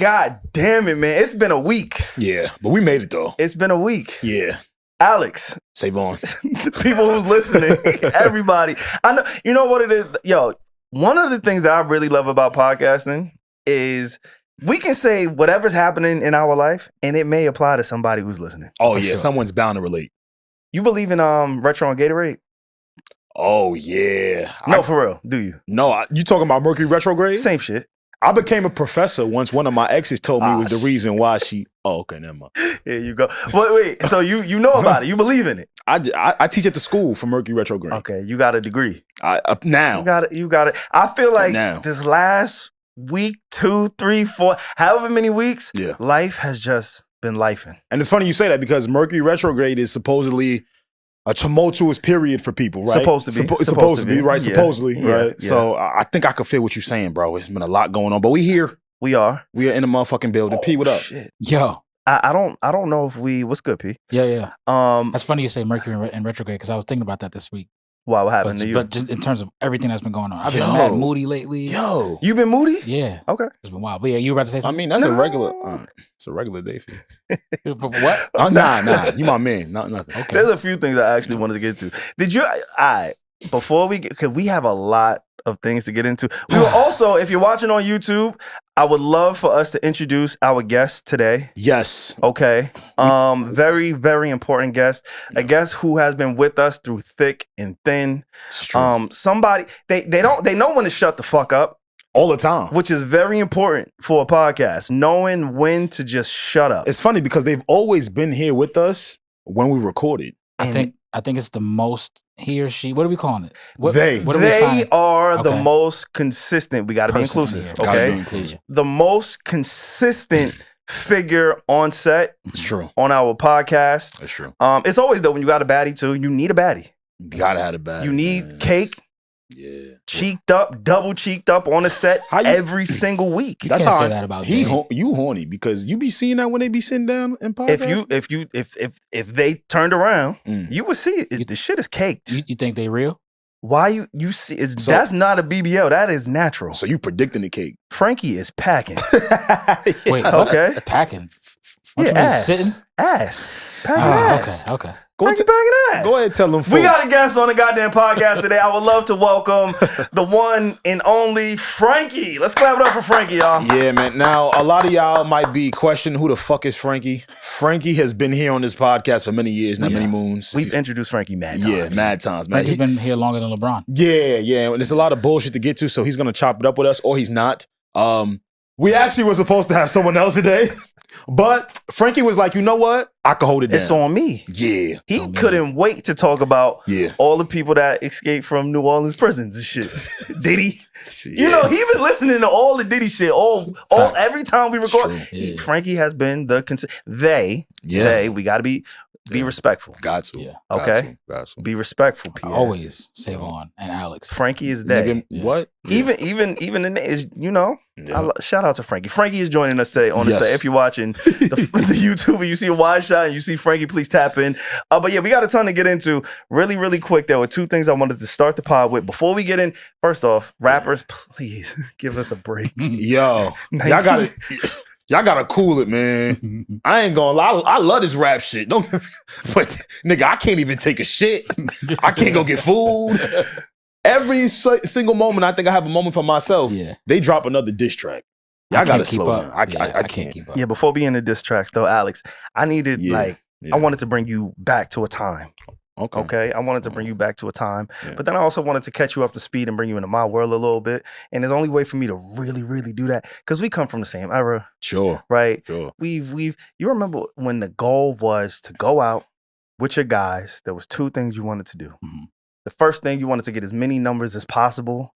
God damn it, man. It's been a week. Yeah, but we made it though. It's been a week. Yeah. Alex. SaVon. The people who's listening, everybody. I know. You know what it is? Yo, one of the things that I really love about podcasting is we can say whatever's happening in our life and it may apply to somebody who's listening. Oh, yeah. Sure. Someone's bound to relate. You believe in retro and Gatorade? Oh, yeah. No, for real. Do you? No, you talking about Mercury retrograde? Same shit. I became a professor once one of my exes told me it was the reason why she... Oh, okay, never mind. Here you go. Wait. So you know about it. You believe in it. I teach at the school for Mercury retrograde. Okay, you got a degree. Now. You got it. I feel like this last week, 2, 3, 4, however many weeks, life has just been lifing. And it's funny you say that because Mercury retrograde is supposedly a tumultuous period for people, right? Supposed to be. Supposed to be, right? Yeah. Supposedly, right? Yeah. So I think I could feel what you're saying, bro. It's been a lot going on, but we here. We are in the motherfucking building. P, what up? Shit. Yo. I don't know if what's good, P? Yeah. That's funny you say Mercury in retrograde because I was thinking about that this week. Wow, what happened to you? But just in terms of everything that's been going on. I've been mad moody lately. Yo. You been moody? Yeah. Okay. It's been wild. But yeah, you were about to say something? I mean, that's a regular it's a regular day for you. What? Nah. You my man. Nothing. Okay. There's a few things I actually wanted to get to. Did you before we get, because we have a lot of things to get into. We will also, if you're watching on YouTube, I would love for us to introduce our guest today. Yes. Okay. Very, very important guest. A guest who has been with us through thick and thin. Somebody they know when to shut the fuck up. All the time. Which is very important for a podcast. Knowing when to just shut up. It's funny because they've always been here with us when we recorded. I think it's the most he or she. What are we calling it? They are the most consistent. We got to be inclusive. Okay, the most consistent figure on set. It's true. On our podcast. That's true. It's always though when you got a baddie too. You need a baddie. You gotta have a baddie. You need cake. Yeah. Cheeked up, double cheeked up on the set every single week. That's how I say that about you horny because you be seeing that when they be sitting down in podcasts. If they turned around, you would see it. The shit is caked. You think they real? Why you see? That's not a BBL. That is natural. So you predicting the cake? Frankie is packing. Wait, okay, packing. Ass. Sitting? Ass. Packing ass. Okay. Frankie packing ass. Go ahead and tell them folks. We got a guest on the goddamn podcast today. I would love to welcome the one and only Frankie. Let's clap it up for Frankie, y'all. Yeah, man. Now, a lot of y'all might be questioning who the fuck is Frankie. Frankie has been here on this podcast for many years, many moons. We've introduced Frankie mad times. Yeah, mad times, man. Frankie's been here longer than LeBron. Yeah. And there's a lot of bullshit to get to, so he's going to chop it up with us, or he's not. We actually were supposed to have someone else today, but Frankie was like, you know what? I can hold it down. It's on me. Yeah. He couldn't wait to talk about all the people that escaped from New Orleans prisons and shit. Diddy. You know, he been listening to all the Diddy shit. Every time we record. Frankie has been the we got to be respectful. Got to. Yeah. Okay. Got to. Be respectful, Pierre. Always SaVon and Alex. Frankie is they. What? Even the name is, you know. Shout out to Frankie. Frankie is joining us today on the set. If you're watching the YouTube and you see a wide shot and you see Frankie, please tap in. But yeah, we got a ton to get into. Really, really quick. There were two things I wanted to start the pod with. Before we get in, first off, rappers, please give us a break. Yo, y'all gotta cool it, man. I ain't gonna lie. I love this rap shit. But nigga, I can't even take a shit. I can't go get food. Every single moment, I think I have a moment for myself. Yeah. They drop another diss track. Y'all gotta slow down. I can't keep up. Yeah, before we end the diss tracks though, Alex, I needed I wanted to bring you back to a time. Okay. I wanted to bring you back to a time, but then I also wanted to catch you up to speed and bring you into my world a little bit. And there's only way for me to really, really do that because we come from the same era. Sure. Right. Sure. You remember when the goal was to go out with your guys, there was two things you wanted to do. Mm-hmm. The first thing, you wanted to get as many numbers as possible.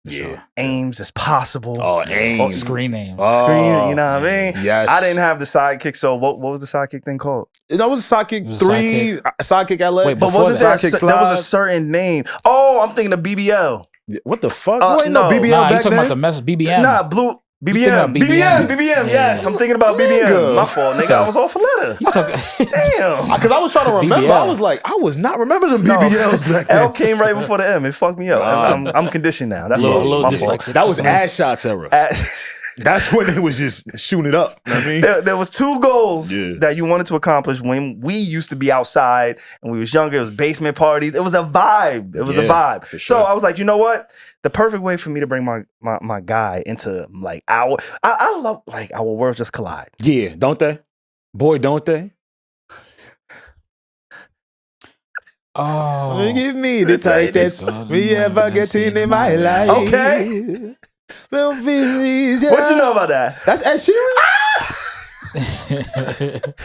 Aims as possible. Oh, aims. Screen names. Screen, you know what I mean? Yes. I didn't have the sidekick, so what was the sidekick thing called? That was Sidekick 3, Sidekick LA. Wait, but wasn't there was a certain name? Oh, I'm thinking of BBL. What the fuck? No, BBL you talking about the message BBM? Nah, Blue. BBM, yes. I'm thinking about BBM. My fault, nigga. I was off a letter. Damn. Because I was trying to remember. BBL. I was like, I was not remembering them BBLs back then. L came right before the M. It fucked me up. I'm conditioned now. That's all. My fault. That was ass shots era. That's when they was just shooting it up. You know what I mean? There was 2 goals that you wanted to accomplish when we used to be outside and we was younger. It was basement parties. It was a vibe. It was a vibe. For So sure. I was like, you know what? The perfect way for me to bring my guy into like I love like our worlds just collide. Yeah, don't they? Boy, don't they? Oh, Give me the tightest we ever get in my life. Okay. Well, What you know about that? That's Ed Sheeran.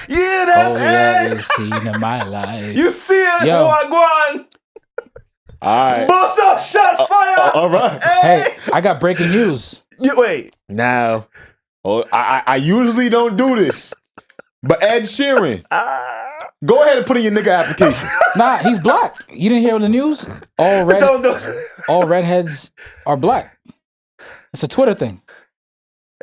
Yeah, that's Ed. ever seen in my life. You see it? Yo. Wagwan. All right. Bust up, shot fire. All right. Hey, I got breaking news. Wait. Now, I usually don't do this, but Ed Sheeran, go ahead and put in your nigga application. Nah, he's black. You didn't hear the news? All redheads are black. It's a Twitter thing.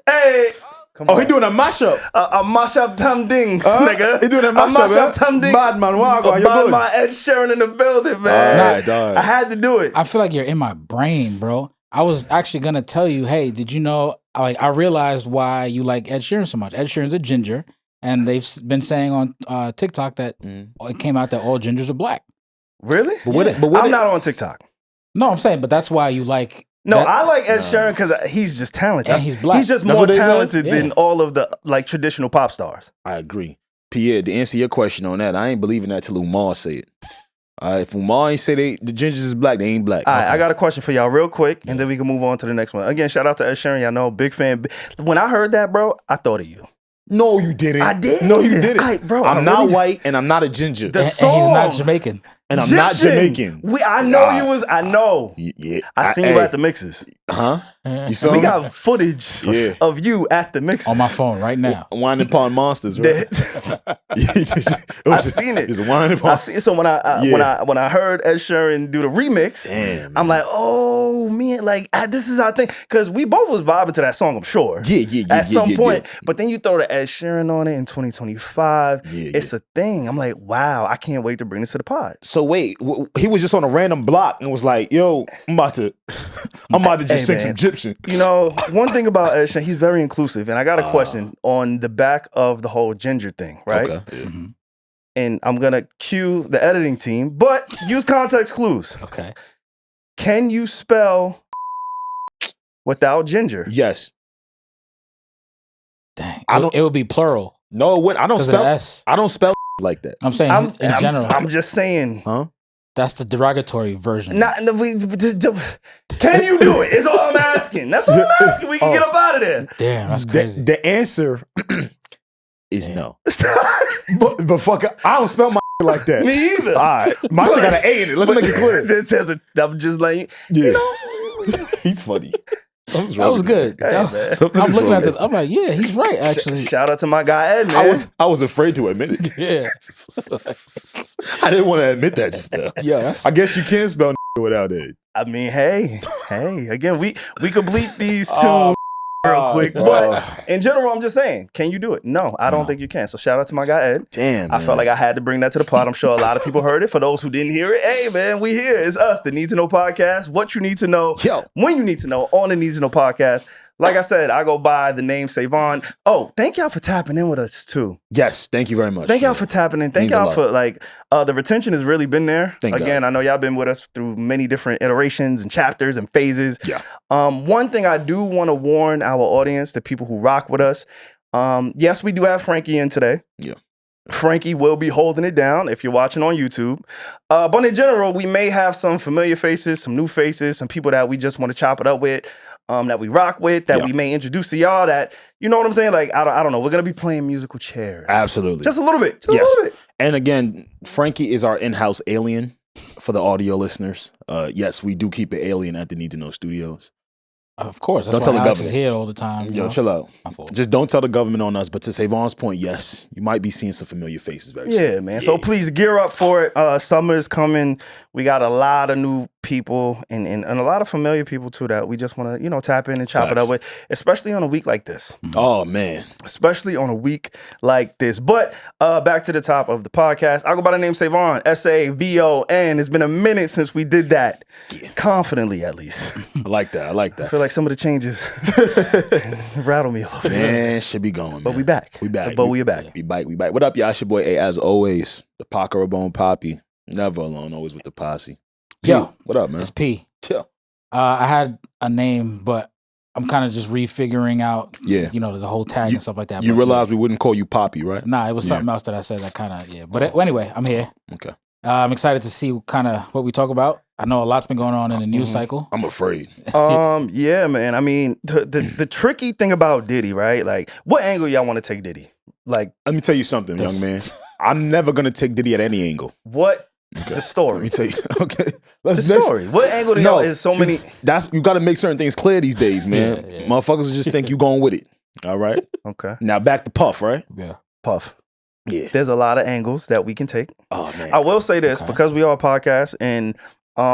Hey. Come Oh, on. he doing a mashup. A mashup Tam Dings, nigga. He doing a mashup, Tam Dings. Bad man, Wagwan, you Bad good? man, Ed Sheeran in the building, man. All right. I had to do it. I feel like you're in my brain, bro. I was actually gonna tell you, hey, did you know? Like, I realized why you like Ed Sheeran so much. Ed Sheeran's a ginger, and they've been saying on TikTok that it came out that all gingers are black. Really? But I'm not on TikTok. No, I'm saying, but that's why you like. No, that. I like Ed Sheeran because he's just talented. And he's black. He's just That's more what they said? talented than Yeah. all of the like traditional pop stars. I agree. Pierre, to answer your question on that, I ain't believing that till Umar say it. If Umar ain't say the gingers is black, they ain't black. All right, I got a question for y'all real quick, and then we can move on to the next one. Again, shout out to Ed Sheeran. Y'all know, big fan. When I heard that, bro, I thought of you. No, you didn't. I did. No, you didn't. Bro, I'm not white and I'm not a ginger. The And he's song. not Jamaican. And I'm not Egyptian. Jamaican. I know you was. I know. Yeah. I seen you at the mixes. Huh? You saw We me? got footage of you at the mixes. On my phone right now. Winding Pond Monsters, right? I seen it. It's Winding I Pond. see. So when I heard Ed Sheeran do the remix, Damn, I'm like, oh man, like this is our thing, because we both was vibing to that song, I'm sure. Yeah. At some point, but then you throw the Ed Sheeran on it in 2025. It's a thing. I'm like, wow, I can't wait to bring this to the pod. So wait, he was just on a random block and was like, "Yo, I'm about to just sing some Egyptian." You know, one thing about Ed Sheeran, he's very inclusive, and I got a question on the back of the whole ginger thing, right? Okay. Yeah. Mm-hmm. And I'm gonna cue the editing team, but use context clues. Okay. Can you spell without ginger? Yes. Dang. I don't- It would be plural. No, what? I don't 'Cause of the spell. S. I don't spell like that. I'm saying in general. I'm just saying. Huh? That's the derogatory version. Can you do it? Is all I'm asking. That's all I'm asking. We can get up out of there. Damn, that's crazy. The answer is no. but fuck, I don't spell my like that. Me either. All right, my shit got an A in it. Let's make it clear. I'm just like, Yeah, he's funny. That was good. I'm looking at this. I'm like, yeah, he's right. Actually, shout out to my guy Ed, man. I was afraid to admit it. Yeah. I didn't want to admit that just now. Yeah, I guess you can spell without it. I mean, hey. Again, we could bleep these two real quick, but in general, I'm just saying, can you do it? No, I don't think you can. So shout out to my guy Ed. Damn, I felt like I had to bring that to the pod. I'm sure a lot of people heard it. For those who didn't hear it, hey man, we here. It's us, the Need to Know podcast. What you need to know, when you need to know on the Need to Know podcast. Like I said, I go by the name SaVon. Oh, thank y'all for tapping in with us too. Yes, thank you very much. Thank y'all for tapping in. Thank y'all for the retention has really been there. Again, I know y'all been with us through many different iterations and chapters and phases. Yeah. One thing I do want to warn our audience, the people who rock with us. Yes, we do have Frankie in today. Yeah. Frankie will be holding it down if you're watching on YouTube. But in general, we may have some familiar faces, some new faces, some people that we just want to chop it up with, that we rock with, that we may introduce to y'all that, you know what I'm saying? Like, I don't know. We're going to be playing musical chairs. Absolutely. Just a little bit. Just a little bit. And again, Frankie is our in-house alien for the audio listeners. Yes, we do keep an alien at the Need to Know Studios. Of course. That's Don't why tell the Alex government. is here all the time. Yo, chill out. My fault. Just don't tell the government on us. But to SaVon's point, yes, you might be seeing some familiar faces very soon. Yeah, man. So please gear up for it. Summer is coming. We got a lot of new people and a lot of familiar people too that we just want to, tap in and chop it up with, especially on a week like this. Oh, man. Especially on a week like this. But back to the top of the podcast. I go by the name SaVon, SaVon. It's been a minute since we did that. Confidently, at least. I like that. I feel like some of the changes rattle me a little bit. Man, should be going, man. But we back. We back. But we back. We back. What up, y'all? It's your boy A, as always. The Paco Bone Poppy. Never alone, always with the posse. Yo, what up, man? It's P. Chill. I had a name, but I'm kind of just refiguring out, yeah, you know, the whole tag and stuff like that. You but, realize we wouldn't call you Poppy, right? Nah, it was something else that I said that kind of, yeah. But anyway, I'm here. Okay. I'm excited to see kind of what we talk about. I know a lot's been going on in the news cycle. I'm afraid. Yeah, man. I mean, the tricky thing about Diddy, right? Like, what angle y'all want to take Diddy? Like, let me tell you something, young man. I'm never gonna take Diddy at any angle. What? Okay. The story. Let me tell you. Okay. The story. What angle do y'all is so many? That's you got to make certain things clear these days, man. Yeah. Motherfuckers just think you going with it. All right. Okay. Now back to Puff, right? Yeah. Puff. Yeah. There's a lot of angles that we can take. Oh man. I will say this because we are a podcast and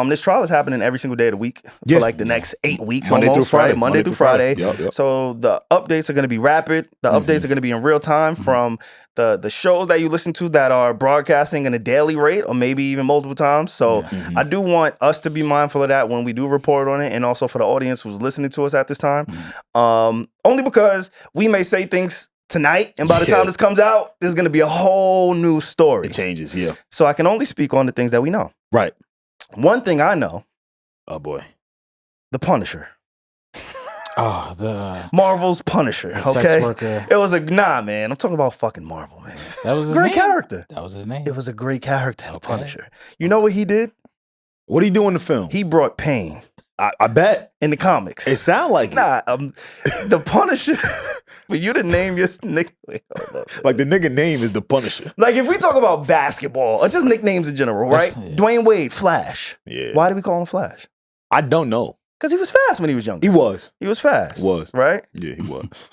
this trial is happening every single day of the week for like the next 8 weeks, Monday through Friday. Right? Monday through Friday. Yep. So the updates are going to be rapid. The updates are going to be in real time from the shows that you listen to that are broadcasting in a daily rate or maybe even multiple times. So I do want us to be mindful of that when we do report on it, and also for the audience who's listening to us at this time. Only because we may say things tonight, and by the time this comes out, there's going to be a whole new story. It changes, yeah. So I can only speak on the things that we know. Right. One thing I know. Oh boy. The Punisher. Oh, the Marvel's Punisher. the okay. sex worker. It was man. I'm talking about fucking Marvel, man. That was his great name? character. That was his name. It was a great character, the Punisher. You know what he did? What did he do in the film? He brought pain. I bet. In the comics. It sound like the Punisher. For you to name your nigga. Like the nigga name is the Punisher. Like if we talk about basketball, or just nicknames in general, right? Dwayne Wade, Flash. Yeah. Why did we call him Flash? I don't know. Because he was fast when he was younger. He was. He was fast. Right? Yeah, he was.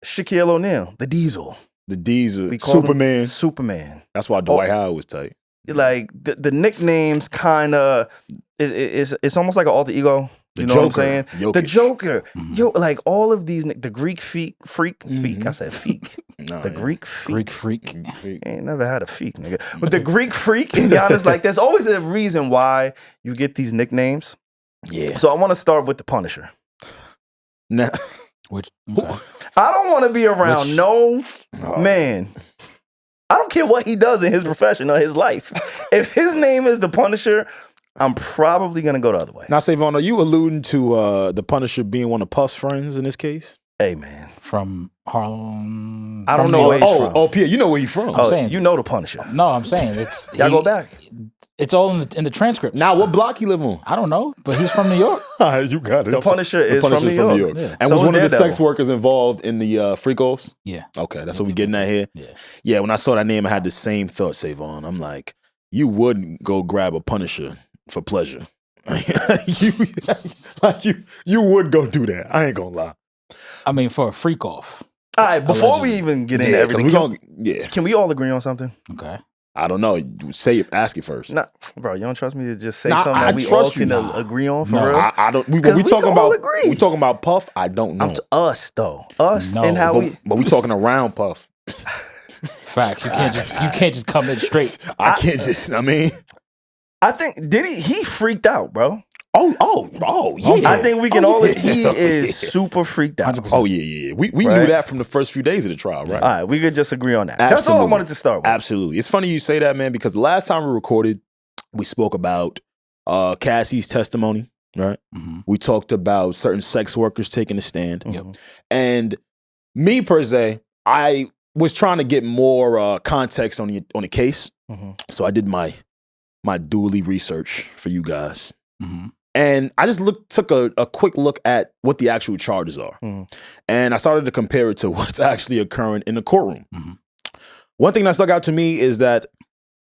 Shaquille O'Neal, the Diesel. The Diesel. Superman. Superman. That's why Dwight Howard was tight. Like the nicknames kind of it's almost like an alter ego. You know what I'm saying? Jokic. The Joker. Yo, like all of these, the Greek freak. I said feek. Greek freak. Ain't never had a feek, nigga. But the Greek freak, and Giannis, like, there's always a reason why you get these nicknames. Yeah. So I want to start with the Punisher. Nah. I don't want to be around man. I don't care what he does in his profession or his life. If his name is the Punisher, I'm probably going to go the other way. Now, SaVon, are you alluding to the Punisher being one of Puff's friends in this case? Hey, man. From Harlem. I don't know where he's from. Oh, Pierre, you know where he's from. I'm saying, you know the Punisher. No, I'm saying it's... Y'all go back. It's all in the transcript. Now, what block he live on? I don't know, but he's from New York. You got it. The Punisher is from New York. Yeah. And was one of the sex workers involved in the freak offs? Yeah. Okay, that's what we're getting at here? Yeah, when I saw that name, I had the same thought, SaVon. I'm like, you wouldn't go grab a Punisher for pleasure. you would go do that. I ain't gonna lie. I mean, for a freak off. All right, before we even get into everything, can we all agree on something? Okay. I don't know. Ask it first. Nah, bro, you don't trust me to just say something that we all can agree on for real? I don't. We talking about Puff. I don't know. Us though, and how But we talking around Puff. Facts. You can't just come in straight. I can't just. I mean, I think he freaked out, bro. Oh, yeah. I think we can all. He is super freaked out. 100%. Oh yeah. We knew that from the first few days of the trial, right? All right, we could just agree on that. Absolutely. That's all I wanted to start with. Absolutely. It's funny you say that, man, because the last time we recorded, we spoke about Cassie's testimony, right? Mm-hmm. We talked about certain sex workers taking a stand. And me per se, I was trying to get more context on the case. So I did my dually research for you guys. And I just took a quick look at what the actual charges are. And I started to compare it to what's actually occurring in the courtroom. One thing that stuck out to me is that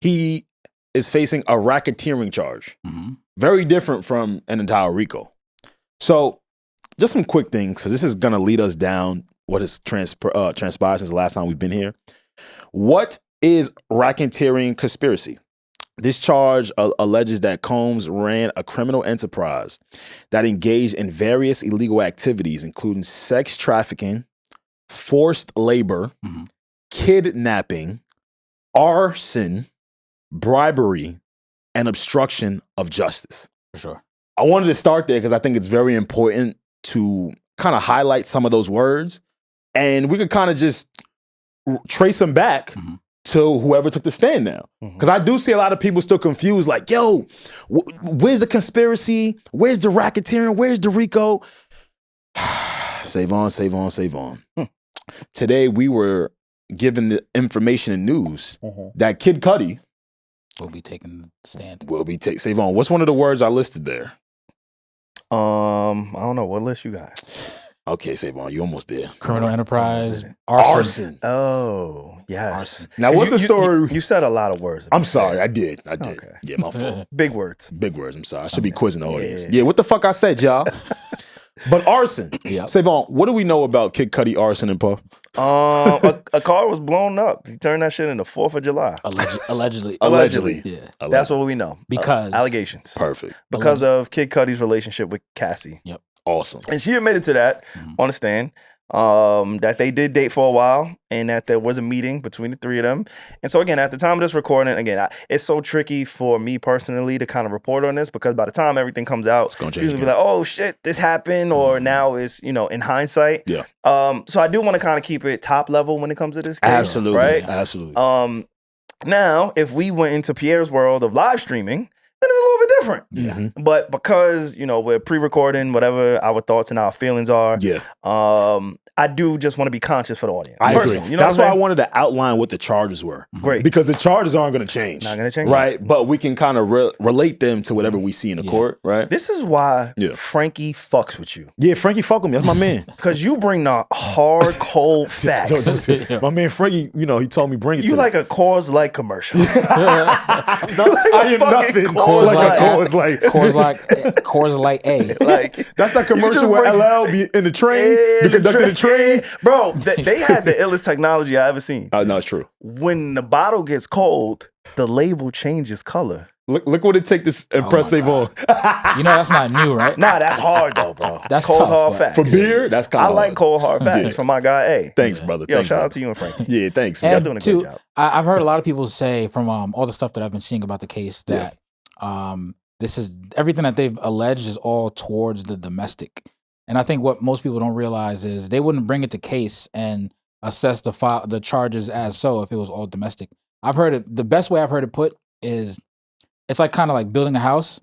he is facing a racketeering charge. Very different from an entire RICO. So just some quick things, because this is going to lead us down what has transpired since the last time we've been here. What is racketeering conspiracy? This charge alleges that Combs ran a criminal enterprise that engaged in various illegal activities, including sex trafficking, forced labor, kidnapping, arson, bribery, and obstruction of justice. For sure. I wanted to start there because I think it's very important to kind of highlight some of those words, and we could kind of just trace them back to whoever took the stand now. Because I do see a lot of people still confused, like, yo, where's the conspiracy? Where's the racketeering? Where's the RICO? SaVon. Today we were given the information and news that Kid Cudi will be taking the stand. SaVon, what's one of the words I listed there? I don't know. What list you got? Okay, SaVon, you almost there. Criminal enterprise, arson. Oh, yes. Arson. Now, what's the story? You said a lot of words. I'm sorry, I did. Okay. Yeah, my fault. Big words. I'm sorry. I should be quizzing the audience. Yeah, what the fuck I said, y'all? But arson. SaVon, what do we know about Kid Cudi, arson, and Puff? A car was blown up. He turned that shit into 4th of July. Allegedly. Yeah. That's what we know. Because allegations. Perfect. Because of Kid Cudi's relationship with Cassie. Yep. Awesome. And she admitted to that on the stand. That they did date for a while and that there was a meeting between the three of them. And so again, at the time of this recording, again, it's so tricky for me personally to kind of report on this because by the time everything comes out, it's gonna usually be like, oh shit, this happened, or now it's, in hindsight. Yeah. So I do want to kind of keep it top level when it comes to this case. Absolutely. Right? Absolutely. Now, if we went into Pierre's world of live streaming, then it's a little bit different. Yeah. But because, we're pre-recording whatever our thoughts and our feelings are, I do just want to be conscious for the audience. I agree. That's why I wanted to outline what the charges were. Great. Because the charges aren't going to change. Not going to change. Right? But we can kind of relate them to whatever we see in the court, right? This is why Frankie fucks with you. Yeah, Frankie fuck with me. That's my man. Because you bring the hard, cold facts. My man Frankie, he told me bring it to you like a Coors Light commercial. I am nothing. Coors Light A. Like that's that commercial where LL be in the train, be conducting the train. Bro, they had the illest technology I ever seen. No, it's true. When the bottle gets cold, the label changes color. Look what it take to impress SaVon. That's not new, right? Nah, that's hard though, bro. That's cold tough, hard facts. For beer, that's kind of I like cold hard facts from my guy A. Thanks, brother. Yo, shout out to you and Frankie. Yeah, thanks. Y'all doing a good job. I've heard a lot of people say from all the stuff that I've been seeing about the case that this is everything that they've alleged is all towards the domestic. And I think what most people don't realize is they wouldn't bring it to case and assess the charges as so if it was all domestic. I've heard it. The best way I've heard it put is it's like kind of like building a house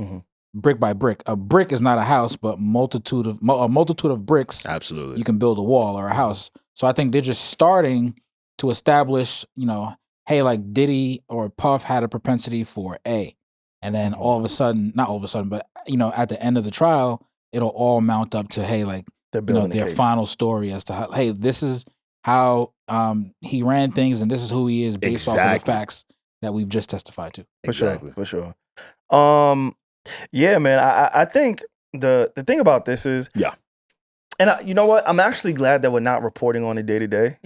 brick by brick. A brick is not a house, but a multitude of bricks. Absolutely, you can build a wall or a house. So I think they're just starting to establish, hey, like Diddy or Puff had a propensity for A, and then all of a sudden, not all of a sudden, but at the end of the trial, it'll all mount up to hey, like their final story as to how, hey, this is how he ran things and this is who he is based off of the facts that we've just testified to. For sure. Yeah, man. I think the thing about this is and you know what? I'm actually glad that we're not reporting on it day to day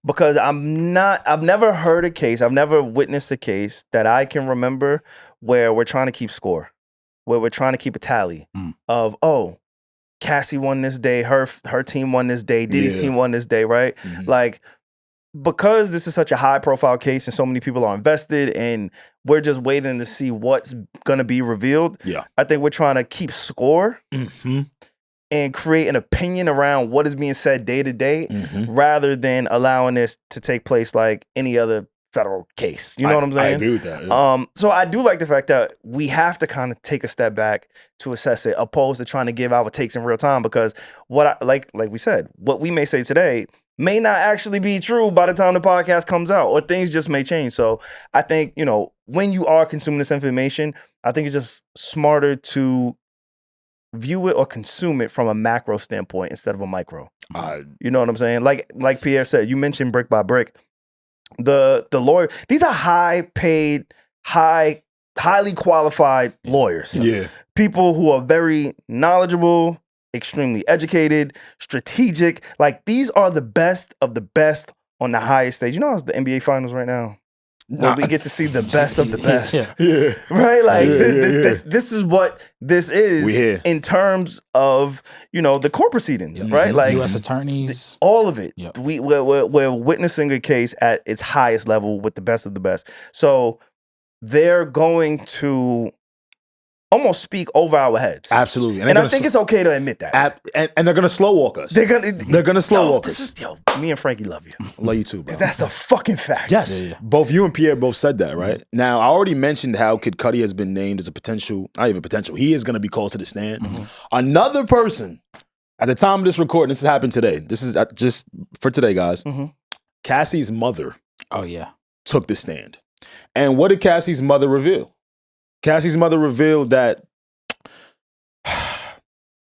because I've never heard a case, I've never witnessed a case that I can remember where we're trying to keep score, where we're trying to keep a tally of, Cassie won this day, her team won this day, Diddy's team won this day, right? Like, because this is such a high profile case and so many people are invested and we're just waiting to see what's going to be revealed. I think we're trying to keep score and create an opinion around what is being said day to day rather than allowing this to take place like any other federal case. You know what I'm saying? I agree with that. Yeah. So I do like the fact that we have to kind of take a step back to assess it, opposed to trying to give our takes in real time. Because what like we said, what we may say today may not actually be true by the time the podcast comes out, or things just may change. So I think when you are consuming this information, I think it's just smarter to view it or consume it from a macro standpoint instead of a micro. You know what I'm saying? Like Pierre said, you mentioned brick by brick. The lawyer, these are highly qualified lawyers. Yeah. People who are very knowledgeable, extremely educated, strategic. Like, these are the best of the best on the highest stage. You know, it's the NBA finals right now. Where we get to see the best of the best. Right? Like, this is what this is in terms of, the court proceedings, right? Like, U.S. attorneys. All of it. Yep. We're witnessing a case at its highest level with the best of the best. So they're going to almost speak over our heads. Absolutely. And I think it's okay to admit that. And they're going to slow walk us. They're going to slow walk us. Me and Frankie love you. Love you too, bro. That's the fucking fact. Yes. Yeah. Both you and Pierre both said that, right? Now, I already mentioned how Kid Cudi has been named as a potential, not even potential, he is going to be called to the stand. Another person, at the time of this recording, this has happened today. This is just for today, guys. Cassie's mother took the stand. And what did Cassie's mother reveal? Cassie's mother revealed that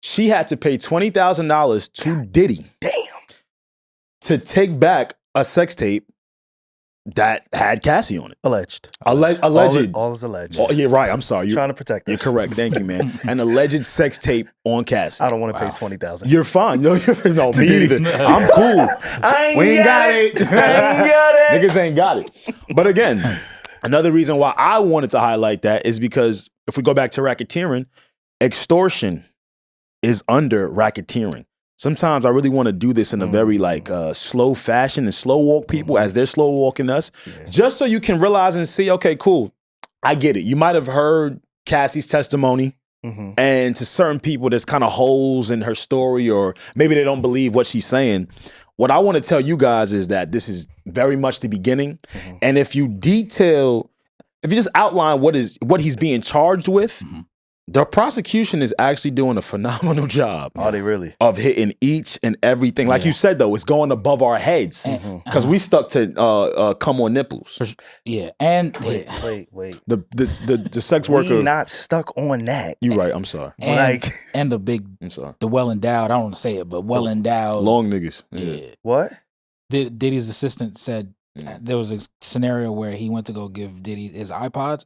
she had to pay $20,000 to Diddy to take back a sex tape that had Cassie on it. Alleged. Alleged. All is alleged. Oh, yeah, right. I'm sorry. You're trying to protect us. You're correct. Thank you, man. An alleged sex tape on Cassie. I don't want to pay $20,000. You're fine. No, me either. I'm cool. We ain't got it. Niggas ain't got it. But again, another reason why I wanted to highlight that is because if we go back to racketeering, extortion is under racketeering. Sometimes I really want to do this in a very slow fashion and slow walk people as they're slow walking us, just so you can realize and see, okay, cool, I get it. You might have heard Cassie's testimony, and to certain people, there's kind of holes in her story, or maybe they don't believe what she's saying. What I want to tell you guys is that this is very much the beginning, and if you just outline what he's being charged with. The prosecution is actually doing a phenomenal job. Are they really? Of hitting each and everything. Like you said, though, it's going above our heads. Because we stuck to come on nipples. Yeah. And wait. The sex worker. We're not stuck on that. You're right. I'm sorry. And the big, I'm sorry. The well-endowed, I don't want to say it, but well-endowed. Long niggas. Yeah. What? Diddy's assistant said there was a scenario where he went to go give Diddy his AirPods,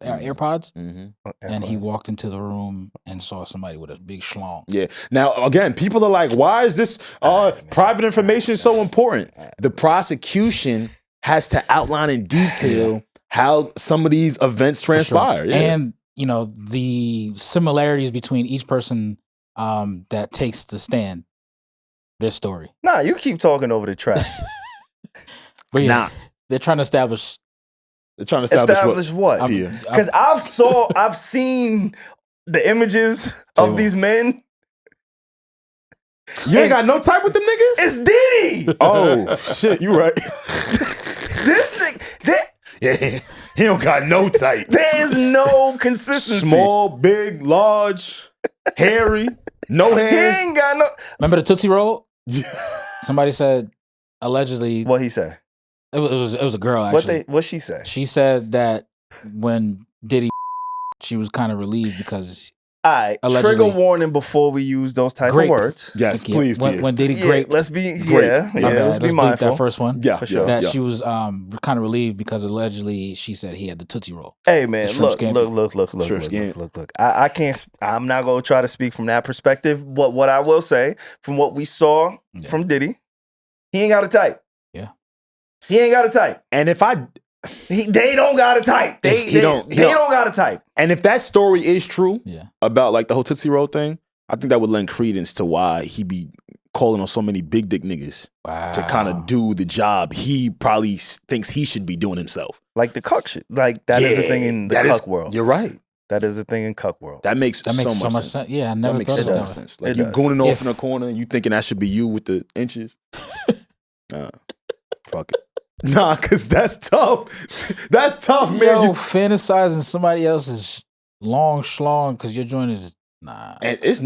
and he walked into the room and saw somebody with a big schlong. Yeah. Now, again, people are like, why is this private information so important? The prosecution has to outline in detail how some of these events transpire. Sure. And, the similarities between each person that takes the stand, their story. Nah, you keep talking over the track. But they're trying to establish. What? Because I've seen the images of these men. You ain't got no type with them niggas? It's Diddy. Oh shit, you right. This nigga, he don't got no type. There is no consistency. Small, big, large, hairy, no hair. He ain't got no. Remember the Tootsie Roll? Somebody said allegedly. What he said? It was a girl, actually. What she said? She said that when Diddy, she was kind of relieved because. All right, trigger warning before we use those type of words. Yes, please. When Diddy graped. Let's be let's be mindful. That first one. Yeah, for sure. That she was kind of relieved because allegedly she said he had the Tootsie Roll. Hey man, look. I can't. I'm not gonna try to speak from that perspective. What I will say from what we saw from Diddy, he ain't got a type. He ain't got a type. And if they don't got a type. They don't got a type. And if that story is true about like the whole Tootsie Roll thing, I think that would lend credence to why he be calling on so many big dick niggas to kind of do the job he probably thinks he should be doing himself. Like the cuck shit. Like that is a thing in the cuck world. You're right. That is a thing in cuck world. That makes so much sense. Yeah, I never thought of that. Sense. Like you gooning off in a corner, you thinking that should be you with the inches. Fuck it. Nah, cause that's tough. That's tough, man. Yo, fantasizing somebody else's long schlong because your joint is And it's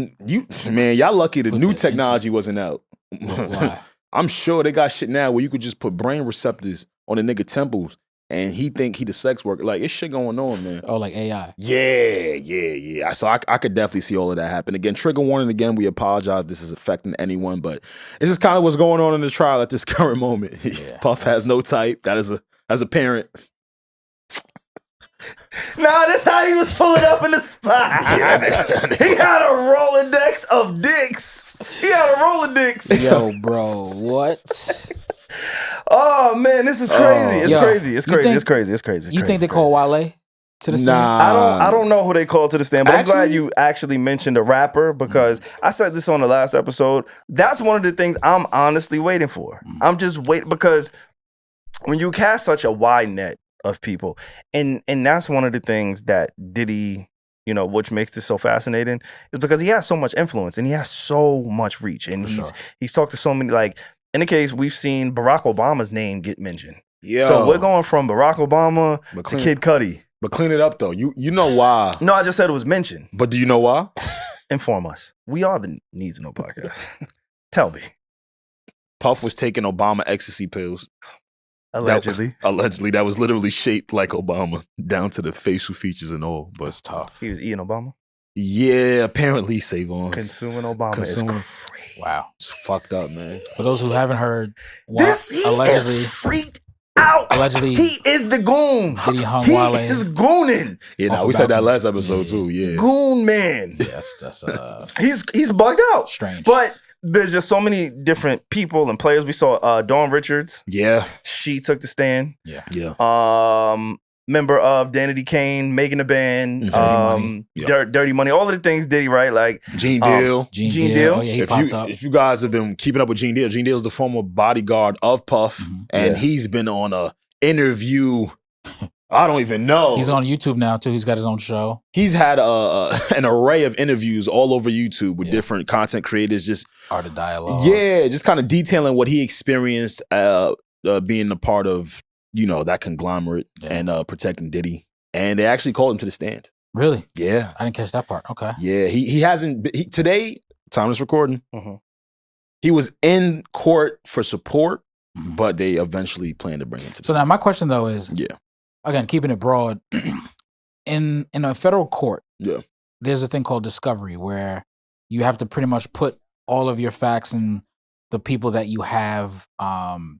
man, y'all lucky the new technology wasn't out. Why? I'm sure they got shit now where you could just put brain receptors on a nigga temples and he think he the sex worker. Like, it's shit going on, man. Oh, like AI. Yeah. So I could definitely see all of that happen. Again, trigger warning again, we apologize if this is affecting anyone, but it's just kind of what's going on in the trial at this current moment. Yeah, Puff has no type. That is as a parent. Nah, that's how he was pulling up in the spot. He had a Rolodex of dicks. He had a Rolodex. Yo, bro, what? Oh man, this is crazy. It's crazy. You think they call Wale to the stand? Nah, I don't know who they called to the stand, but I'm glad you actually mentioned a rapper because I said this on the last episode. That's one of the things I'm honestly waiting for. I'm just waiting because when you cast such a wide net of people, and that's one of the things that Diddy you know, which makes this so fascinating, is because he has so much influence and he has so much reach. And he's talked to so many, like, in the case, we've seen Barack Obama's name get mentioned. Yeah. So we're going from Barack Obama to Kid Cudi. But clean it up, though. You know why. No, I just said it was mentioned. But do you know why? Inform us. We are the Needs to Know podcast. Tell me. Puff was taking Obama ecstasy pills. Allegedly. Allegedly. That was literally shaped like Obama, down to the facial features and all. But it's tough. He was eating Obama? Yeah, apparently, SaVon. Consuming Obama is crazy. Wow. It's fucked up, man. For those who haven't heard, he allegedly is freaked out. Allegedly, he is the goon. Diddy hung he Wale. is gooning. Yeah, we said that last episode too. Yeah, goon man. Yes, that's he's bugged out. Strange, but there's just so many different people and players. We saw Dawn Richards. Yeah, she took the stand. Yeah. Member of Danity Kane, making the band, Dirty Money, all of the things Diddy, right? Like Gene Deal. Gene Deal. Oh, yeah, he popped up. If you guys have been keeping up with Gene Deal is the former bodyguard of Puff, and he's been on a interview. I don't even know. He's on YouTube now too. He's got his own show. He's had an array of interviews all over YouTube with different content creators. Just art of dialogue. Yeah, just kind of detailing what he experienced being a part of, you know, that conglomerate and protecting Diddy. And they actually called him to the stand. Really? Yeah. I didn't catch that part. Okay. Yeah, he hasn't today, time this recording. He was in court for support, but they eventually plan to bring him to the stand. Now my question though is, again, keeping it broad, in a federal court, there's a thing called discovery where you have to pretty much put all of your facts and the people that you have,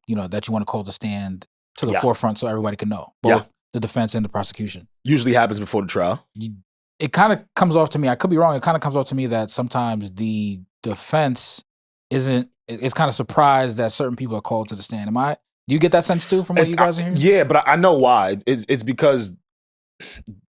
you know, that you want to call to stand to the forefront so everybody can know, both the defense and the prosecution. Usually happens before the trial. It kind of comes off to me, I could be wrong, it kind of comes off to me that sometimes the defense is kind of surprised that certain people are called to the stand. Do you get that sense too from what you guys are hearing? Yeah, but I know why. It's because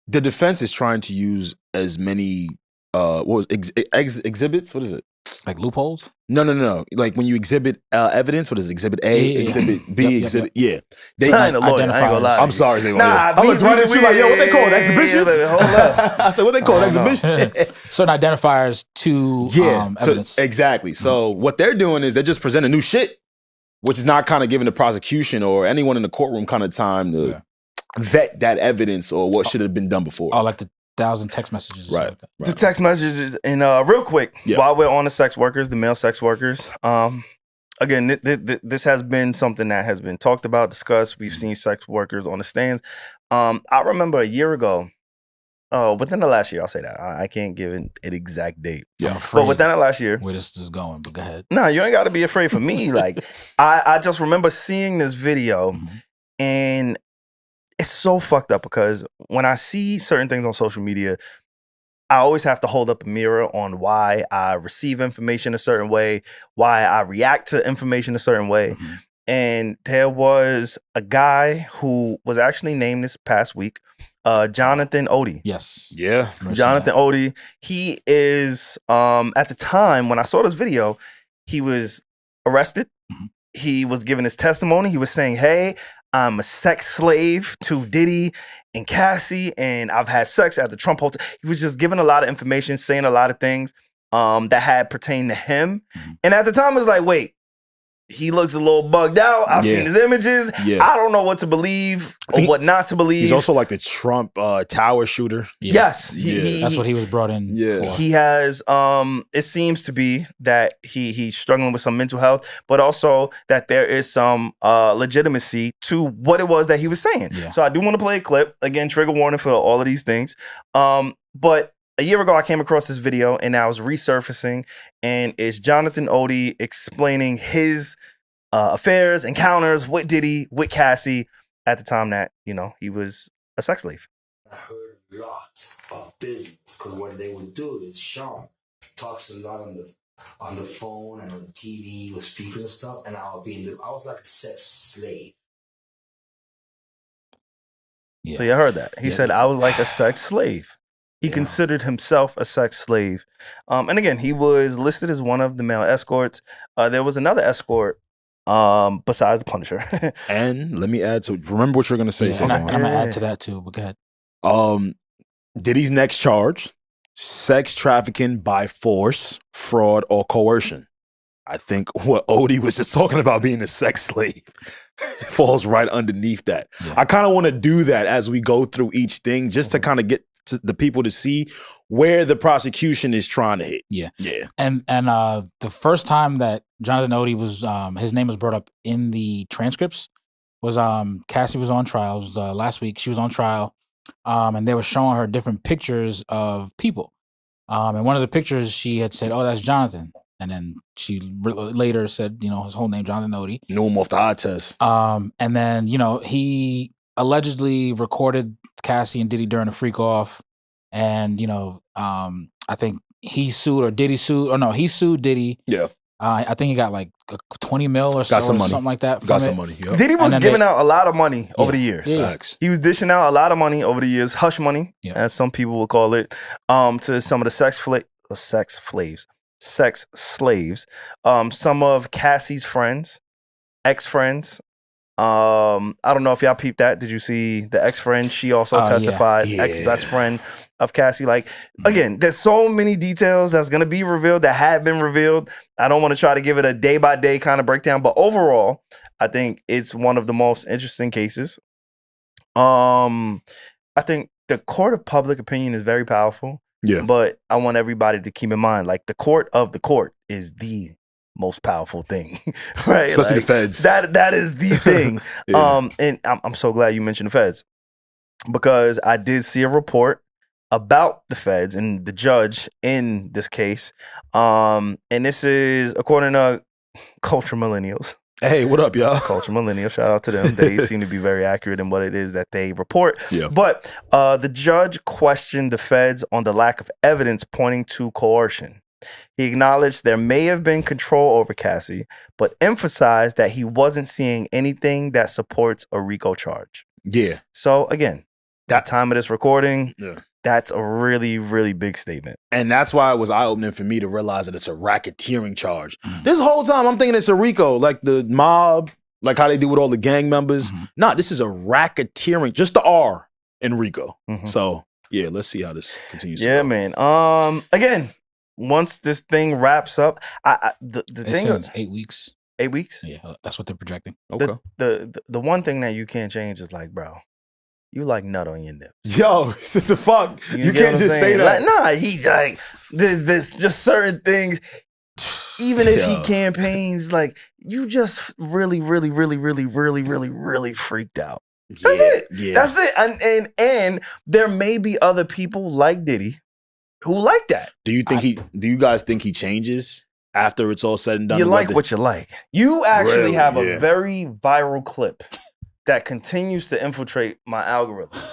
the defense is trying to use as many exhibits? What is it? Like loopholes? No. Like when you exhibit evidence, what is it? Exhibit A, Exhibit B, Exhibit. Yeah. They I ain't a lawyer. I ain't gonna lie. I'm sorry, Zay. Nah, I'm like, yo, what they call it? Exhibitions? Hold up. I said, what they call it? Exhibition? Certain identifiers to evidence. Exactly. So what they're doing is they're just presenting new shit, which is not kind of giving the prosecution or anyone in the courtroom kind of time to vet that evidence or what should have been done before. Oh, like the 1,000 text messages. Right. The text messages. And real quick, while we're on the sex workers, the male sex workers, again, this has been something that has been talked about, discussed. We've seen sex workers on the stands. I remember a year ago, within the last year, I'll say that. I can't give an exact date. Yeah, but within the last year. Where this is going, but go ahead. No, you ain't got to be afraid for me. Like, I just remember seeing this video and it's so fucked up because when I see certain things on social media, I always have to hold up a mirror on why I receive information a certain way, why I react to information a certain way. And there was a guy who was actually named this past week, Jonathan Odie. Yes. Yeah. Jonathan Odie. He is, at the time when I saw this video, he was arrested. He was giving his testimony. He was saying, hey, I'm a sex slave to Diddy and Cassie, and I've had sex at the Trump Hotel. He was just giving a lot of information, saying a lot of things that had pertained to him. And at the time, it was like, wait, he looks a little bugged out. I've seen his images. I don't know what to believe or what not to believe. He's also like the Trump tower shooter. Yes. That's what he was brought in for. He has, it seems to be that he's struggling with some mental health, but also that there is some legitimacy to what it was that he was saying. So I do want to play a clip. Again, trigger warning for all of these things. But a year ago, I came across this video and I was resurfacing, and it's Jonathan Odie explaining his affairs, encounters with Diddy, with Cassie at the time that, you know, he was a sex slave. I heard a lot of business because what they would do is Sean talks a lot on the phone and on the TV with speakers and stuff, and I was like a sex slave. So you heard that. He said, I was like a sex slave. He considered himself a sex slave. And again, he was listed as one of the male escorts. There was another escort besides the Punisher. And let me add to, remember what you're going to say. And I'm going to add to that too, but go ahead. Diddy's next charge: sex trafficking by force, fraud, or coercion. I think what Odie was just talking about, being a sex slave, falls right underneath that. Yeah. I kind of want to do that as we go through each thing, just to kind of get to the people to see where the prosecution is trying to hit. Yeah. And the first time that Jonathan Odie was his name was brought up in the transcripts was Cassie was on trial. It was last week. She was on trial, and they were showing her different pictures of people. And one of the pictures, she had said, "Oh, that's Jonathan." And then she later said, his whole name, Jonathan Odie. Knew him off the eye test. And then, he allegedly recorded Cassie and Diddy during a freak off. And, I think he sued, or Diddy sued, or no, he sued Diddy. Yeah. I think he got like 20 mil or something like that. Got some money. Yep. Diddy was giving out a lot of money over the years. Yeah. He was dishing out a lot of money over the years, hush money, as some people will call it, to some of the sex slaves, some of Cassie's friends, ex-friends. I don't know if y'all peeped that. Did you see the ex-friend? She also testified, ex-best friend of Cassie. Like, again, there's so many details that's going to be revealed, that have been revealed. I don't want to try to give it a day-by-day kind of breakdown, but overall, I think it's one of the most interesting cases. I think the court of public opinion is very powerful. Yeah. But I want everybody to keep in mind, like, the court of the court is the most powerful thing, right? Especially the feds. That is the thing. And I'm so glad you mentioned the feds, because I did see a report about the feds and the judge in this case. And this is according to Culture Millennials. Hey, what up, y'all? Culture Millennials, shout out to them. They seem to be very accurate in what it is that they report. Yeah. But the judge questioned the feds on the lack of evidence pointing to coercion. He acknowledged there may have been control over Cassie, but emphasized that he wasn't seeing anything that supports a RICO charge. Yeah. So again, that time of this recording, that's a really, really big statement. And that's why it was eye-opening for me to realize that it's a racketeering charge. This whole time I'm thinking it's a RICO, like the mob, like how they do with all the gang members. Nah, this is a racketeering, just the R in RICO. So yeah, let's see how this continues. Yeah, man. Again, once this thing wraps up, the thing is 8 weeks. 8 weeks? Yeah, that's what they're projecting. Okay. The one thing that you can't change is, like, bro, you like nut on your nips. Yo, what the fuck? You can't just say that. Like, nah, he's like, there's just certain things. Even if he campaigns, like, you just really, really, really, really, really, really, really freaked out. That's it. Yeah. That's it. And there may be other people like Diddy who like that. Do you guys think he changes after it's all said and done? You like what you like. You actually Really? have a very viral clip that continues to infiltrate my algorithms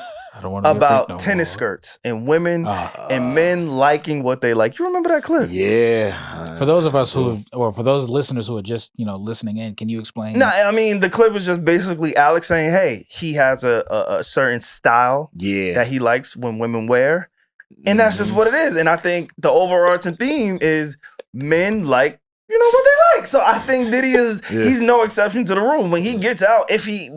about tennis skirts and women and men liking what they like. You remember that clip? Yeah. For those of us or for those listeners who are just, listening in, can you explain? No, I mean, the clip was just basically Alex saying, hey, he has a certain style that he likes when women wear. And that's just what it is. And I think the overarching theme is men like, what they like. So I think Diddy he's no exception to the rule. When he gets out, if he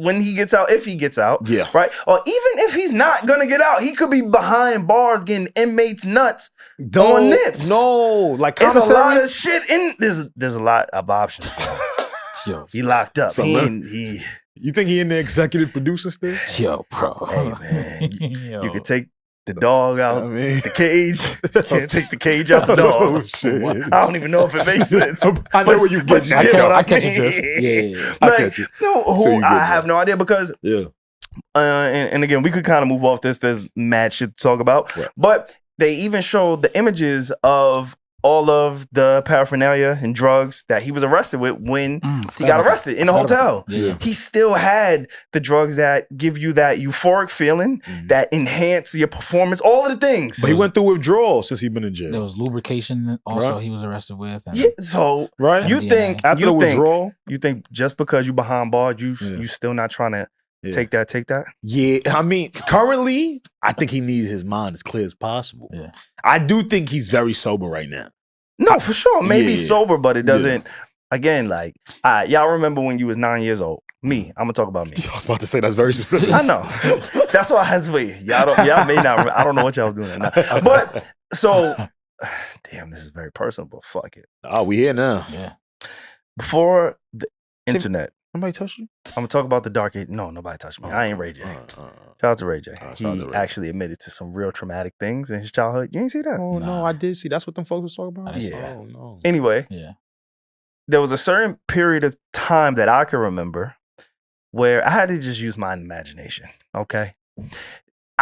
gets out, right? Or even if he's not gonna get out, he could be behind bars getting inmates nuts on nips. No, like there's a lot of shit in there's a lot of options for him. He locked up. You think he in the executive producer still? Yo, bro. Hey, man. You could take the dog out the cage. You can't take the cage out the dog. Oh, shit. I don't even know if it makes sense. I know where you get. I catch your drift. Yeah. I catch you. No, I have no idea because and again, we could kind of move off this. There's mad shit to talk about. Right. But they even showed the images of all of the paraphernalia and drugs that he was arrested with when he got arrested in the hotel. Yeah. He still had the drugs that give you that euphoric feeling, that enhance your performance, all of the things. But he went through withdrawal since he's been in jail. There was lubrication also he was arrested with. And so you think after the withdrawal, you think just because you behind bars, you still not trying to take that? Yeah, I mean, currently, I think he needs his mind as clear as possible. Yeah. I do think he's very sober right now. No, for sure. Maybe sober, but it doesn't. Again, like, y'all remember when you was 9 years old Me. I'm gonna talk about me. I was about to say that's very specific. I know. That's why I had to wait. Y'all may not remember. I don't know what y'all was doing right now. But so damn, this is very personal, but fuck it. Oh, we here now. Yeah. Before the internet. Nobody touched you? I'm gonna talk about the dark age. No, nobody touched me. I ain't Ray J. Shout out to Ray J. He actually admitted to some real traumatic things in his childhood. You ain't see that? Oh, no, I did see. That's what them folks was talking about? Yeah. Oh, no. Anyway, there was a certain period of time that I can remember where I had to just use my imagination, okay?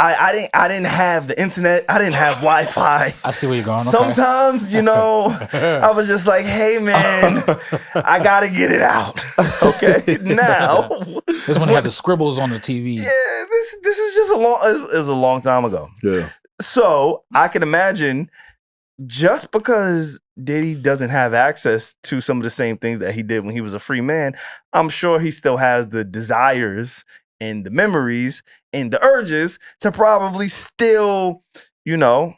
I didn't have the internet. I didn't have Wi-Fi. I see where you're going. Okay. Sometimes, you know, I was just like, hey, man, I got to get it out. Okay? Now. This one had the scribbles on the TV. Yeah, this is just a long time ago. Yeah. So I can imagine just because Diddy doesn't have access to some of the same things that he did when he was a free man, I'm sure he still has the desires and the memories and the urges to probably still, you know,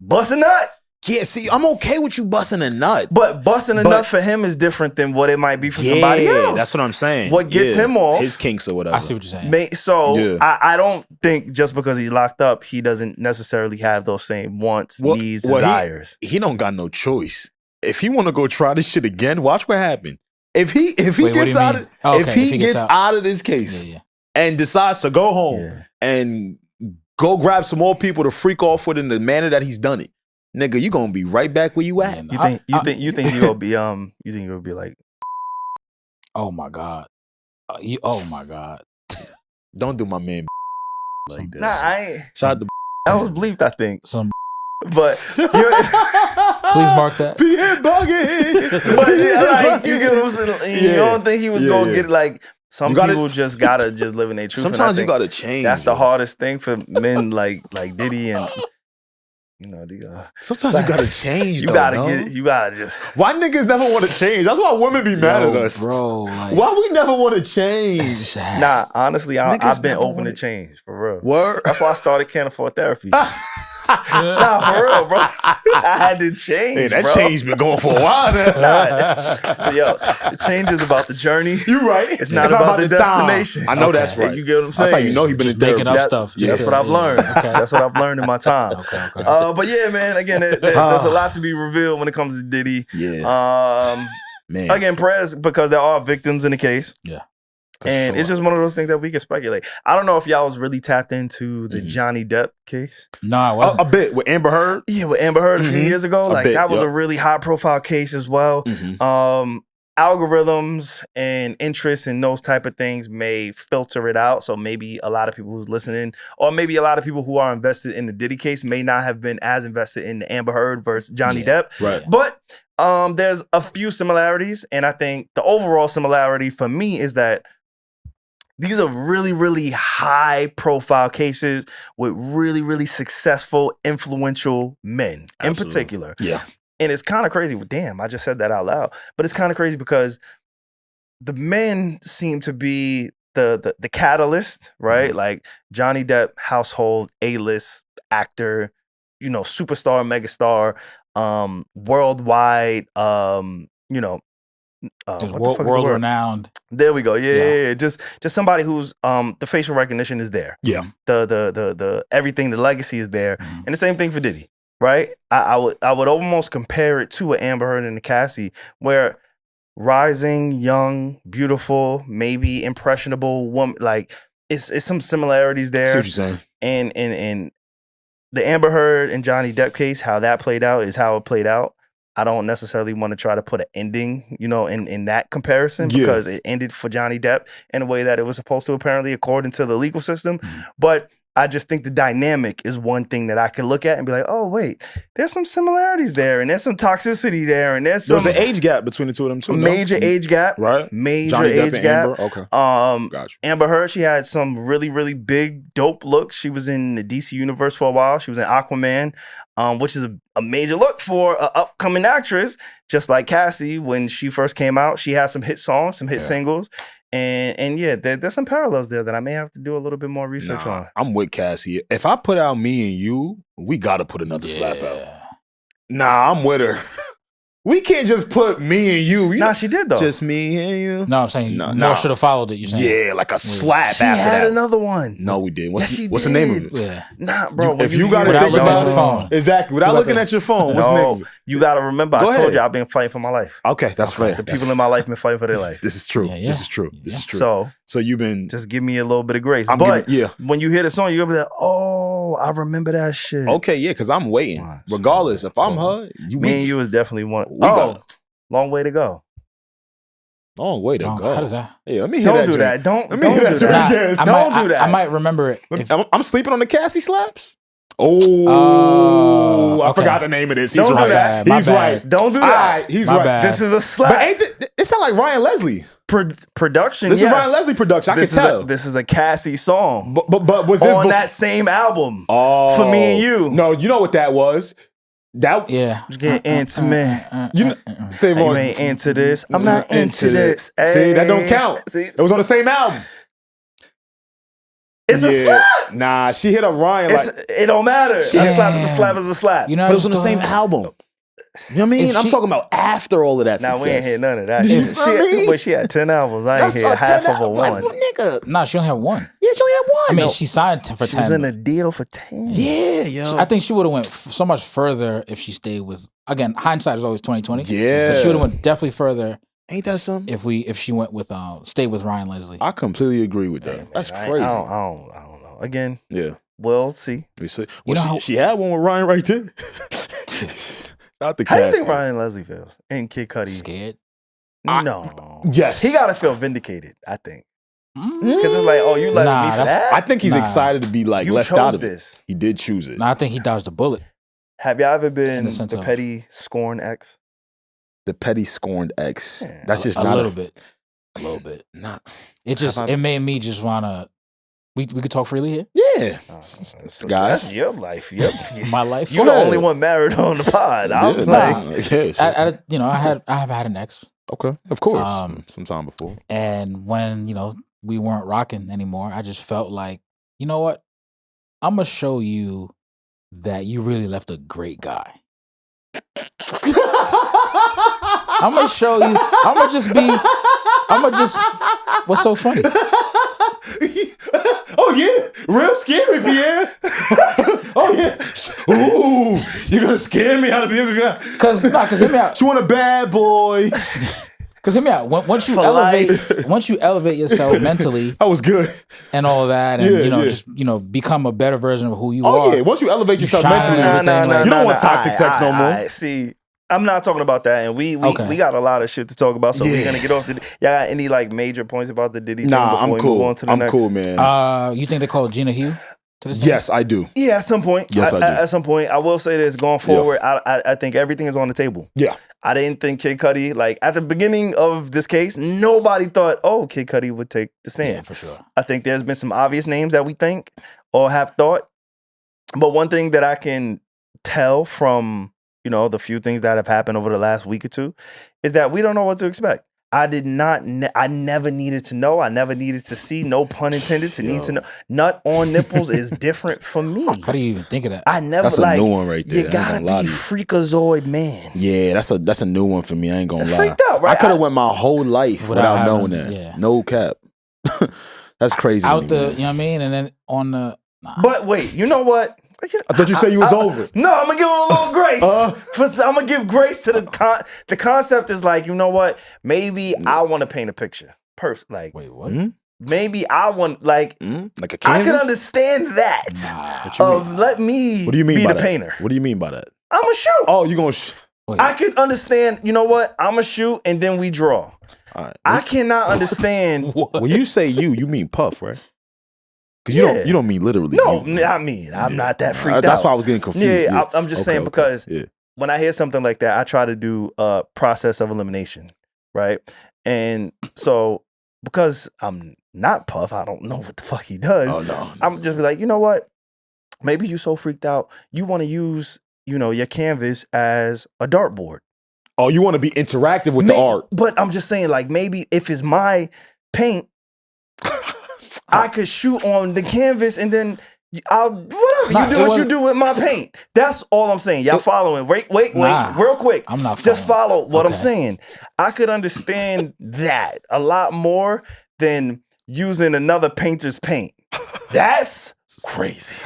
bust a nut. Yeah, see, I'm okay with you busting a nut. But busting a nut for him is different than what it might be for somebody else. That's what I'm saying. What gets him off. His kinks or whatever. I see what you're saying. So I don't think just because he's locked up, he doesn't necessarily have those same wants, needs, desires. He don't got no choice. If he want to go try this shit again, watch what happens. If he gets out of this case and decides to go home and go grab some more people to freak off with in the manner that he's done it, nigga, you gonna be right back where you at. You think he will be you think he'll be like, oh my god, oh my god, don't do my man like this. Nah, I ain't. Shout out to that was bleeped, I think. Some. But please mark that. But like, you get what I'm saying? You don't think he was gonna get like some people just gotta just live in their truth. Sometimes you gotta change. That's the hardest thing for men like Diddy and you know sometimes you gotta change. You gotta just. Why niggas never want to change? That's why women be mad at us, bro. Like, why we never want to change? Nah, honestly, I've been open to change for real. Word. That's why I started Can't Afford Therapy. Nah, for real, bro. I had to change. Hey, that bro. change been going for a while now. Yo, the change is about the journey. You right. It's not about the destination. I know that's right. You get what I'm saying? That's how you know he been making up stuff. That's what I've learned. That's what I've learned in my time. But yeah, man. Again, there's a lot to be revealed when it comes to Diddy. Yeah. Man. Again, prayers because there are victims in the case. Yeah. And it's just one of those things that we can speculate. I don't know if y'all was really tapped into the Johnny Depp case. No, I wasn't. A bit with Amber Heard. Yeah, with Amber Heard a few years ago. Like that was a really high profile case as well. Algorithms and interests in those type of things may filter it out. So maybe a lot of people who's listening, or maybe a lot of people who are invested in the Diddy case may not have been as invested in the Amber Heard versus Johnny Depp. Right. But there's a few similarities. And I think the overall similarity for me is that these are really, really high profile cases with really, really successful, influential men in particular. Yeah. And it's kind of crazy. Damn, I just said that out loud. But it's kind of crazy because the men seem to be the catalyst, right? Like Johnny Depp, household, A-list actor, you know, superstar, megastar, worldwide, you know, just world renowned. There we go. Yeah. Just somebody who's the facial recognition is there. Yeah. The everything, the legacy is there. And the same thing for Diddy, right? I would almost compare it to an Amber Heard and a Cassie, where rising, young, beautiful, maybe impressionable woman, like it's some similarities there. I see what you're saying. And the Amber Heard and Johnny Depp case, how that played out is how it played out. I don't necessarily want to try to put an ending, you know, in that comparison because it ended for Johnny Depp in a way that it was supposed to, apparently, according to the legal system. But I just think the dynamic is one thing that I can look at and be like, oh, wait, there's some similarities there, and there's some toxicity there, and there's an age gap between the two of them too. Major age gap, right? Major Johnny age Depp gap. Amber? Okay, gotcha. Amber Heard, she had some really, really big, dope looks. She was in the DC universe for a while. She was in Aquaman, which is a major look for an upcoming actress. Just like Cassie, when she first came out, she had some hit songs, some hit singles. And yeah, there's some parallels there that I may have to do a little bit more research on. I'm with Cassie. If I put out Me and You, we got to put another slap out. Nah, I'm with her. We can't just put me and you. Nah, she did though. Just me and you. No, I'm saying more should have followed it. You saying? Yeah, like a slap she after had that. another one. No, we didn't. Yes, she What's the did. name of it? Yeah. Nah, bro. If you got to without think looking about at your phone. Exactly. Without looking at your phone. What's the name of it? You got to remember. Go I told ahead. you I've been fighting for my life. Okay, that's fair. The people in my life been fighting for their life. This is true. Yeah. This is true. This is true. So you've been just give me a little bit of grace. But when you hear the song, you're gonna be like, oh, I remember that shit. okay, yeah, because I'm waiting. Regardless, if I'm her, me and you is definitely one. Long way to go. Long way to go. How does that? Yeah, let me hear Don't that. do that. Don't Let me hear that. Don't do that. I might remember it. I'm sleeping on the Cassie slaps. Oh, I forgot the name of this. Don't do that. He's right. Don't do that. He's My right. bad. This is a slap. But it sound like Ryan Leslie. Production. This yes. is Ryan Leslie production. I can tell. This is a Cassie song. But was this on that same album? Oh, for me and you. No, you know what that was. That Just get intimate. SaVon. You ain't into this. I'm not into this. See, that don't count. It was on the same album. It's a slap. Nah, she hit a Ryan. It don't matter. A slap is a slap is a slap. You know, but it was on the same album. You know what I mean? I'm talking about after all of that success. Nah, we ain't hear none of that. She had 10 albums. I ain't hear half of a one. Nigga. Nah, she only had one. Yeah, she only had one. I mean, she signed for 10. She was in a deal for 10. Yeah, yo. I think she would have went so much further if she stayed with. Again, hindsight is always 20/20. Yeah, but she would have went definitely further. Ain't that something? If she went with stayed with Ryan Leslie. I completely agree with that. Hey, man, that's crazy. I don't know. Again, yeah. We'll see. We see. Well, she had one with Ryan right there. Not the How do you think Ryan Leslie feels? And Kid Cudi? Scared? No. Yes. He got to feel vindicated, I think. Because it's like, oh, you left me for that? I think he's excited to be like left out of this. He did choose it. No, I think he dodged a bullet. Have y'all ever been the petty scorn ex? The petty scorned ex. Yeah. That's just a not little bit. A little bit. Not. It made me just wanna. We could talk freely here. Yeah, So guys. that's your life. Yep. My life. You're the only one married on the pod. I'm like, I have had an ex. Okay, of course. Sometime before. And when we weren't rocking anymore, I just felt like, you know what? I'm gonna show you that you really left a great guy. I'm gonna show you. I'm gonna just. What's so funny? Oh yeah, real scary, Pierre. Oh yeah. Ooh, you're gonna scare me out of being a guy. Cause hear me out. You want a bad boy? Cause hear me out. Once you elevate yourself mentally, that was good, and all that, and just become a better version of who you are. Oh yeah, once you elevate yourself mentally, you don't want toxic sex no more. See, I'm not talking about that, and we got a lot of shit to talk about, so we're gonna get off the. Y'all got any like major points about the Diddy thing before I'm we cool. move on to the next? I'm cool, man. You think they called Gina Hugh to this? Yes, I do. Yeah, at some point. Yes, I do. At some point, I will say this: going forward, I think everything is on the table. Yeah, I didn't think Kid Cudi, like at the beginning of this case, nobody thought, oh, Kid Cudi would take the stand. Yeah, for sure. I think there's been some obvious names that we think or have thought, but one thing that I can tell from the few things that have happened over the last week or two is that we don't know what to expect. I never needed to know. I never needed to see. No pun intended to need to know. Nut on nipples is different for me. How do you even think of that? I never that's a new one right there. You gotta be freakazoid man. Yeah, that's a new one for me. I ain't gonna lie. Freaked out, right? I could have went my whole life without knowing that. Yeah. No cap. That's crazy. Out the, you know what I mean? And then on the. Nah. But wait, you know what? I thought you said you was over. No, I'm gonna give him a little grace. I'm gonna give grace to the concept is like, you know what? Maybe I want to paint a picture. Like, wait, what? Maybe I want like a canvas? I can understand that. Let me what do you mean be by the painter. What do you mean by that? I'm gonna shoot. Oh, you gonna shoot? I could understand. You know what? I'm gonna shoot and then we draw. All right. I cannot understand. When you say you mean Puff, right? Because you don't mean literally. No, I mean, I'm not that freaked out. That's why I was getting confused. Yeah. I'm just saying because when I hear something like that, I try to do a process of elimination, right? And so because I'm not Puff, I don't know what the fuck he does. Oh, no. I'm just like, you know what? Maybe you so freaked out, you want to use, your canvas as a dartboard. Oh, you want to be interactive with the art. But I'm just saying, like, maybe if it's my paint, I could shoot on the canvas and then Whatever. You do what you do with my paint. That's all I'm saying. Y'all following. Wait, real quick. I'm not Just follow what I'm Okay. saying. I could understand that a lot more than using another painter's paint. That's crazy.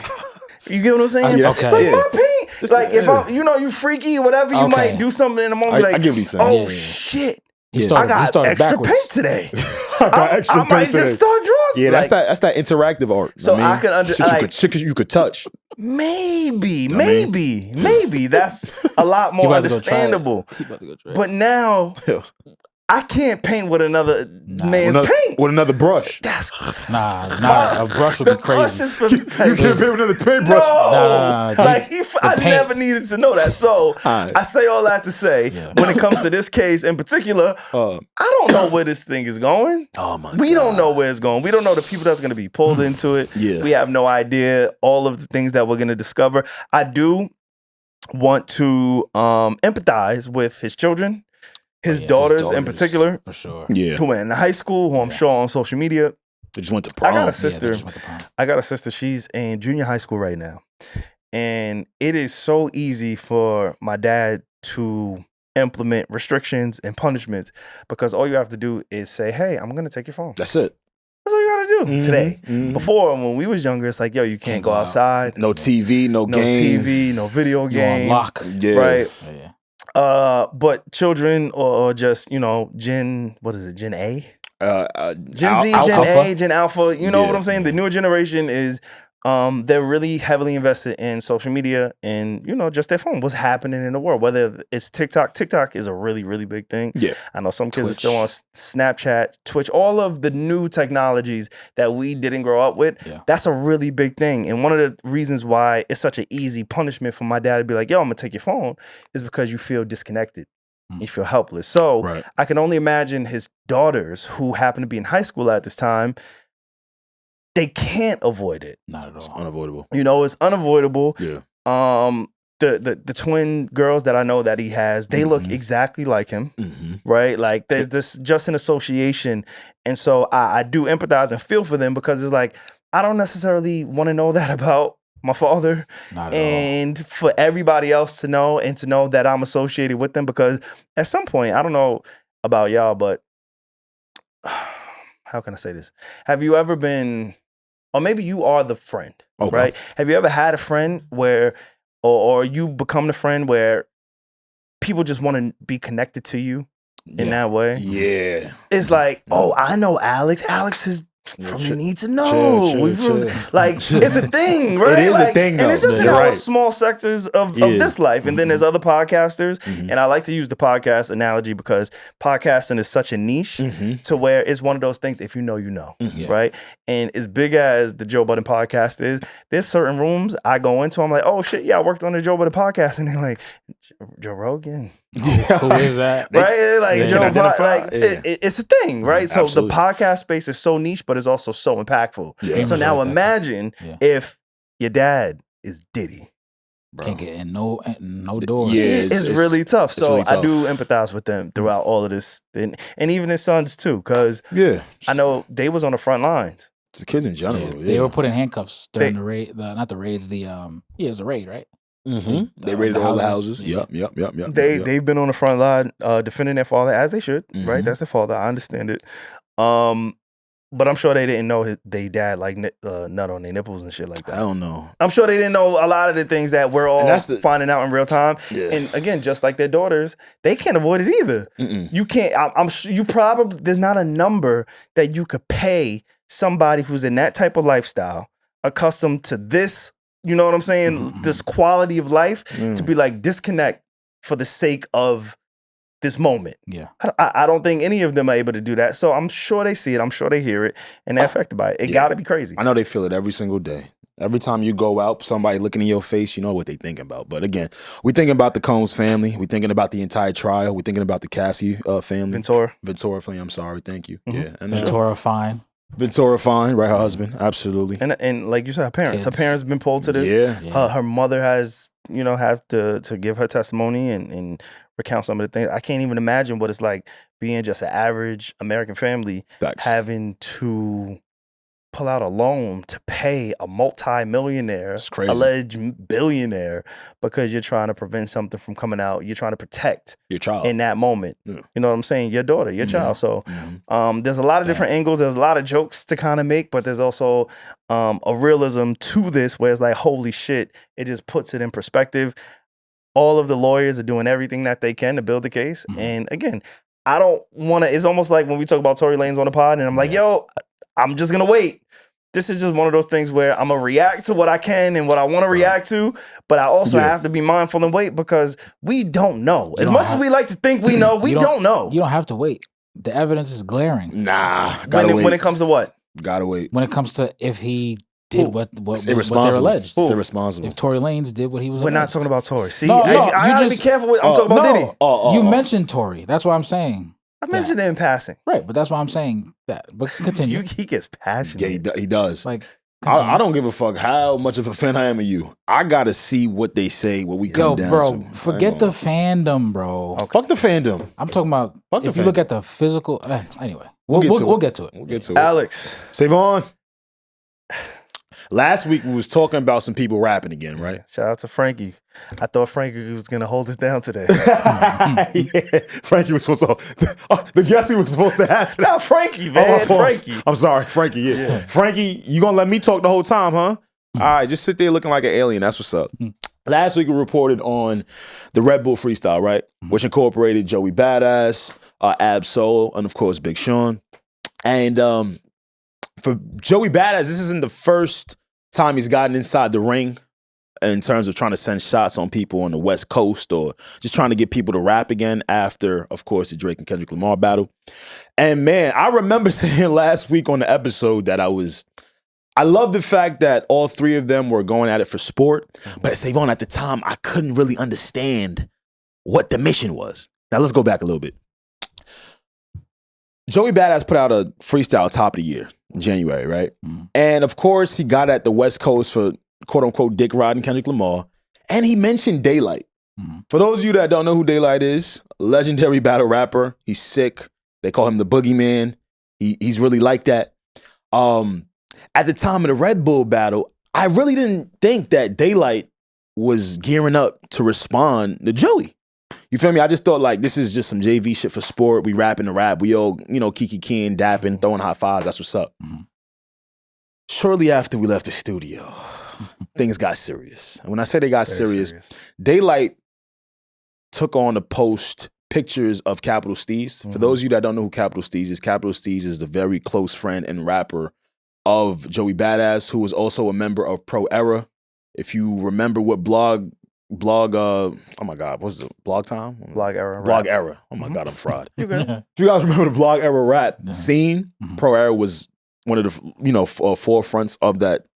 You get what I'm saying? Okay. Like my paint. Like if I'm, you freaky or whatever, you might do something in the moment. I Like, get what he's saying. Shit. He I got started extra backwards. paint today. I got extra I paint might today. just start drawing. Yeah, that's that interactive art. So I could understand. Shit you could touch. Maybe that's a lot more understandable. But now I can't paint with another man's paint. With another brush. That's a brush would be crazy. You can't paint with another paintbrush. No. Like I never needed to know that. So I say all that to say, when it comes to this case in particular, I don't know where this thing is going. Oh my We don't know where it's going. We don't know the people that's going to be pulled into it. Yeah. We have no idea all of the things that we're going to discover. I do want to empathize with his children. His daughters in particular, for sure. Yeah, who went into high school, who I'm sure on social media. They just went to prom. I got a sister. She's in junior high school right now. And it is so easy for my dad to implement restrictions and punishments because all you have to do is say, hey, I'm going to take your phone. That's it. That's all you got to do today. Before, when we was younger, it's like, yo, you can't go outside. No TV, no game. No TV, no video game. You on lock. Yeah. Right? Yeah. But children or just, Gen A? Gen Z, Gen A, Gen Alpha. You know what I'm saying? The newer generation is, they're really heavily invested in social media and, just their phone. What's happening in the world, whether it's TikTok. TikTok is a really, really big thing. Yeah. I know some kids are still on Snapchat, Twitch, all of the new technologies that we didn't grow up with. Yeah. That's a really big thing. And one of the reasons why it's such an easy punishment for my dad to be like, yo, I'm going to take your phone is because you feel disconnected. You feel helpless. So I can only imagine his daughters who happen to be in high school at this time. They can't avoid it. Not at all. It's unavoidable. It's unavoidable. Yeah. The twin girls that I know that he has, they look exactly like him, right? Like there's this just an association. And so I do empathize and feel for them because it's like, I don't necessarily want to know that about my father. Not at and all. For everybody else to know and to know that I'm associated with them because at some point, I don't know about y'all, but how can I say this? Have you ever been, or maybe you are the friend, right? Have you ever had a friend where, or you become the friend where people just want to be connected to you in that way? Yeah. It's like, oh, I know Alex. Alex is from the Need to Know. Like, it's a thing, right? It is a thing, though. And it's just in our small sectors of this life. And then there's other podcasters. And I like to use the podcast analogy because podcasting is such a niche to where it's one of those things, if you know, you know, right? And as big as the Joe Budden podcast is, there's certain rooms I go into, I'm like, oh shit, yeah, I worked on the Joe Budden podcast. And they're like, Joe Rogan? Who is that? Right? Like Joe Budden, it's a thing, right? So the podcast space is so niche, but it's also so impactful. Yeah. So now imagine if your dad is Diddy. Bro. Can't get in no doors. Yeah, it's really tough. So really tough. I do empathize with them throughout all of this, and even his sons too, because I know they was on the front lines. It's the kids in general. They were put in handcuffs during the raid. Not the raids. It was a raid, right? They raided all the houses. Yep. They've been on the front line defending their father as they should, right? That's their father. I understand it. But I'm sure they didn't know they dad like nut on their nipples and shit like that. I don't know. I'm sure they didn't know a lot of the things that we're all finding out in real time. Yeah. And again, just like their daughters, they can't avoid it either. You can't. I'm sure you probably there's not a number that you could pay somebody who's in that type of lifestyle, accustomed to this. You know what I'm saying? This quality of life to be like disconnect for the sake of this moment. Yeah. I don't think any of them are able to do that. So I'm sure they see it. I'm sure they hear it and they're affected by it. It got to be crazy. I know they feel it every single day. Every time you go out, somebody looking in your face, you know what they thinking about. But again, we thinking about the Combs family. We thinking about the entire trial. We thinking about the Cassie family. Ventura family. I'm sorry. Thank you. Yeah. And Ventura Fine. Ventura Fine, right? Her husband, absolutely. And like you said, her parents. Her parents have been pulled to this. Yeah. Her mother has, have to give her testimony and recount some of the things. I can't even imagine what it's like being just an average American family having to pull out a loan to pay a multi-millionaire, alleged billionaire, because you're trying to prevent something from coming out. You're trying to protect your child in that moment. Yeah. You know what I'm saying? Your daughter, your child. So there's a lot of different angles. There's a lot of jokes to kind of make, but there's also a realism to this where it's like, holy shit, it just puts it in perspective. All of the lawyers are doing everything that they can to build the case. And again, I don't want to, it's almost like when we talk about Tory Lanez on the pod and I'm like, yo, I'm just going to wait. This is just one of those things where I'm going to react to what I can and what I want to react to, but I also have to be mindful and wait because we don't know. As much as we like to think we know, we don't know. You don't have to wait. The evidence is glaring. Nah, when it comes to what? Gotta wait. When it comes to if he did what they're alleged. It's irresponsible. If Tory Lanez did what he was We're alleged. not talking about Tory. See, no, I gotta be careful. I'm talking about Diddy. You mentioned Tory. That's what I'm saying. I mentioned it in passing. Right, but that's why I'm saying that. But continue. He gets passionate. Yeah, he does. Like, I don't give a fuck how much of a fan I am of you. I gotta see what they say, what we come down bro, to. Forget the fandom, bro. Fuck the fandom. I'm talking about if you look at the physical. Anyway, we'll get to it. We'll get to it. Alex, SaVon. Last week we was talking about some people rapping again, right? Shout out to Frankie. I thought Frankie was gonna hold us down today. Frankie was supposed to. The guest he was supposed to answer. Not Frankie, man. Frankie. I'm sorry, Frankie. Yeah. Frankie, you gonna let me talk the whole time, huh? All right, just sit there looking like an alien. That's what's up. Last week we reported on the Red Bull freestyle, right? Which incorporated Joey Badass, Ab Soul, and of course Big Sean. And for Joey Badass, this isn't the first time he's gotten inside the ring in terms of trying to send shots on people on the West Coast or just trying to get people to rap again after, of course, the Drake and Kendrick Lamar battle. And man, I remember saying last week on the episode that I love the fact that all three of them were going at it for sport, but SaVon at the time, I couldn't really understand what the mission was. Now let's go back a little bit. Joey Badass put out a freestyle top of the year in January, right? And of course, he got at the West Coast for quote unquote Dick riding Kendrick Lamar. And he mentioned Daylight. For those of you that don't know who Daylight is, legendary battle rapper. He's sick. They call him the boogeyman. He's really like that. At the time of the Red Bull battle, I really didn't think that Daylight was gearing up to respond to Joey. You feel me? I just thought like this is just some JV shit for sport. We rapping the rap. We all, kiki keying, dapping, throwing high fives. That's what's up. Shortly after we left the studio, things got serious. And when I say they got serious, Daylight took on to post pictures of Capital Steez. For those of you that don't know who Capital Steez is the very close friend and rapper of Joey Badass, who was also a member of Pro Era. If you remember what blog, oh my God, what's the Blog Time? Blog Era. Blog Era. Oh my God, I'm fried. You good? If you guys remember the Blog Era rap scene, Pro Era was one of the forefronts of that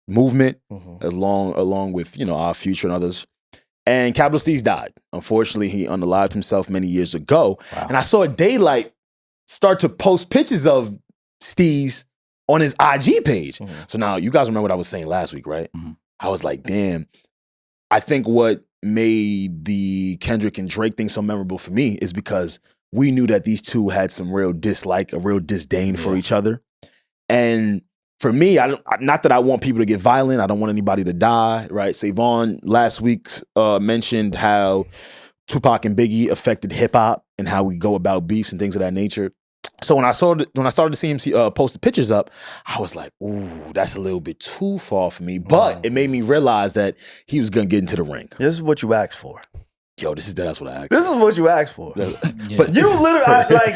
movement, along with our Future and others. And Capital Steez died. Unfortunately, he unalived himself many years ago. Wow. And I saw Daylight start to post pictures of Steez on his IG page. So now you guys remember what I was saying last week, right? I was like, damn. I think what made the Kendrick and Drake thing so memorable for me is because we knew that these two had some real dislike, a real disdain for each other. And for me, not that I want people to get violent. I don't want anybody to die, right? SaVon last week mentioned how Tupac and Biggie affected hip hop and how we go about beefs and things of that nature. So when I started to see him post the pictures up, I was like, ooh, that's a little bit too far for me. But it made me realize that he was going to get into the ring. This is what you asked for. Yo, that's what I asked. This is what you asked for. But you literally,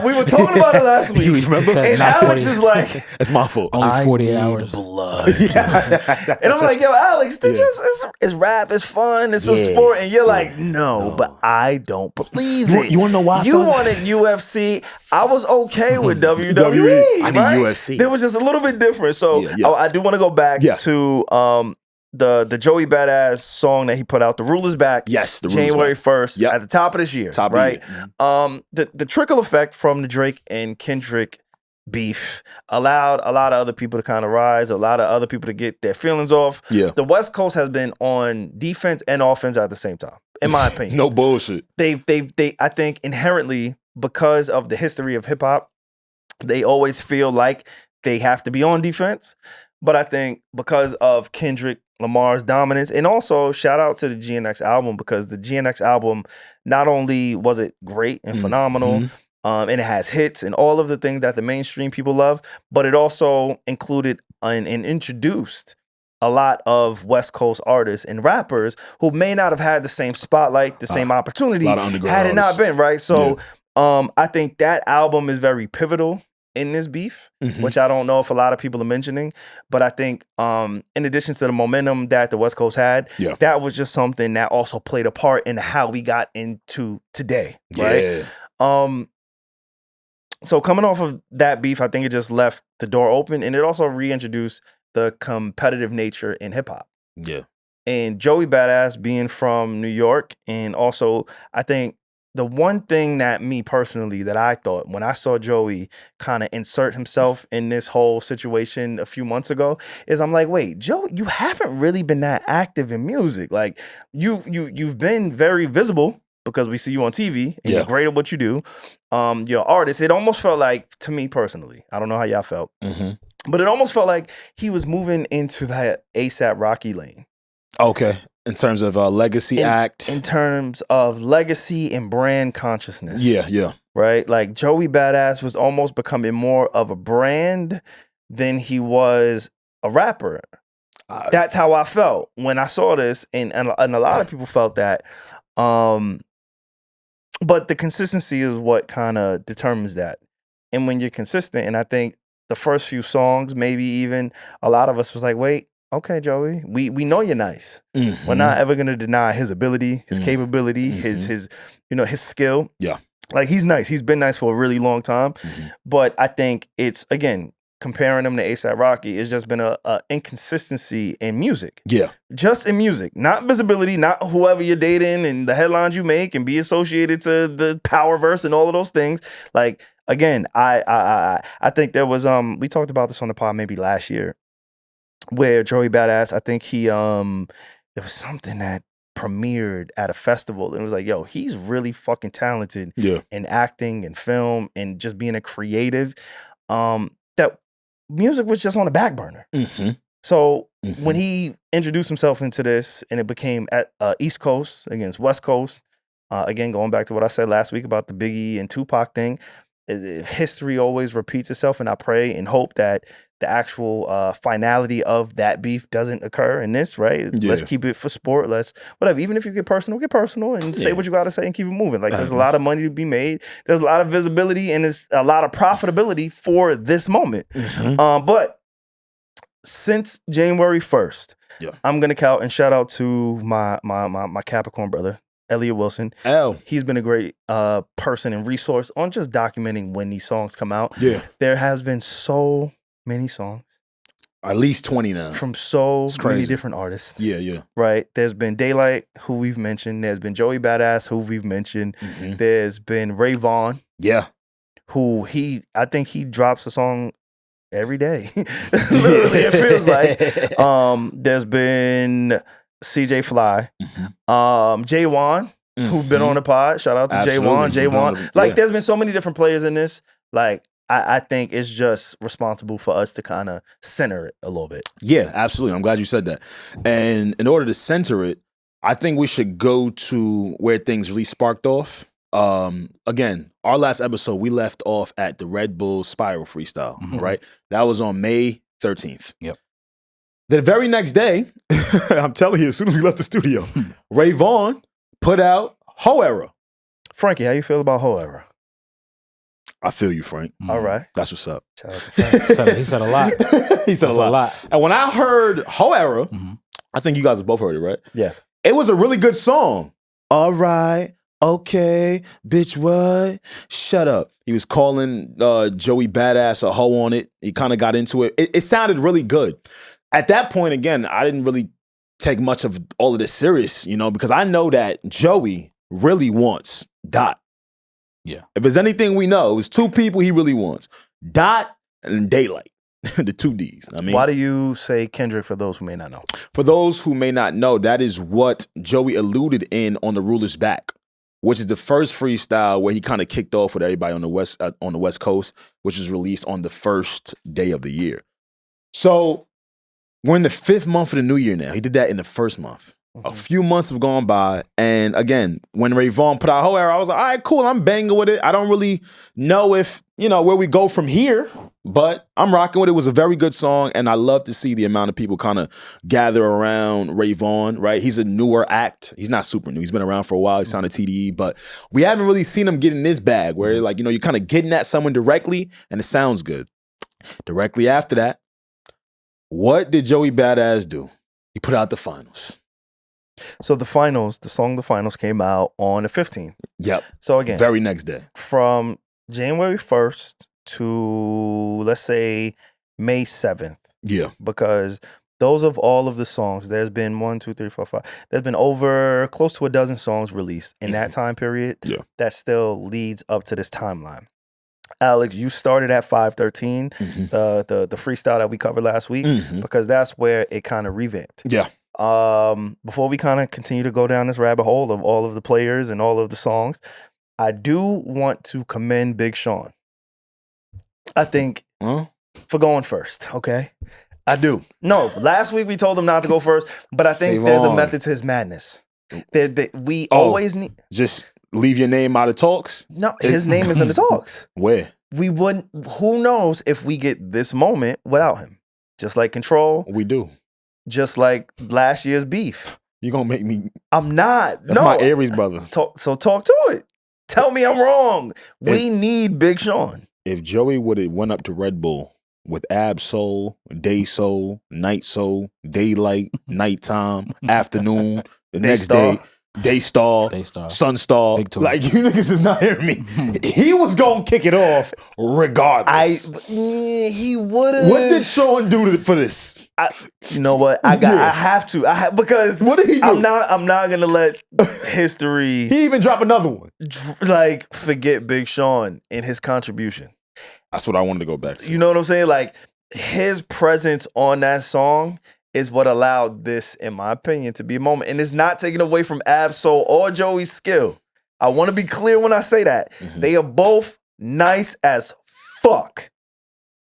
we were talking about it last week. You remember? And Alex is like, it's my fault. Only 48 hours. Blood. And I'm like, yo, Alex, it's rap, it's fun, it's a sport. And you're like, no, but I don't believe it. You want to know why? You wanted UFC. I was okay with WWE. I need UFC. It was just a little bit different. So I do want to go back to the Joey Badass song that he put out, The Rule Is Back. Yes, the January 1st at the top of this year. Right? The trickle effect from the Drake and Kendrick beef allowed a lot of other people to kind of rise, a lot of other people to get their feelings off. The West Coast has been on defense and offense at the same time, in my opinion. No bullshit. They I think inherently, because of the history of hip hop, they always feel like they have to be on defense. But I think because of Kendrick Lamar's dominance, and also shout out to the GNX album, because the GNX album, not only was it great and phenomenal, and it has hits and all of the things that the mainstream people love, but it also included and introduced a lot of West Coast artists and rappers who may not have had the same spotlight, the same opportunity had it not been, right? So I think that album is very pivotal in this beef, which I don't know if a lot of people are mentioning, but I think in addition to the momentum that the West Coast had, that was just something that also played a part in how we got into today, right? So coming off of that beef, I think it just left the door open, and it also reintroduced the competitive nature in hip hop. Yeah. And Joey Badass being from New York, and also I think the one thing that me personally that I thought when I saw Joey kind of insert himself in this whole situation a few months ago is I'm like, wait, Joe, you haven't really been that active in music. Like you've been very visible because we see you on TV and you're great at what you do. You're an artist. It almost felt like, to me personally, I don't know how y'all felt, but it almost felt like he was moving into that ASAP Rocky lane. Okay. In terms of legacy act. In terms of legacy and brand consciousness. Yeah. Right? Like Joey Badass was almost becoming more of a brand than he was a rapper. That's how I felt when I saw this. And a lot of people felt that. But the consistency is what kind of determines that. And when you're consistent, and I think the first few songs, maybe even a lot of us was like, wait, okay, Joey, we know you're nice. We're not ever gonna deny his ability, his capability, his his skill. Yeah. Like he's nice. He's been nice for a really long time. But I think it's, again, comparing him to A$AP Rocky, it's just been a inconsistency in music. Yeah. Just in music. Not visibility, not whoever you're dating and the headlines you make and be associated to the power verse and all of those things. Like, again, I think there was we talked about this on the pod maybe last year, where Joey Badass, I think he there was something that premiered at a festival and it was like, yo, he's really fucking talented in acting and film and just being a creative. That music was just on the back burner. So when he introduced himself into this and it became at East Coast against West Coast, again, going back to what I said last week about the Biggie and Tupac thing, history always repeats itself, and I pray and hope that the actual finality of that beef doesn't occur in this, right? Let's keep it for sport. Let's, whatever. Even if you get personal and say what you got to say and keep it moving. Like, there's a lot of money to be made. There's a lot of visibility and there's a lot of profitability for this moment. But since January 1st, I'm going to count and shout out to my Capricorn brother, Elliot Wilson. He's been a great person and resource on just documenting when these songs come out. There has been so many songs. At least 20 now. From so many different artists. Yeah. Right? There's been Daylight, who we've mentioned. There's been Joey Badass, who we've mentioned. There's been Ray Vaughn. Who I think he drops a song every day. Literally, it feels like. There's been CJ Fly. J1, who's been on the pod. Shout out to J1. Like, there's been so many different players in this. Like, I think it's just responsible for us to kind of center it a little bit. Yeah, absolutely. I'm glad you said that. And in order to center it, I think we should go to where things really sparked off. Again, our last episode, we left off at the Red Bull Spiral freestyle, right? That was on May 13th. The very next day, I'm telling you, as soon as we left the studio, Ray Vaughn put out Ho Era. Frankie, how you feel about Ho Era? I feel you, Frank. All right. That's what's up. Shout out to Frank. He said a lot. He said a lot. And when I heard Ho Era, I think you guys have both heard it, right? Yes. It was a really good song. All right. Okay. Bitch, what? Shut up. He was calling Joey Badass a hoe on it. He kind of got into it. It sounded really good. At that point, again, I didn't really take much of all of this serious, because I know that Joey really wants Dot. If there's anything we know, it's two people he really wants. Dot and Daylight. The two Ds. I mean, why do you say Kendrick for those who may not know? For those who may not know, that is what Joey alluded in on The Ruler's Back, which is the first freestyle where he kind of kicked off with everybody on the West Coast, which was released on the first day of the year. So we're in the 5th month of the new year now. He did that in the 1st month. A few months have gone by, and again, when Ray Vaughn put out Whole Era, I was like, all right, cool, I'm banging with it. I don't really know if, where we go from here, but I'm rocking with it. It was a very good song, and I love to see the amount of people kind of gather around Ray Vaughn, right? He's a newer act. He's not super new. He's been around for a while. He signed a TDE, but we haven't really seen him get in this bag where, like, you're kind of getting at someone directly, and it sounds good. Directly after that, what did Joey Badass do? He put out the finals. So the song The Finals came out on the 15th. Yep. So again, very next day. From January 1st to, let's say, May 7th. Yeah. Because those of all of the songs, there's been 1, 2, 3, 4, 5. There's been over close to a dozen songs released in that time period. Yeah. That still leads up to this timeline. Alex, you started at 513, the freestyle that we covered last week, because that's where it kind of revamped. Yeah. Before we kind of continue to go down this rabbit hole of all of the players and all of the songs, I do want to commend Big Sean. I think for going first, okay? I do. No, last week we told him not to go first, but I think there's a method to his madness. We always need... Just leave your name out of talks? No, his name is in the talks. Where? We wouldn't... Who knows if we get this moment without him? Just like Control. We do. Just like last year's beef. You gonna make me... I'm not. That's my Aries brother. Talk to it. Tell me I'm wrong. We need Big Sean. If Joey would have went up to Red Bull with Ab Soul, Day Soul, Night Soul, Daylight, Nighttime, Afternoon, the next day, Daystar, Sun Star. Like, you niggas is not hearing me. He was gonna kick it off regardless. He would have. What did Sean do for this? You know what? I have to. Because what did he do? I'm not gonna let history. He even dropped another one. Like, forget Big Sean and his contribution. That's what I wanted to go back to. You know what I'm saying? Like, his presence on that song is what allowed this, in my opinion, to be a moment. And it's not taken away from Ab-Soul or Joey's skill. I want to be clear when I say that. They are both nice as fuck.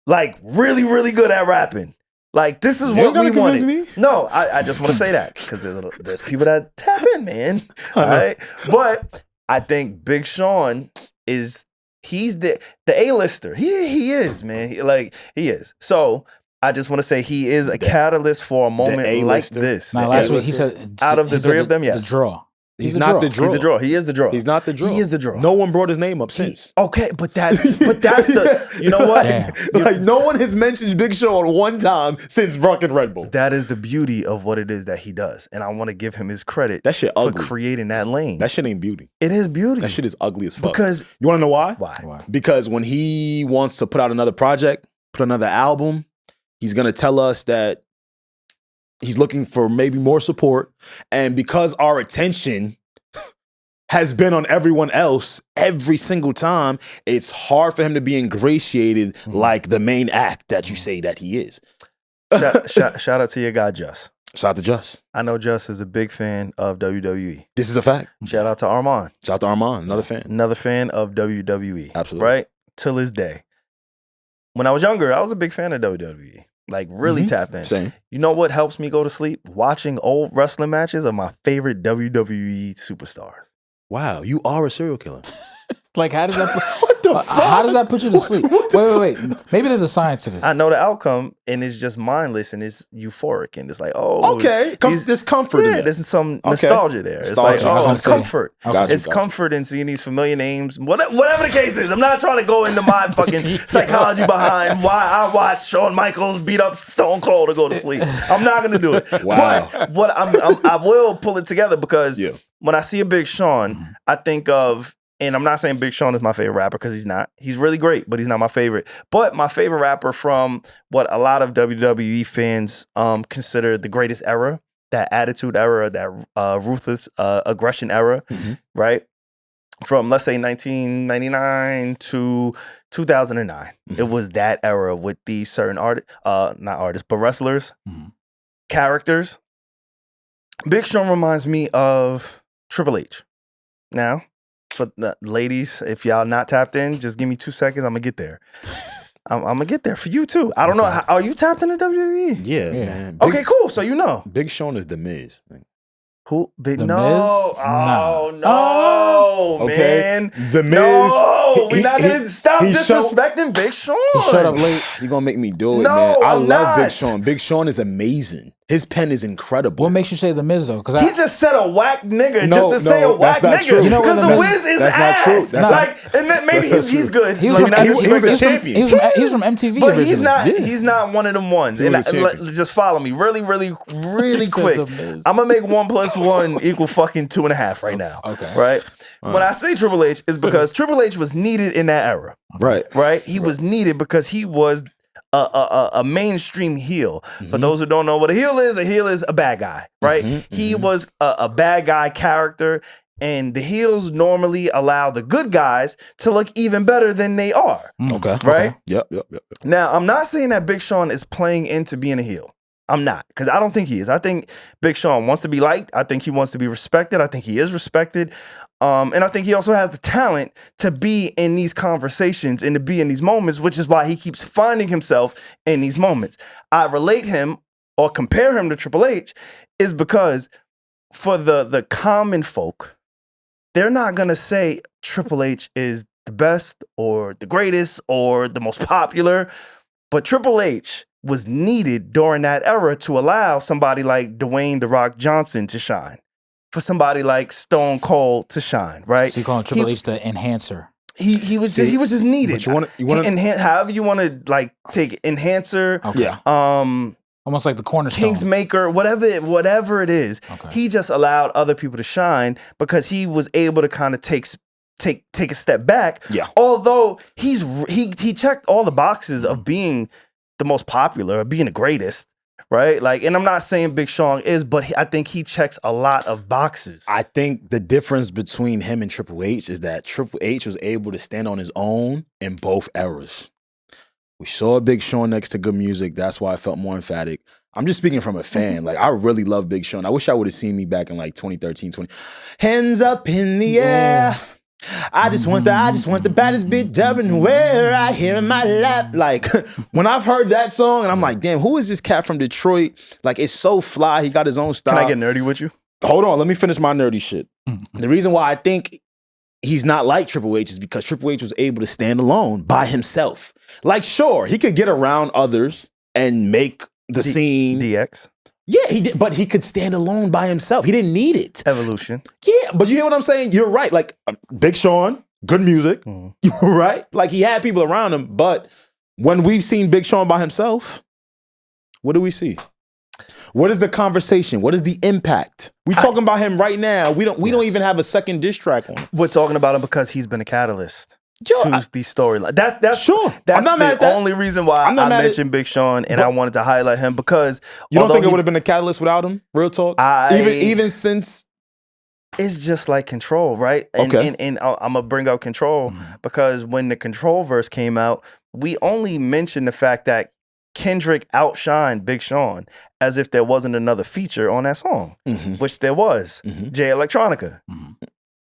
Like, really, really good at rapping. Like, this is what we wanted. Me? No, I just want to say that because there's people that tap in, man. All right? But I think Big Sean he's the A-lister. He is, man. He is. So I just want to say he is a catalyst for a moment like this. Now, last week he said out of the three of them, yes. The draw. He's not the draw. He's the draw. He is the draw. He's not the draw. He is the draw. No one brought his name up since. Okay, but that's the, you know what? Like, no one has mentioned Big Sean one time since fucking Red Bull. That is the beauty of what it is that he does. And I want to give him his credit that shit ugly. For creating that lane. That shit ain't beauty. It is beauty. That shit is ugly as fuck. Because you want to know why? Why? Because when he wants to put out another project, put another album, he's going to tell us that he's looking for maybe more support. And because our attention has been on everyone else every single time, it's hard for him to be ingratiated like the main act that you say that he is. Shout out to your guy, Just. Shout out to Just. I know Just is a big fan of WWE. This is a fact. Shout out to Armand. Shout out to Armand, another fan. Another fan of WWE. Absolutely. Right? Till this day. When I was younger, I was a big fan of WWE. Like, really tapped in. Same. You know what helps me go to sleep? Watching old wrestling matches of my favorite WWE superstars. Wow, you are a serial killer. Like, how does that what the fuck? How does that put you to sleep? Wait. Maybe there's a science to this. I know the outcome, and it's just mindless, and it's euphoric, and it's like, oh, okay, there's comfort. Yeah, there's some nostalgia there. Nostalgia. It's like, it's comfort. It's comfort in seeing these familiar names. Whatever the case is, I'm not trying to go into my fucking psychology behind why I watch Shawn Michaels beat up Stone Cold to go to sleep. I'm not gonna do it. Wow. But what I will pull it together because when I see a Big Sean, I think of. And I'm not saying Big Sean is my favorite rapper because he's not. He's really great, but he's not my favorite. But my favorite rapper from what a lot of WWE fans consider the greatest era, that attitude era, that ruthless aggression era, right? From, let's say, 1999 to 2009. It was that era with these certain wrestlers, characters. Big Sean reminds me of Triple H. Now, For the ladies, if y'all not tapped in, just give me 2 seconds. I'm gonna get there. I'm gonna get there for you too. I don't know. Are you tapped into WWE? Yeah, man. Okay, cool. So you know. Big Sean is the Miz. Who? The no. Miz? Oh, no, okay. man. The Miz. No, we're not going to stop disrespecting Big Sean. He showed up late. You're going to make me do it, No, man. I I'm love not. Big Sean. Big Sean is amazing. His pen is incredible. What makes you say the Miz though? Because he just said a whack nigga just to say a whack that's not nigga. true. You know Because what the the Wiz is That's ass. not true. That's like, and then maybe he's good. He was Like, from, not he was a champion. He was from MTV But originally. he's not one of them ones. He And was a champion. just follow me really He said quick. the Miz. I'm gonna make 1 + 1 equal fucking 2.5 right now. Okay. Right? When I say Triple H, is because Triple H was needed in that era. Right. He was needed because he was a mainstream heel. For those who don't know what a heel is a bad guy, right? He was a bad guy character, and the heels normally allow the good guys to look even better than they are. Okay. Right? Yep. Now, I'm not saying that Big Sean is playing into being a heel. I'm not, because I don't think he is. I think Big Sean wants to be liked. I think he wants to be respected. I think he is respected. And I think he also has the talent to be in these conversations and to be in these moments, which is why he keeps finding himself in these moments. I relate him or compare him to Triple H is because for the common folk, they're not going to say Triple H is the best or the greatest or the most popular, but Triple H was needed during that era to allow somebody like Dwayne "The Rock" Johnson to shine, for somebody like Stone Cold to shine, right? So you call Triple H the enhancer. He was just needed. But you want to however you want to like take enhancer, Okay. Yeah. Almost like the cornerstone. Kingsmaker, whatever it is. Okay. He just allowed other people to shine because he was able to kind of take a step back. Yeah. Although he checked all the boxes of being the most popular, of being the greatest, right? Like, and I'm not saying Big Sean is, but I think he checks a lot of boxes. I think the difference between him and Triple H is that Triple H was able to stand on his own in both eras. We saw Big Sean next to good music. That's why I felt more emphatic. I'm just speaking from a fan. Like, I really love Big Sean. I wish I would have seen me back in like 2013, 20. Hands up in the air. I just want the baddest bitch everywhere. I hear in my lap. Like, when I've heard that song and I'm like, damn, who is this cat from Detroit? Like, it's so fly. He got his own style. Can I get nerdy with you? Hold on, let me finish my nerdy shit. The reason why I think he's not like Triple H is because Triple H was able to stand alone by himself. Like, sure, he could get around others and make the scene. DX. Yeah, he did, but he could stand alone by himself. He didn't need it. Evolution. Yeah, but you hear what I'm saying? You're right. Like, Big Sean, good music, right? Like, he had people around him, but when we've seen Big Sean by himself, what do we see? What is the conversation? What is the impact? We talking about him right now. We don't even have a second diss track on him. We're talking about him because he's been a catalyst to the storyline. That's sure. That's I'm not mad at that. only reason why I mentioned Big Sean, and I wanted to highlight him because you don't think it would have been a catalyst without him? Real talk. Even since it's just like Control, right? And, okay. And I'm gonna bring up Control because when the Control verse came out, we only mentioned the fact that Kendrick outshined Big Sean as if there wasn't another feature on that song, which there was. Jay Electronica.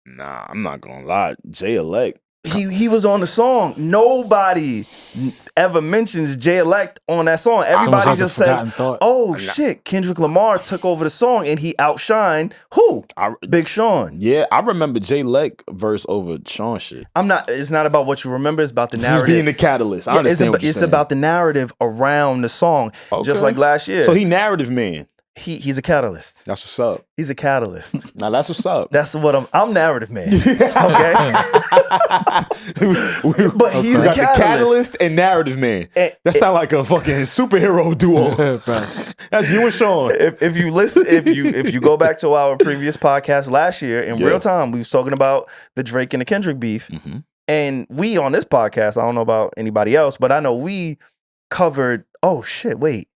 Nah, I'm not gonna lie. Jay Elect. He was on the song. Nobody ever mentions Jay Elect on that song. Everybody just says, "Oh shit, Kendrick Lamar took over the song and he outshined who? Big Sean." Yeah, I remember Jay Elect verse over Sean shit. It's not about what you remember. It's about the narrative. Just being the catalyst. I understand what you're saying. It's about the narrative around the song. Okay. Just like last year. So he narrative man. He's a catalyst. That's what's up. He's a catalyst. Now that's what's up. That's what I'm narrative man. Okay. But he's a catalyst and narrative man. That sound like a fucking superhero duo. That's you and Sean. If you listen, if you go back to our previous podcast last year, in real time, we was talking about the Drake and the Kendrick beef. And we on this podcast, I don't know about anybody else, but I know we covered, oh shit, wait.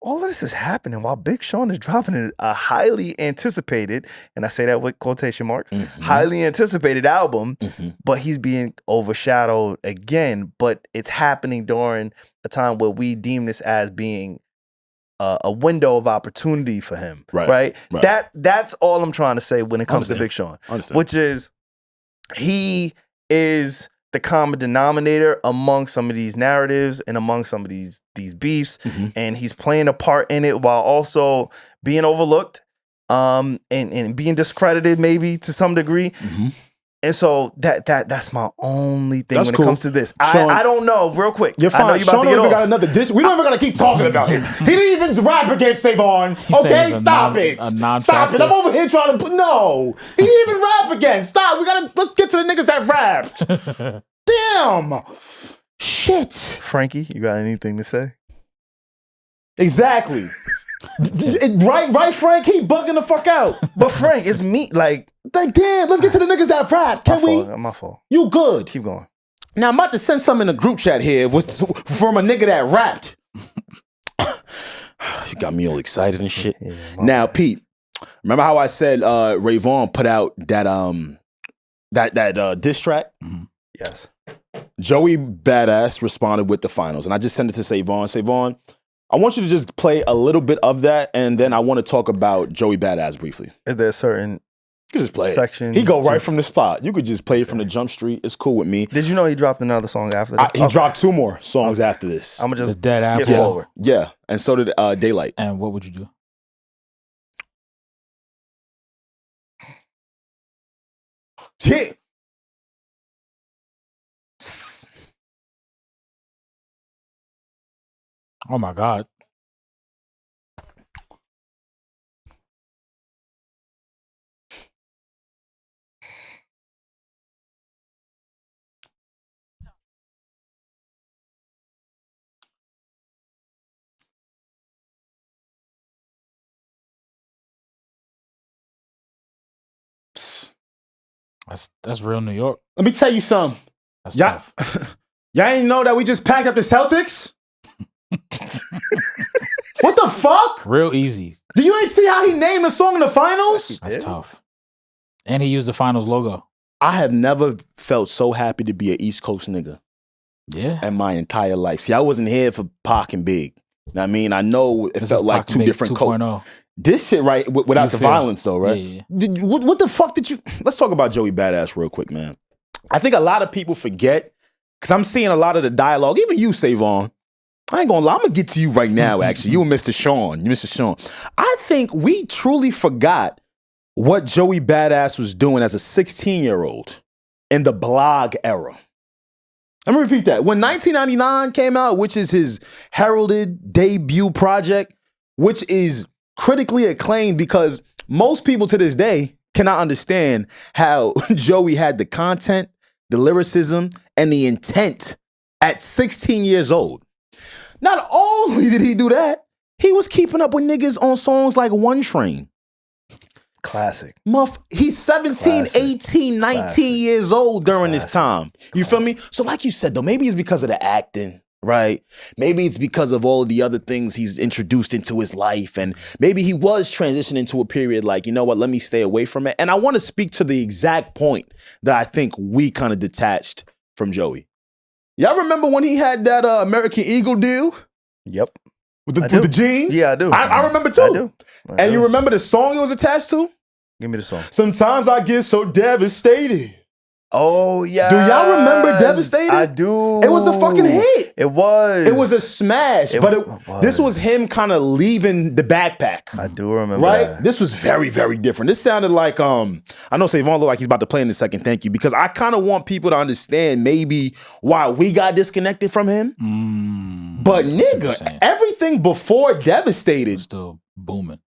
All of this is happening while Big Sean is dropping a highly anticipated, and I say that with quotation marks, highly anticipated album, but he's being overshadowed again. But it's happening during a time where we deem this as being a window of opportunity for him. Right? That's all I'm trying to say when it comes to Big Sean, which is he is the common denominator among some of these narratives and among some of these beefs, and he's playing a part in it while also being overlooked, and being discredited maybe to some degree. And so that's my only thing when it comes to this. Sean, I don't know. Real quick, you're fine. I know you about to get off. Got another diss. We don't even gotta keep talking about him. He didn't even rap against SaVon. Okay, stop it. Stop it. I'm over here trying to. No, he didn't even rap again. Stop. Let's get to the niggas that rapped. Damn. Shit. Frankie, you got anything to say? Exactly. Right, Frank? He bugging the fuck out. But Frank, it's me. Like, damn, let's get to the niggas that rap. Can we? My fault. You good. Keep going. Now, I'm about to send something in the group chat here from a nigga that rapped. You got me all excited and shit. Yeah, now, Pete, remember how I said Ray Vaughn put out that diss track? Yes. Joey Badass responded with the finals, and I just sent it to SaVon. SaVon, I want you to just play a little bit of that, and then I want to talk about Joey Badass briefly. Is there a certain you can just play section? He go right from the spot. You could just play it from the jump street. It's cool with me. Did you know he dropped another song after this? He dropped 2 more songs after this. I'm gonna just skip forward. Yeah, and so did Daylight. And what would you do? Yeah. Oh my God. That's real New York. Let me tell you something. That's tough. Y'all ain't know that we just packed up the Celtics? What the fuck? Real easy. Do you ain't see how he named the song in the finals? That's tough. And he used the finals logo. I have never felt so happy to be an East Coast nigga. Yeah. In my entire life. See, I wasn't here for Pac and Big. I mean, I know it felt like 2 different codes. This shit, right, without the violence though, right? Yeah. What the fuck did you... Let's talk about Joey Badass real quick, man. I think a lot of people forget, because I'm seeing a lot of the dialogue, even you, SaVon. I ain't gonna lie, I'm gonna get to you right now, actually. You and Mr. Sean. I think we truly forgot what Joey Badass was doing as a 16-year-old in the blog era. Let me repeat that. When 1999 came out, which is his heralded debut project, which is critically acclaimed because most people to this day cannot understand how Joey had the content, the lyricism, and the intent at 16 years old. Not only did he do that, he was keeping up with niggas on songs like One Train. Classic. He's 17, 18, 19 years old during this time. You feel me? So like you said, though, maybe it's because of the acting, right? Maybe it's because of all of the other things he's introduced into his life. And maybe he was transitioning to a period like, you know what, let me stay away from it. And I want to speak to the exact point that I think we kind of detached from Joey. Y'all remember when he had that American Eagle deal? Yep. With the jeans? Yeah, I do. I remember too. I do. And you remember the song it was attached to? Give me the song. Sometimes I get so devastated. Oh, yeah. Do y'all remember Devastated? I do. It was a fucking hit. It was. It was a smash. This was him kind of leaving the backpack. I do remember right? that. This was very, very different. This sounded like, I know SaVon looked like he's about to play in a second, thank you, because I kind of want people to understand maybe why we got disconnected from him. But nigga, everything before Devastated. Still booming.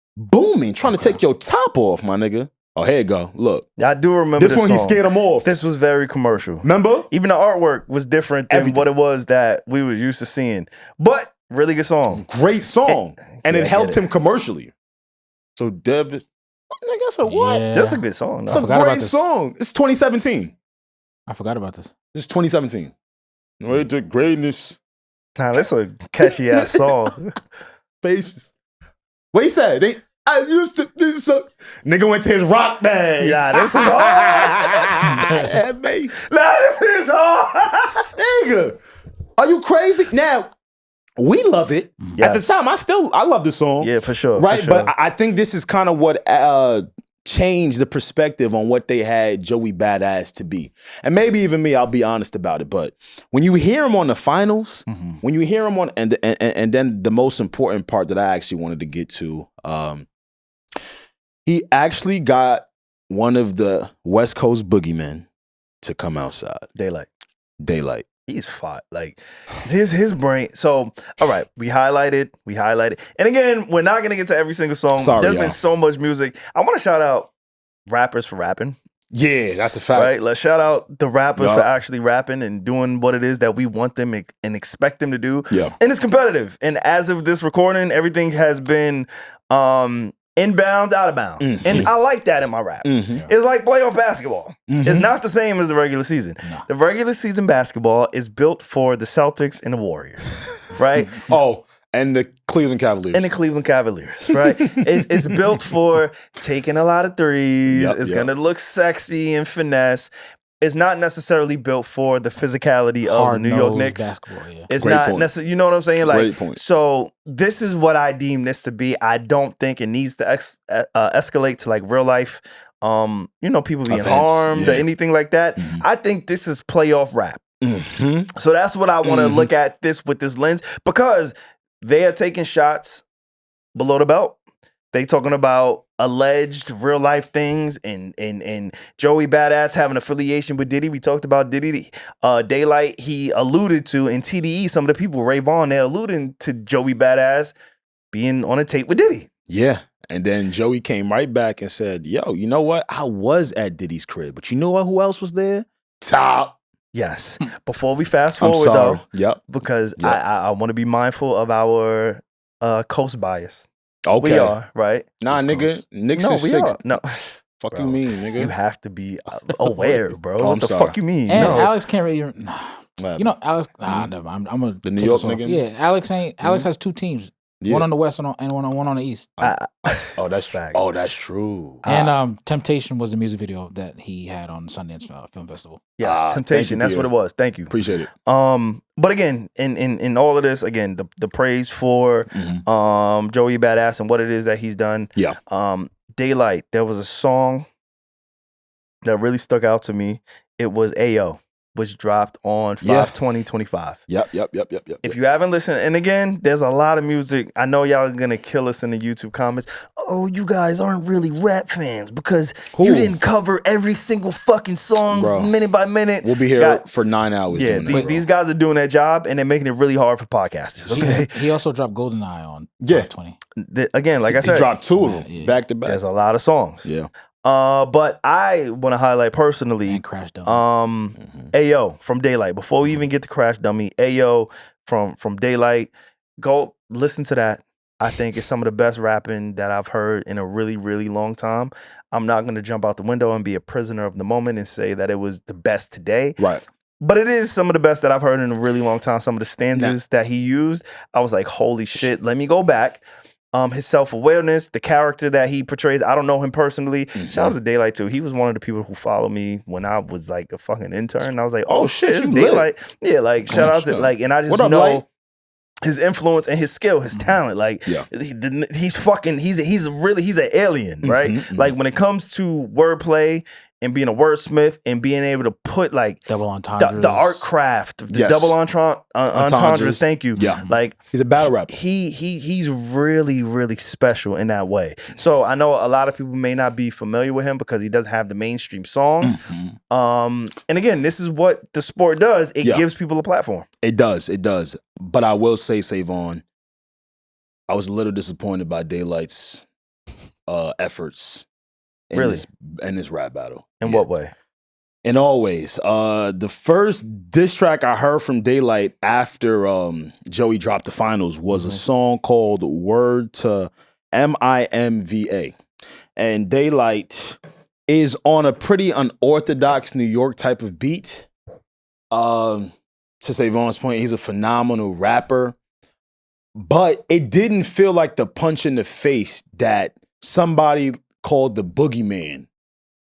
Trying to take your top off, my nigga. Oh, here you go. Look. I do remember this one. Song. He scared him off. This was very commercial. Remember? Even the artwork was different than what it was that we were used to seeing. But really good song. Great song. And it helped him commercially. So Nigga, I said, what? Yeah. That's a good song. It's a great song. It's 2017. I forgot about this. This is 2017. Wait to greatness. Nah, that's a catchy ass song. Faces. What he said? I used to do so. Nigga went to his rock bag. Yeah, this is hard. This is hard. Nigga, are you crazy? Now, we love it. Yes. At the time, I love this song. Yeah, for sure. Right? For sure. But I think this is kind of what changed the perspective on what they had Joey Badass to be. And maybe even me, I'll be honest about it. But when you hear him on the finals, when you hear him on, and then the most important part that I actually wanted to get to, he actually got one of the West Coast boogeymen to come outside. Daylight. He's fought. Like his brain. So, all right, we highlighted. And again, we're not gonna get to every single song. There's been so much music. I want to shout out rappers for rapping. Yeah, that's a fact. Right? Let's shout out the rappers for actually rapping and doing what it is that we want them and expect them to do. Yeah. And it's competitive. And as of this recording, everything has been inbounds, out of bounds. And I like that in my rap. It's like playoff basketball. It's not the same as the regular season. No. The regular season basketball is built for the Celtics and the Warriors, right? And the Cleveland Cavaliers. Right? It's built for taking a lot of threes. It's going to look sexy and finesse. It's not necessarily built for the physicality of the New York Knicks. It's Great not point. necessarily, you know what I'm saying? Like, Great point. So this is what I deem this to be. I don't think it needs to escalate to like real life, people being harmed or anything like that. I think this is playoff rap. So that's what I want to look at this with this lens, because they are taking shots below the belt. They talking about alleged real life things and Joey Badass having affiliation with Diddy. We talked about Diddy. Daylight, he alluded to, in TDE, some of the people, SaVon, they're alluding to Joey Badass being on a tape with Diddy. Yeah. And then Joey came right back and said, yo, you know what? I was at Diddy's crib, but you know what? Who else was there? Top. Yes. Before we fast forward, though, because I want to be mindful of our coast bias. Okay. We are, right? Nah, nigga. Knicks is 6. No. Fuck bro, you mean, nigga? You have to be aware, bro. What the fuck you mean? And Alex can't really... You know, Alex... never mind. I'm going to the New York nigga? Yeah, Alex has 2 teams. Yeah. One on the West and one on the East. That's fact. Oh, that's true. And Temptation was the music video that he had on Sundance Film Festival. Yes, Temptation. That's what it was. Thank you. Appreciate it. But again, in all of this, again, the praise for Joey Badass and what it is that he's done. Yeah. Daylight. There was a song that really stuck out to me. It was Ayo, which dropped on 5/20/25. Yep. If you haven't listened, and again, there's a lot of music. I know y'all are gonna kill us in the YouTube comments. Oh, you guys aren't really rap fans because you didn't cover every single fucking song minute by minute. We'll be here for 9 hours. Yeah, these guys are doing their job, and they're making it really hard for podcasters. Okay. He also dropped GoldenEye on 5/20. Again, like I said, he dropped 2 of them back to back. There's a lot of songs. Yeah. But I want to highlight personally and Crash Dummy. Ayo from Daylight. Before we even get to Crash Dummy, Ayo from Daylight, go listen to that. I think it's some of the best rapping that I've heard in a really, really long time. I'm not going to jump out the window and be a prisoner of the moment and say that it was the best today. Right. But it is some of the best that I've heard in a really long time. Some of the stanzas that he used, I was like, holy shit, let me go back. His self-awareness, the character that he portrays. I don't know him personally. Shout out to Daylight too. He was one of the people who followed me when I was like a fucking intern. I was like, oh shit, it's Daylight. Yeah, like shout out to like, and I just know his influence and his skill, his talent. Like he's an alien, right? Like when it comes to wordplay and being a wordsmith and being able to put like double entendres, the art craft, the double entendres. Thank you. Yeah, like he's a battle rapper. He's really, really special in that way. So I know a lot of people may not be familiar with him because he doesn't have the mainstream songs. And again, this is what the sport does. It gives people a platform. It does. But I will say, SaVon, I was a little disappointed by Daylight's efforts. In this rap battle. In what way? In all ways. The first diss track I heard from Daylight after Joey dropped the finals was a song called Word to MIMVA. And Daylight is on a pretty unorthodox New York type of beat. To SaVon's point, he's a phenomenal rapper. But it didn't feel like the punch in the face that somebody called the Boogeyman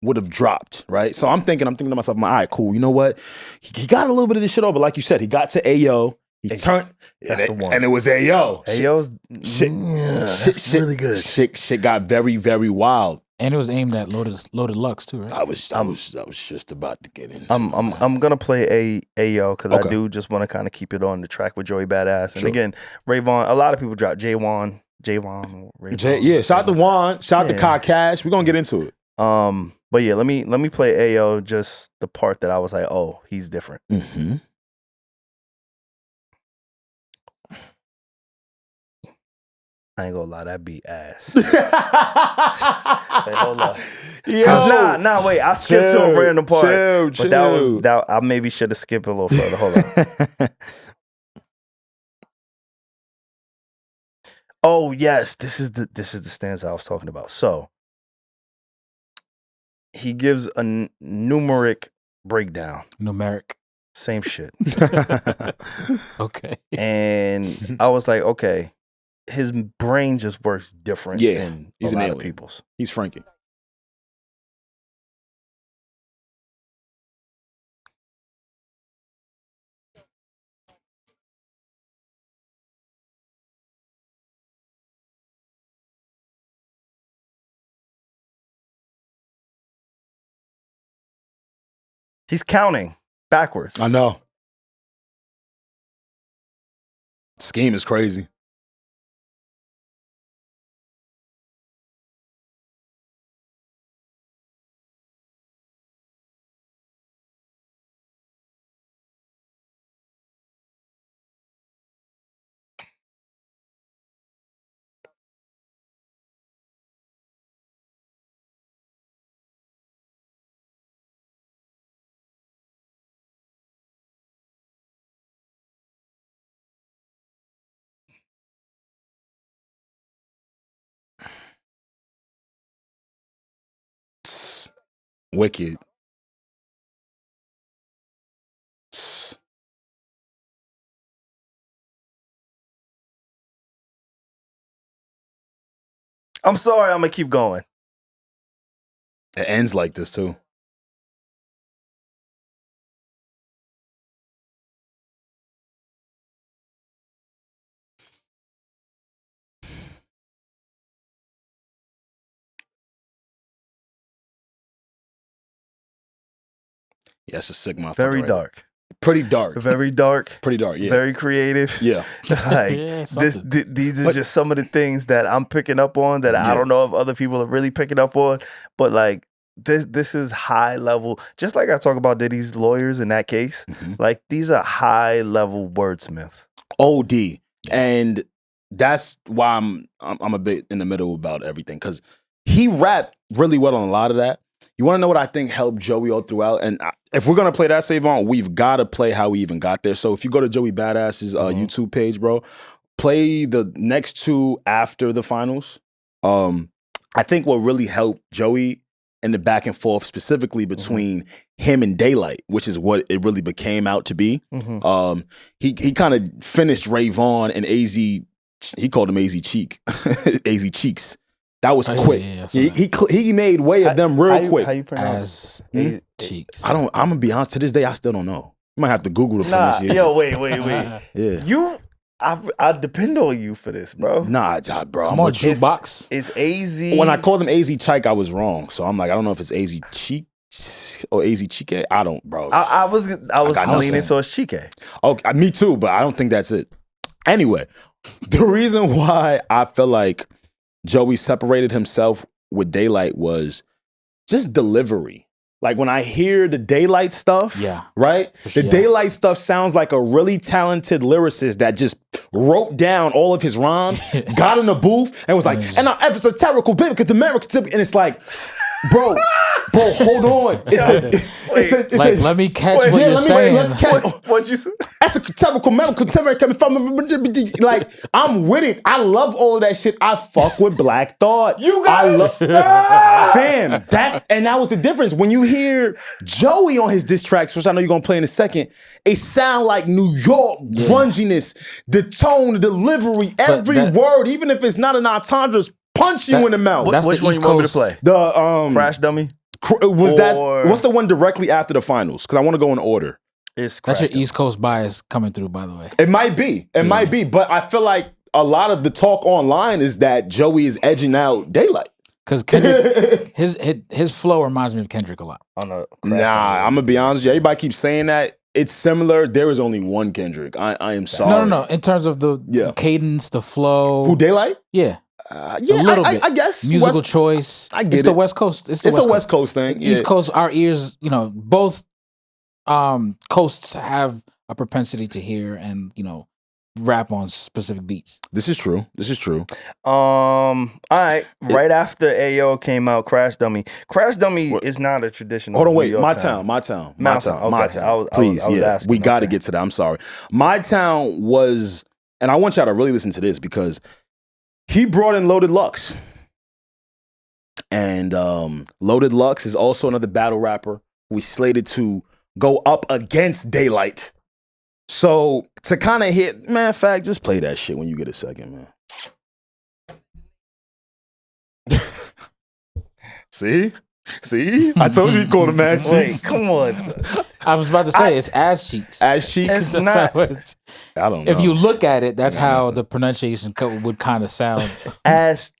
would have dropped, right? So I'm thinking to myself, all right, cool. You know what? He got a little bit of this shit over, but like you said, he got to Ayo. He turned. That's the one. And it was Ayo. Ayo's shit really good. Shit got very, very wild. And it was aimed at Loaded Lux too, right? I was just about to get into. I'm gonna play Ayo because I do just want to kind of keep it on the track with Joey Badass. And again, RaVon. A lot of people drop J-Wan. Yeah, shout out to Juan. Shout out to Kai Cash. We're gonna get into it. But yeah, let me play Ayo. Just the part that I was like, oh, he's different. Mm-hmm. I ain't gonna lie, that beat ass. Wait, hold up. Nah, wait. I skipped to a random part. But that I maybe should have skipped a little further. Hold on. Oh yes, this is the stanza I was talking about. So he gives a numeric breakdown. Numeric. Same shit. Okay. And I was like, okay. His brain just works different than a lot of people's. He's Frankie. He's counting backwards. I know. Scheme is crazy. Wicked. I'm sorry, I'm gonna keep going. It ends like this too. Yeah, it's a sick motherfucker. Very dark. Pretty dark. Very dark. Pretty dark, yeah. Very creative. Yeah. Like these are just some of the things that I'm picking up on that I don't know if other people are really picking up on. But like this is high level. Just like I talk about Diddy's lawyers in that case. Mm-hmm. Like these are high level wordsmiths. OD. And that's why I'm a bit in the middle about everything. Because he rapped really well on a lot of that. You want to know what I think helped Joey all throughout? And if we're going to play that SaVon, we've got to play how we even got there. So if you go to Joey Badass's YouTube page, bro, play the next two after the finals. I think what really helped Joey in the back and forth, specifically between him and Daylight, which is what it really became out to be. He kind of finished RaVon and AZ. He called him AZ Cheek, AZ Cheeks. That was quick. He made way of them real quick. How you pronounce Cheeks? I'm gonna be honest. To this day, I still don't know. You might have to Google the pronunciation. Yo, wait. Yeah. I depend on you for this, bro. Nah, bro. Come on, jukebox. It's AZ. When I called him AZ Chike, I was wrong. So I'm like, I don't know if it's AZ Cheek or AZ Chike. I don't, bro. I was leaning towards Chike. Okay, me too, but I don't think that's it. Anyway, the reason why I feel like Joey separated himself with Daylight was just delivery. Like when I hear the Daylight stuff, right? The Daylight stuff sounds like a really talented lyricist that just wrote down all of his rhymes, got in the booth, and was like, and now it's a terrible bit because America's, and it's like, bro, hold on. Let me catch what you're saying. What'd you say? That's a terrible contemporary coming from. Like, I'm with it. I love all of that shit. I fuck with Black Thought. You guys, fam. That was the difference. When you hear Joey on his diss tracks, which I know you're gonna play in a second, it sound like New York grunginess. The tone, the delivery, every word, even if it's not an entendre, punch you in the mouth. Which one you want me to play? The Crash Dummy. What's the one directly after the finals? Because I want to go in order. That's your East Coast bias coming through, by the way. It might be. Might be. But I feel like a lot of the talk online is that Joey is edging out Daylight. Because Kendrick, his flow reminds me of Kendrick a lot. Nah, I'm gonna be honest with you. Everybody keeps saying that. It's similar. There is only one Kendrick. I am sorry. No. In terms of the cadence, the flow. Who, Daylight? Yeah. Yeah, a little bit. I guess. Musical choice. I get it's the West Coast. It's a West Coast thing. East Coast, our ears, both coasts have a propensity to hear and, rap on specific beats. This is true. All right. Right after AO came out, Crash Dummy. Crash Dummy is not a traditional. Hold on, wait. My Town. Okay. My Town. Please, we got to get to that. I'm sorry. My Town was, and I want y'all to really listen to this because he brought in Loaded Lux. And Loaded Lux is also another battle rapper who is slated to go up against Daylight. So to kind of hit, man, fact, just play that shit when you get a second, man. See? I told you he called him ass cheeks. Wait, come on. I was about to say it's ass cheeks. Ass cheeks? It's not. I don't know. If you look at it, that's how the pronunciation would kind of sound. Ass.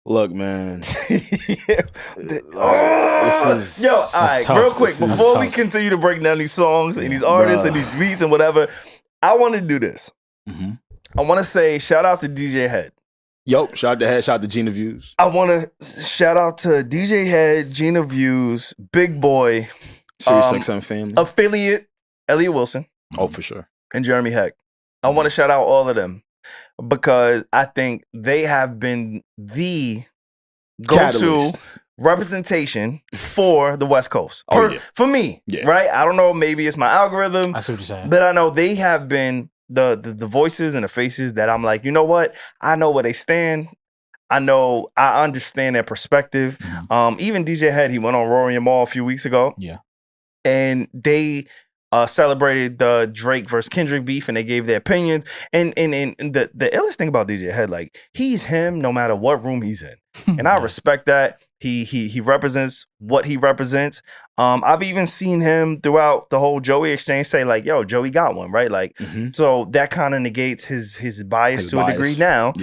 Look, man. All right, real quick, before we continue to break down these songs and these artists and these beats and whatever, I want to do this. Mm-hmm. I want to say shout out to DJ Head. Yo, shout out to Head, shout out to Gina Views. I want to shout out to DJ Head, Gina Views, Big Boy, Sirius XM family, affiliate Elliot Wilson. Oh, for sure. And Jeremy Heck. I want to shout out all of them because I think they have been the go-to representation for the West Coast. For me, right? I don't know, maybe it's my algorithm. I see what you're saying. But I know they have been the voices and the faces that I'm like, you know what? I know where they stand. I understand their perspective. Mm-hmm. Even DJ Head, he went on Rory and Maul a few weeks ago. Yeah. And they celebrated the Drake versus Kendrick beef, and they gave their opinions. And the illest thing about DJ Head, like, he's him no matter what room he's in, and I respect that. He represents what he represents. I've even seen him throughout the whole Joey exchange say like, "Yo, Joey got one," right? Like, so that kind of negates his bias to a degree. Now,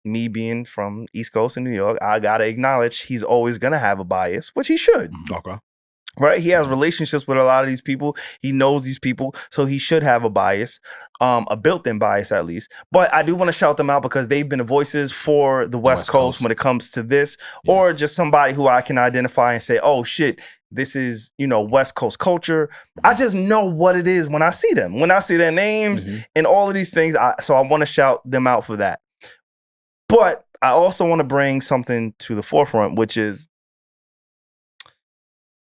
me being from East Coast in New York, I gotta acknowledge he's always gonna have a bias, which he should. Okay. Right, he has relationships with a lot of these people. He knows these people, so he should have a bias, a built-in bias at least. But I do want to shout them out because they've been the voices for the West Coast when it comes to this, or just somebody who I can identify and say, "Oh shit, this is West Coast culture." I just know what it is when I see them, when I see their names and all of these things. So I want to shout them out for that. But I also want to bring something to the forefront, which is,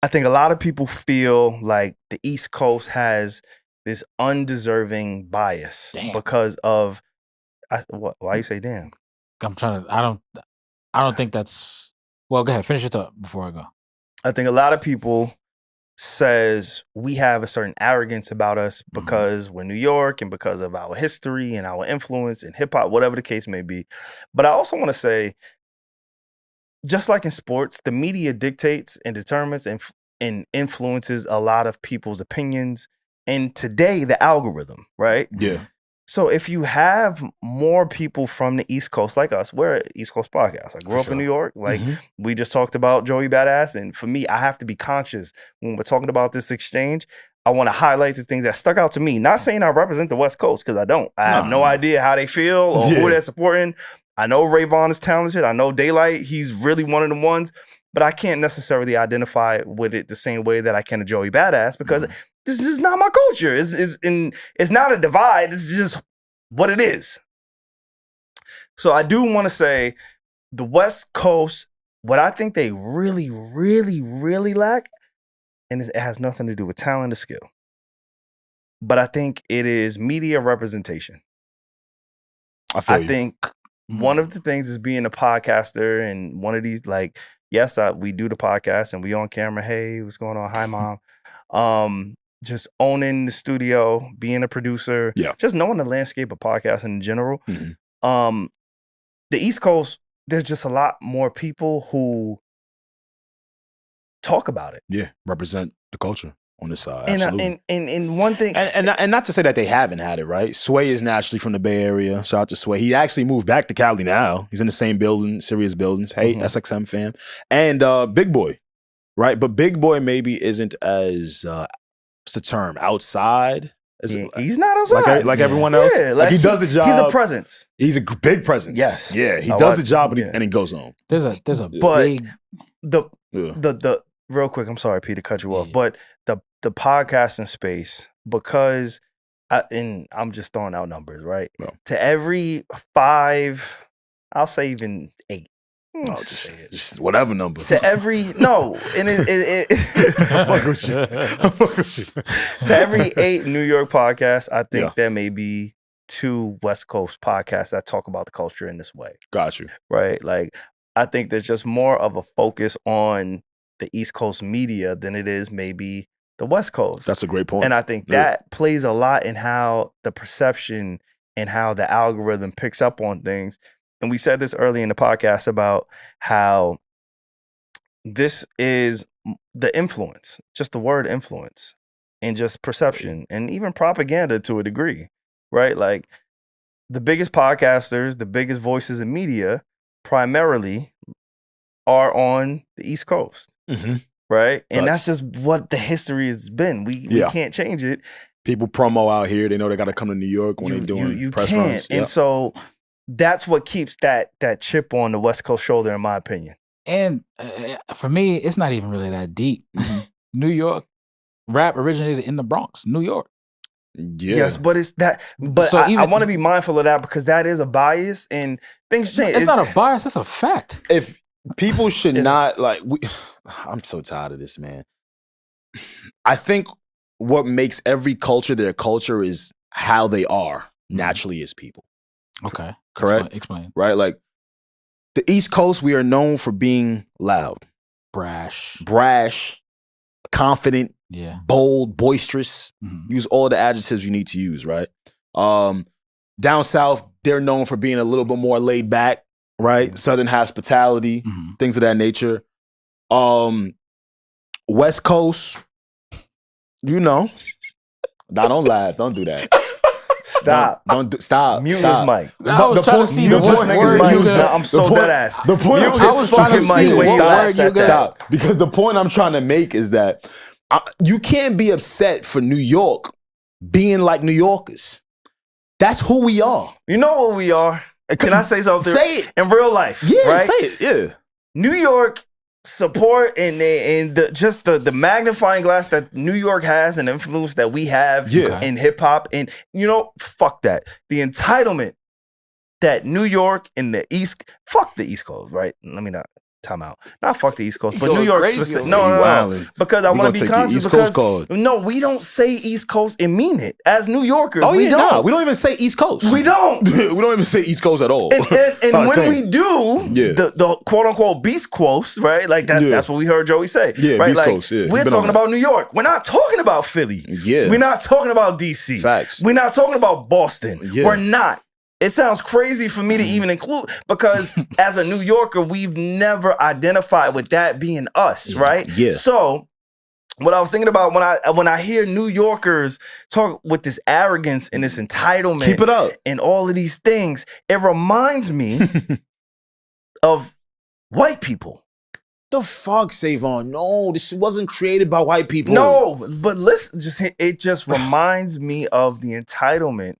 I think a lot of people feel like the East Coast has this undeserving bias because of why you say damn? I'm trying to. I don't think that's. Well, go ahead. Finish your thought before I go. I think a lot of people says we have a certain arrogance about us because we're New York and because of our history and our influence in hip hop, whatever the case may be. But I also want to say, just like in sports, the media dictates and determines and influences a lot of people's opinions. And today, the algorithm, right? Yeah. So if you have more people from the East Coast like us, we're an East Coast podcast. I grew up in New York. Like we just talked about Joey Badass. And for me, I have to be conscious when we're talking about this exchange. I want to highlight the things that stuck out to me. Not saying I represent the West Coast, because I don't. I have no idea how they feel or who they're supporting. I know SaVon is talented. I know Daylight, he's really one of the ones. But I can't necessarily identify with it the same way that I can a Joey Badass, because this is not my culture. It's not a divide. It's just what it is. So I do want to say the West Coast, what I think they really, really, really lack, and it has nothing to do with talent or skill, but I think it is media representation. I think one of the things is being a podcaster, and one of these, like, yes, we do the podcast and we on camera. Hey, what's going on? Hi, mom. Just owning the studio, being a producer, just knowing the landscape of podcasting in general. The East Coast, there's just a lot more people who talk about it. Yeah, represent the culture on this side. And one thing, and not to say that they haven't had it, right? Sway is naturally from the Bay Area. Shout out to Sway. He actually moved back to Cali now. He's in the same building, Sirius buildings. Hey, SXM fam. And Big Boy, right? But Big Boy maybe isn't as what's the term? Outside. He's not outside. Like everyone else. Yeah, like he does the job. He's a presence. He's a big presence. Yes. Yeah. He does the job and he goes on. There's a but big the real quick, I'm sorry, Peter, cut you off. But the podcasting space, because I'm just throwing out numbers, right? No. To every 5, I'll say even 8. No, just whatever number. To every and I'm fucking with you. I'm fucking with you. To every 8 New York podcasts, I think there may be 2 West Coast podcasts that talk about the culture in this way. Got you. Right? Like, I think there's just more of a focus on the East Coast media than it is maybe the West Coast. That's a great point. And I think that plays a lot in how the perception and how the algorithm picks up on things. And we said this early in the podcast about how this is the influence, just the word influence, and just perception and even propaganda to a degree, right? Like, the biggest podcasters, the biggest voices in media primarily are on the East Coast, right? And that's just what the history has been. We can't change it. People promo out here. They know they got to come to New York when they're doing press runs. And so that's what keeps that chip on the West Coast shoulder, in my opinion. And for me, it's not even really that deep. New York rap originated in the Bronx, New York. Yeah. Yes, but it's that. But so I want to be mindful of that, because that is a bias and things change. It's not a bias. That's a fact. If people should not I'm so tired of this, man. I think what makes every culture their culture is how they are naturally as people. Okay. Correct? Explain. Right? Like, the East Coast, we are known for being loud. Brash. Confident. Yeah. Bold, boisterous. Use all the adjectives you need to use, right? Down south, they're known for being a little bit more laid back, right? Southern hospitality, things of that nature. West Coast, you know. Nah, don't laugh. Don't do that. Stop. Stop. Mute his mic. I was trying to see the word I'm so dead ass. The point I was trying to see what word you got. Stop. Because the point I'm trying to make is that you can't be upset for New York being like New Yorkers. That's who we are. You know what we are? Can I say something? Say it. In real life. Yeah, right? say it. Yeah. New York support and the magnifying glass that New York has and influence that we have in hip hop, and fuck that. The entitlement that New York and fuck the East Coast, right? Let me not time out. Not fuck the East Coast, but New York specific. No. Because I want to be conscious, because we don't say East Coast and mean it as New Yorkers. We don't. No, we don't even say East Coast. We don't. We don't even say East Coast at all. And when we do, the quote unquote Beast Coast, right? Like that's what we heard Joey say. Yeah, right? Beast Like, Coast. Yeah, we're talking about New York. We're not talking about Philly. Yeah. We're not talking about DC. Facts. We're not talking about Boston. Yeah. We're not. It sounds crazy for me to even include, because as a New Yorker, we've never identified with that being us, right? Yeah. So what I was thinking about when I hear New Yorkers talk with this arrogance and this entitlement, keep it up, and all of these things, it reminds me of white people. The fuck, SaVon? No, this wasn't created by white people. No, but listen, it just reminds me of the entitlement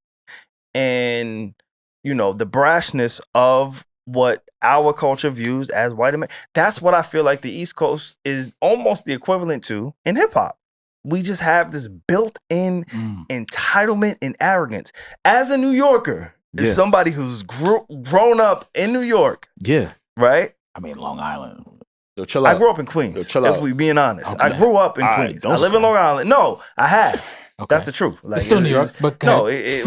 and the brashness of what our culture views as white America. That's what I feel like the East Coast is almost the equivalent to in hip hop. We just have this built-in entitlement and arrogance. As a New Yorker, as somebody who's grown up in New York, right? I mean, Long Island. Yo, chill out. I grew up in Queens. Yo, chill out. If we being honest, Okay. I grew up in Queens. I live in Long Island. No, I have. Okay. That's the truth. Like, It's still New York, but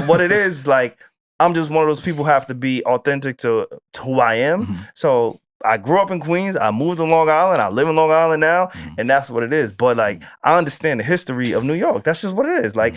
what it is, like, I'm just one of those people who have to be authentic to who I am. So I grew up in Queens. I moved to Long Island. I live in Long Island now, and that's what it is. But like, I understand the history of New York. That's just what it is. Like,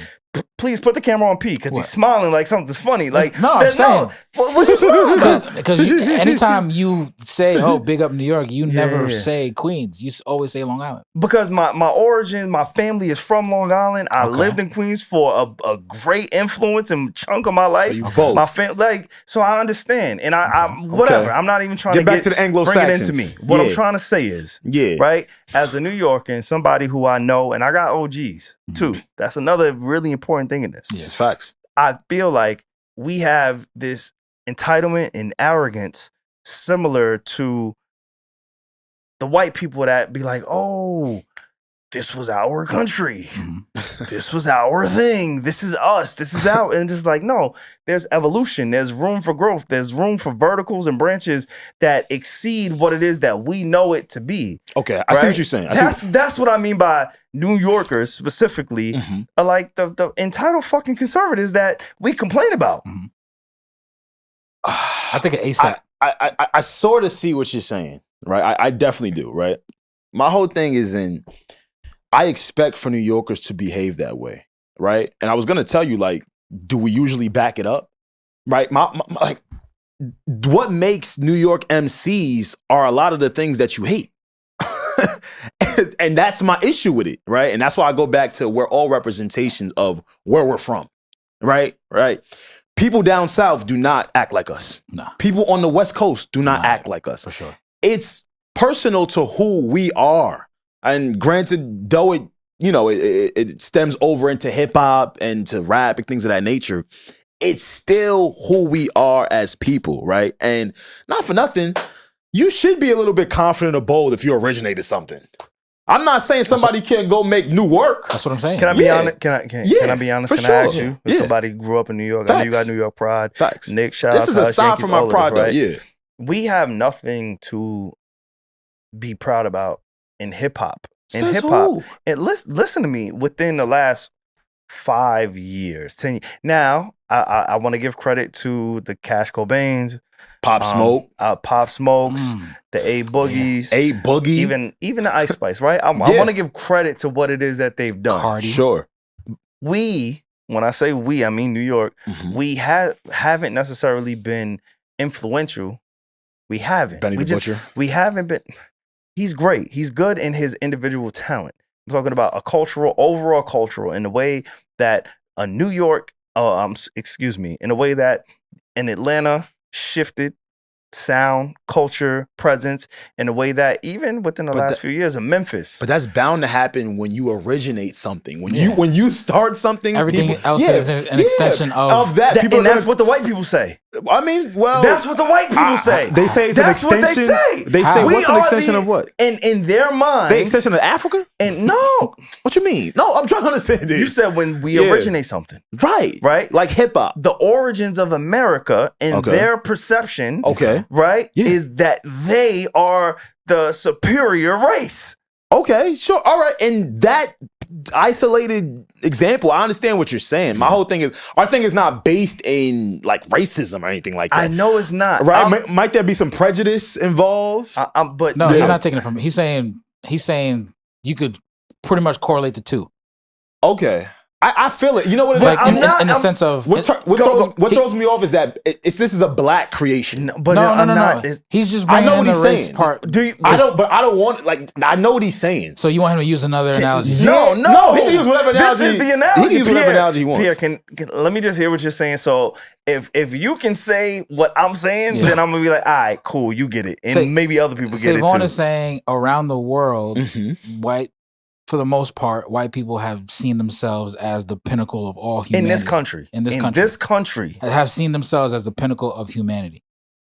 please put the camera on P because he's smiling like something's funny. Like, no, I'm saying what's your smile? Because anytime you say, "Oh, big up New York," you never say Queens. You always say Long Island. Because my origin, my family is from Long Island. I lived in Queens for a great influence and chunk of my life. So you both. My family, so I understand, and I whatever. I'm not even trying to get back to the Anglo-Saxons. Bring it into me. What I'm trying to say is, right, as a New Yorker and somebody who I know, and I got OGs too. That's another really important thing in this. It's facts. I feel like we have this entitlement and arrogance similar to the white people that be like, oh, this was our country. This was our thing. This is us. This is our, and just like, no, there's evolution. There's room for growth. There's room for verticals and branches that exceed what it is that we know it to be. Okay, I see what you're saying. That's what I mean by New Yorkers specifically, are like the entitled fucking conservatives that we complain about. I think an ASAP. I sort of see what you're saying, right? I definitely do, right? My whole thing is I expect for New Yorkers to behave that way, right? And I was gonna tell you, like, do we usually back it up, right? Like, what makes New York MCs are a lot of the things that you hate, and that's my issue with it, right? And that's why I go back to we're all representations of where we're from, right? Right. People down south do not act like us. No. People on the West Coast do not act like us. For sure. It's personal to who we are. And granted, though it stems over into hip hop and to rap and things of that nature, it's still who we are as people, right? And not for nothing, you should be a little bit confident or bold if you originated something. I'm not saying somebody can't go make new work. That's what I'm saying. Can I be honest? Can I be honest? Can I ask you? If somebody grew up in New York, I know you got New York pride. Facts. Nick, shout out to us. This is a sign from my pride, right? Yeah. We have nothing to be proud about in hip hop. In hip hop, and listen to me. Within the last 5 years, 10 years. Now, I want to give credit to the Cash Cobains, Pop Smoke, Pop Smokes, the A Boogies, A Boogie, even the Ice Spice. Right? I want to give credit to what it is that they've done. Cardi. Sure. When I say we, I mean New York. We haven't necessarily been influential. We haven't. Benny the Butcher. We haven't been. He's great. He's good in his individual talent. I'm talking about overall cultural, in the way that a New York, in a way that in Atlanta shifted sound, culture, presence, in a way that even within the last few years of Memphis. But that's bound to happen when you originate something. When you start something, everything else is an extension of that. And that's what the white people say. I mean, well, that's what the white people say. They say it's an extension. What they say. They say what's an extension of what? In their mind, the extension of Africa. And no, what you mean? No, I'm trying to understand this. You said when we originate something, right, like hip hop. The origins of America and their perception, right, is that they are the superior race. Okay, sure, all right, and that isolated example, I understand what you're saying. My whole thing is, our thing is not based in like racism or anything like that. I know it's not. Right? Might there be some prejudice involved? But no, he's not taking it from me. He's saying you could pretty much correlate the two. Okay. I feel it. You know what it is? Like in the sense of what throws me off is that this is a black creation. No. He's just bringing in the race part. I don't want, like, I know what he's saying. So you want him to use another analogy? No. He can use whatever analogy. This is the analogy. He can use whatever analogy he wants. Pierre, let me just hear what you're saying. So if you can say what I'm saying, then I'm gonna be like, all right, cool, you get it, and maybe other people get it too. SaVon is saying around the world, for the most part, white people have seen themselves as the pinnacle of all humanity. In this country. Have seen themselves as the pinnacle of humanity.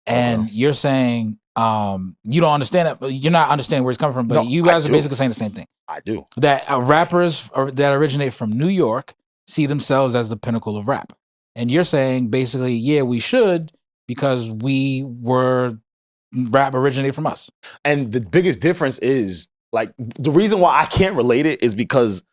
And you're saying you don't understand that. You're not understanding where it's coming from, but you guys are basically saying the same thing. I do. That rappers that originate from New York see themselves as the pinnacle of rap. And you're saying basically, yeah, we should, because rap originated from us. And the biggest difference is, like, the reason why I can't relate it is because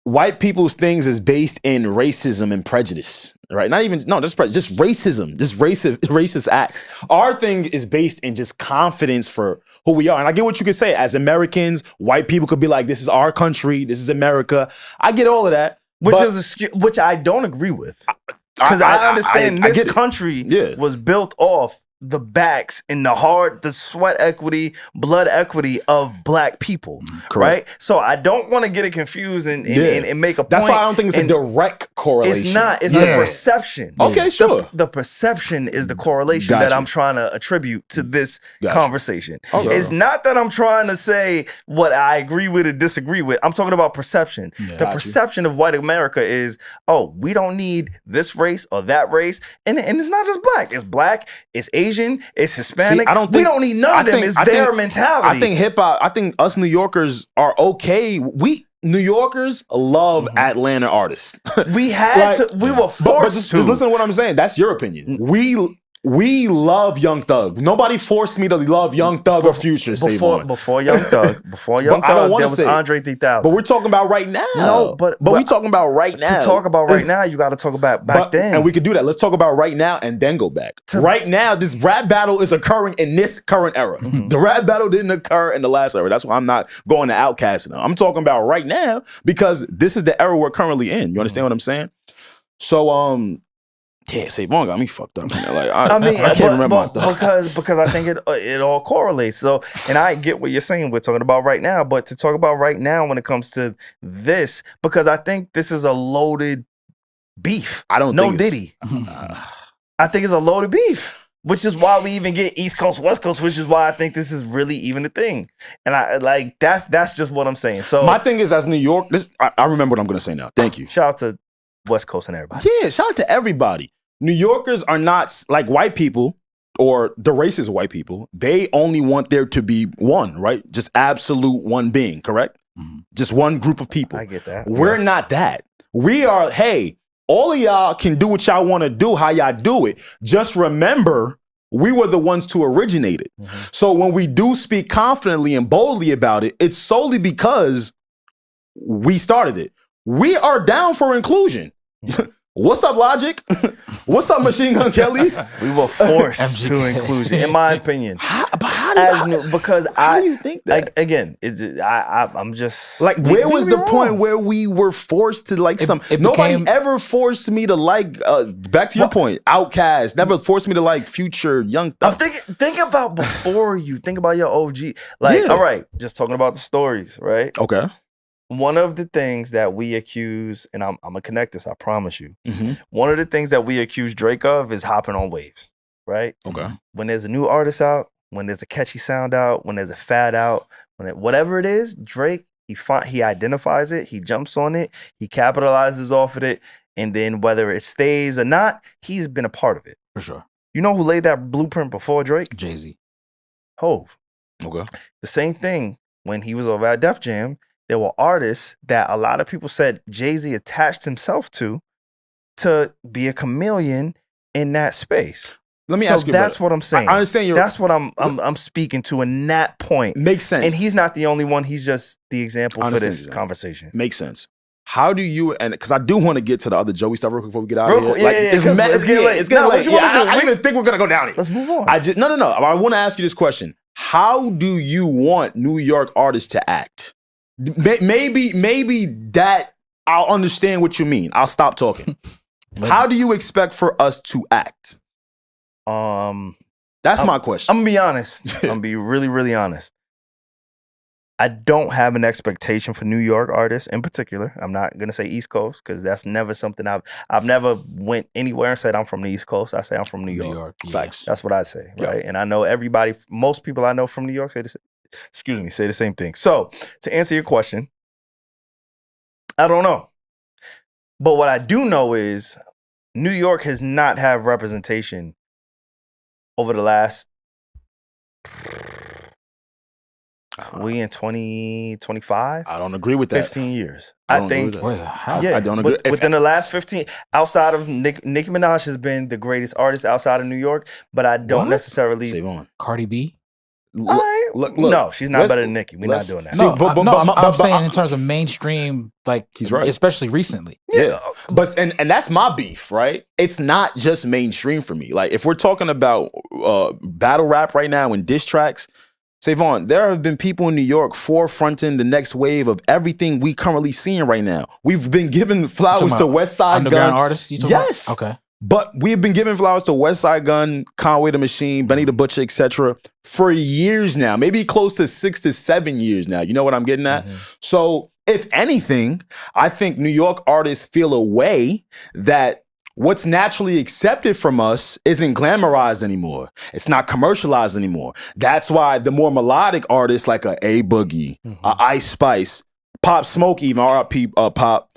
white people's things is based in racism and prejudice, right? Not even just racism, just racist acts. Our thing is based in just confidence for who we are. And I get what you could say. As Americans, white people could be like, "This is our country. This is America." I get all of that, which I don't agree with, because I understand this country was built off the backs and the sweat equity, blood equity of black people, right? So I don't want to get it confused and make a point. That's why I don't think it's a direct correlation. It's not. It's the perception. Okay, sure. The perception is the correlation that I'm trying to attribute to this conversation. Okay. It's not that I'm trying to say what I agree with or disagree with. I'm talking about perception. The perception of white America is, oh, we don't need this race or that race. And it's not just black. It's black, it's Asian, it's Hispanic. We don't need none of them. It's their mentality. I think hip hop, I think us New Yorkers are okay. New Yorkers love Atlanta artists. We were forced to. Just listen to what I'm saying. That's your opinion. We love Young Thug. Nobody forced me to love Young Thug or Future. Before Young Thug, there was Andre 3000. But we're talking about right now. No, but we're talking about right now. To talk about right now, you got to talk about back then. And we could do that. Let's talk about right now and then go back. Right now, this rap battle is occurring in this current era. The rap battle didn't occur in the last era. That's why I'm not going to outcast now. I'm talking about right now because this is the era we're currently in. You understand what I'm saying? So, yeah, SaVon got me fucked up. Like, I can't remember because I think it all correlates. So, and I get what you're saying. We're talking about right now, but to talk about right now when it comes to this, because I think this is a loaded beef. I don't think Diddy. I think it's a loaded beef, which is why we even get East Coast, West Coast, which is why I think this is really even a thing. And that's just what I'm saying. So my thing is, as New York, I remember what I'm gonna say now. Thank you. Shout out to West Coast and everybody. Yeah, shout out to everybody. New Yorkers are not like white people or the racist white people. They only want there to be one, right? Just absolute one being, correct? Just one group of people. I get that. We're not that. We are, hey, all of y'all can do what y'all want to do, how y'all do it. Just remember, we were the ones to originate it. So when we do speak confidently and boldly about it, it's solely because we started it. We are down for inclusion. What's up, Logic? What's up, Machine Gun Kelly? We were forced to inclusion, in my opinion. How do you think that? Again, I'm just like, where was the point where we were forced to like nobody ever forced me to like. Back to your point, Outkast never forced me to like Future, Young Thug. Think about before you think about your OG. Like, all right, just talking about the stories, right? Okay. One of the things that we accuse, and I'm gonna connect this, I promise you. One of the things that we accuse Drake of is hopping on waves, right? Okay. When there's a new artist out, when there's a catchy sound out, when there's a fad out, whatever it is, Drake, he identifies it, he jumps on it, he capitalizes off of it, and then whether it stays or not, he's been a part of it. For sure. You know who laid that blueprint before Drake? Jay-Z. Hove. Okay. The same thing when he was over at Def Jam. There were artists that a lot of people said Jay-Z attached himself to be a chameleon in that space. Let me ask you. That's what I'm saying. I understand. That's what I'm speaking to in that point. Makes sense. And he's not the only one. He's just the example for this conversation. Makes sense. How do you, and because I do want to get to the other Joey stuff real quick before we get out of here. It's getting late. It's getting late. I don't even think we're gonna go down it. Let's move on. No. I want to ask you this question. How do you want New York artists to act? Maybe that I'll understand what you mean. I'll stop talking. How do you expect for us to act? That's my question. I'm gonna be honest. I'm gonna be really, really honest. I don't have an expectation for New York artists in particular. I'm not gonna say East Coast because that's never something I've never went anywhere and said I'm from the East Coast. I say I'm from New York. Facts. That's what I say, right? And I know most people I know from New York say the same thing. So to answer your question, I don't know. But what I do know is New York has not had representation over the last, we in 2025? I don't agree with that. 15 years. I think. I don't agree. Within the last 15, outside of Nicki Minaj has been the greatest artist outside of New York, but I don't necessarily. Cardi B? look. No, she's not better than Nicki. We're not doing that. No, I'm saying in terms of mainstream, like he's right, especially recently. Yeah, but and that's my beef, right? It's not just mainstream for me. Like if we're talking about battle rap right now and diss tracks, SaVon, there have been people in New York forefronting the next wave of everything we currently seeing right now. We've been giving flowers to West Side Underground Gun. artists, you yes. About? Okay. But we've been giving flowers to West Side Gun, Conway the Machine, Benny the Butcher, etc. for years now, maybe close to 6 to 7 years now. You know what I'm getting at? So if anything, I think New York artists feel a way that what's naturally accepted from us isn't glamorized anymore. It's not commercialized anymore. That's why the more melodic artists like a Boogie, Ice Spice, Pop Smoke, even R.I.P. Pop,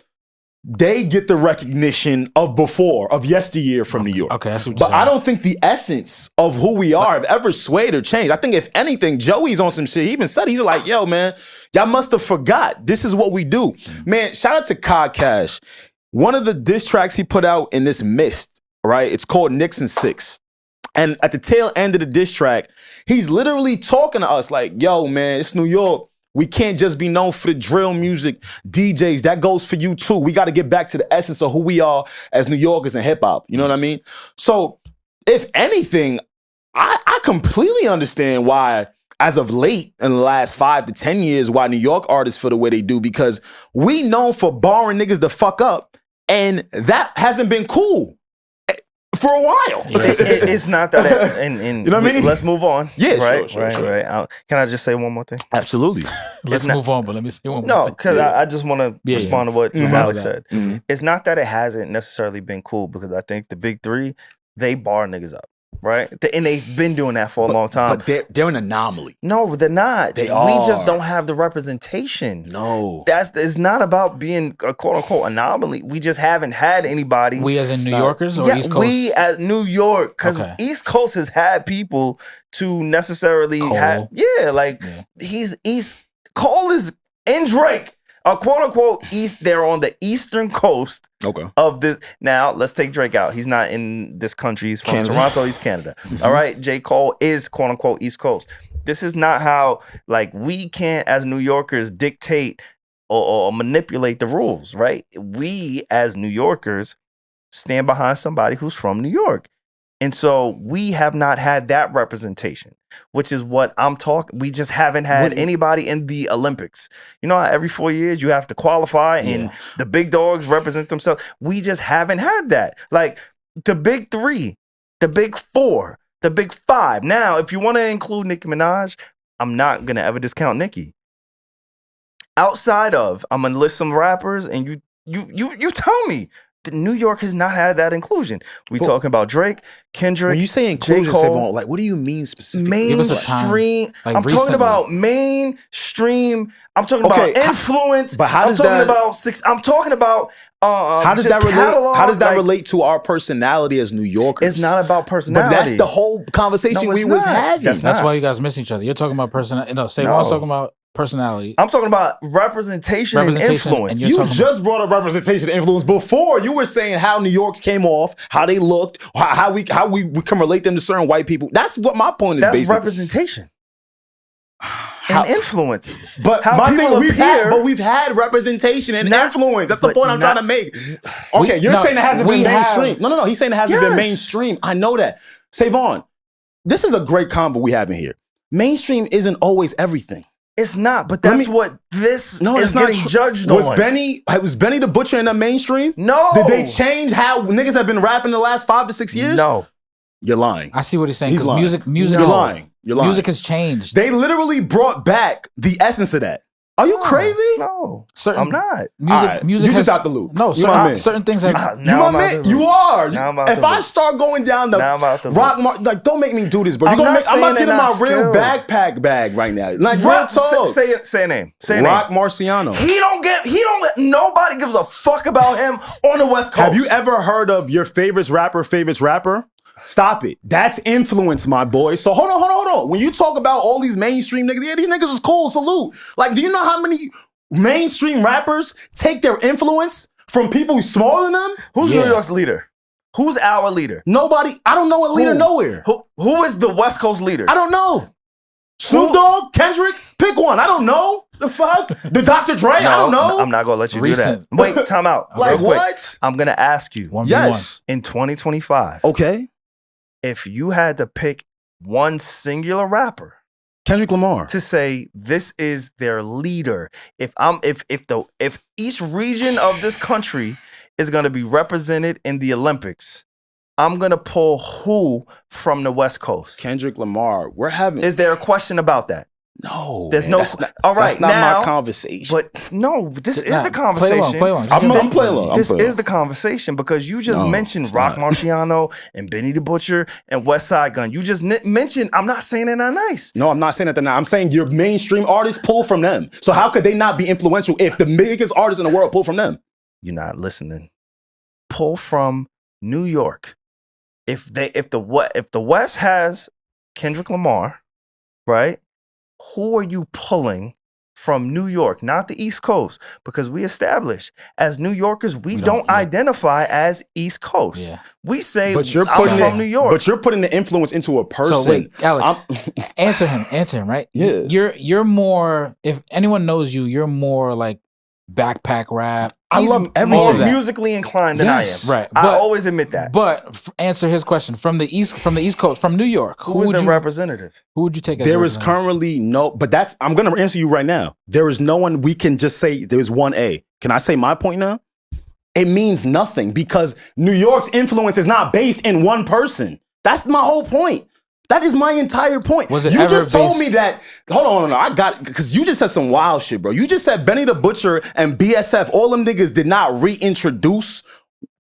they get the recognition of before, of yesteryear from New York. Okay, that's what you're but saying. I don't think the essence of who we are have ever swayed or changed. I think if anything, Joey's on some shit. He even said, he's like, yo, man, y'all must have forgot. This is what we do. Man, shout out to Cod Cash. One of the diss tracks he put out in this mist, right? It's called Nixon 6. And at the tail end of the diss track, he's literally talking to us like, yo, man, it's New York. We can't just be known for the drill music, DJs. That goes for you too. We got to get back to the essence of who we are as New Yorkers and hip hop. You know what I mean? So if anything, I completely understand why, as of late in the last 5 to 10 years, why New York artists feel the way they do, because we known for barring niggas to fuck up, and that hasn't been cool for a while. It's not that. And you know what I mean? Let's move on. Yeah, right, sure. right. Can I just say one more thing? Absolutely. Let's move on, but let me say one more No, thing. because I just want to respond to what Alex said. Mm-hmm. It's not that it hasn't necessarily been cool, because I think the big three, they bar niggas up. Right? And they've been doing that for a long time. But they're an anomaly. No, they're not. They We are. just don't have the representation. No. It's not about being a quote unquote anomaly. We just haven't had anybody. We as in New Yorkers or East Coast? We at New York, because East Coast has had people to necessarily have. Yeah, like he's East. Cole is in Drake. Quote unquote East, they're on the eastern coast of this. Now, let's take Drake out. He's not in this country. He's from Canada. Toronto. He's Canada. All right. J. Cole is quote unquote East Coast. This is not how, like, we can't as New Yorkers dictate or manipulate the rules, right? We as New Yorkers stand behind somebody who's from New York. And so we have not had that representation, which is what I'm talking. We just haven't had anybody in the Olympics. You know, every 4 years you have to qualify and the big dogs represent themselves. We just haven't had that. Like the big three, the big four, the big five. Now, if you want to include Nicki Minaj, I'm not going to ever discount Nicki. Outside of, I'm going to list some rappers and you tell me. New York has not had that inclusion. We talking about Drake, Kendrick. When you say inclusion, SaVon, like, what do you mean specifically? Mainstream. Like I'm talking about mainstream. I'm talking about influence. But how does I'm talking about how does that relate? How does that relate to our personality as New Yorkers? It's not about personality. But that's the whole conversation we was having. That's why you guys miss each other. You're talking about personality. No, SaVon's talking about personality. I'm talking about representation and influence. You just brought up representation and influence before. You were saying how New York's came off, how they looked, how we can relate them to certain white people. That's what my point is. That's basically representation and influence. But how my thing, appear, we've had representation and influence. That's the point I'm trying to make. Okay, you're saying it hasn't been mainstream. No. He's saying it hasn't been mainstream. I know that. SaVon, this is a great combo we have in here. Mainstream isn't always everything. It's not, but that's what this is getting judged on. Was Benny the Butcher in the mainstream? No. Did they change how niggas have been rapping the last 5 to 6 years? No. You're lying. I see what he's saying. He's lying. Music. You're lying. You're lying. Music has changed. They literally brought back the essence of that. Are you crazy? No, I'm not. Music you just out the loop. No, certain things have. You are. If I start going down the rock, like, don't make me do this, bro. I'm about to get in my real backpack bag right now. Like, real talk. Say a name. Rock Marciano. Nobody gives a fuck about him on the West Coast. Have you ever heard of your favorite rapper? Stop it. That's influence, my boy. So hold on. When you talk about all these mainstream niggas, these niggas is cool, salute. Like, do you know how many mainstream rappers take their influence from people who's smaller than them? Who's New York's leader? Who's our leader? Nobody. I don't know a leader nowhere. Who is the West Coast leaders? I don't know. Snoop Dogg, Kendrick, pick one. I don't know. The fuck? The Dr. Dre? I don't know. I'm not going to let you do that. Wait, time out. Like what? I'm going to ask you. 1v1. Yes. In 2025. Okay. If you had to pick one singular rapper. Kendrick Lamar. To say this is their leader. If each region of this country is going to be represented in the Olympics, I'm going to pull who from the West Coast? Kendrick Lamar. Is there a question about that? No. There's man, no. All right, that's not my conversation. But no, this is the conversation. Play along. I'm playing along. This is the conversation because you just mentioned Rock Marciano and Benny the Butcher and West Side Gun. You just mentioned. I'm not saying they're not nice. No, I'm not saying that they're not. I'm saying your mainstream artists pull from them. So how could they not be influential if the biggest artists in the world pull from them? You're not listening. Pull from New York. If the West has Kendrick Lamar, right? Who are you pulling from New York, not the East Coast? Because we established as New Yorkers, we don't identify as East Coast. Yeah. We say I'm from New York. But you're putting the influence into a person. So wait, Alex, answer him, right? Yeah. You're more, if anyone knows you, you're more like backpack rap. I love everything. More musically inclined than I am. Right. I always admit that. But answer his question. From the East Coast, from New York. Who is the representative? Who would you take as There is currently no, but I'm going to answer you right now. There is no one we can just say there's one A. Can I say my point now? It means nothing because New York's influence is not based in one person. That's my whole point. That is my entire point. Was it you ever just told me that, hold on, I got it, because you just said some wild shit, bro. You just said Benny the Butcher and BSF, all them niggas did not reintroduce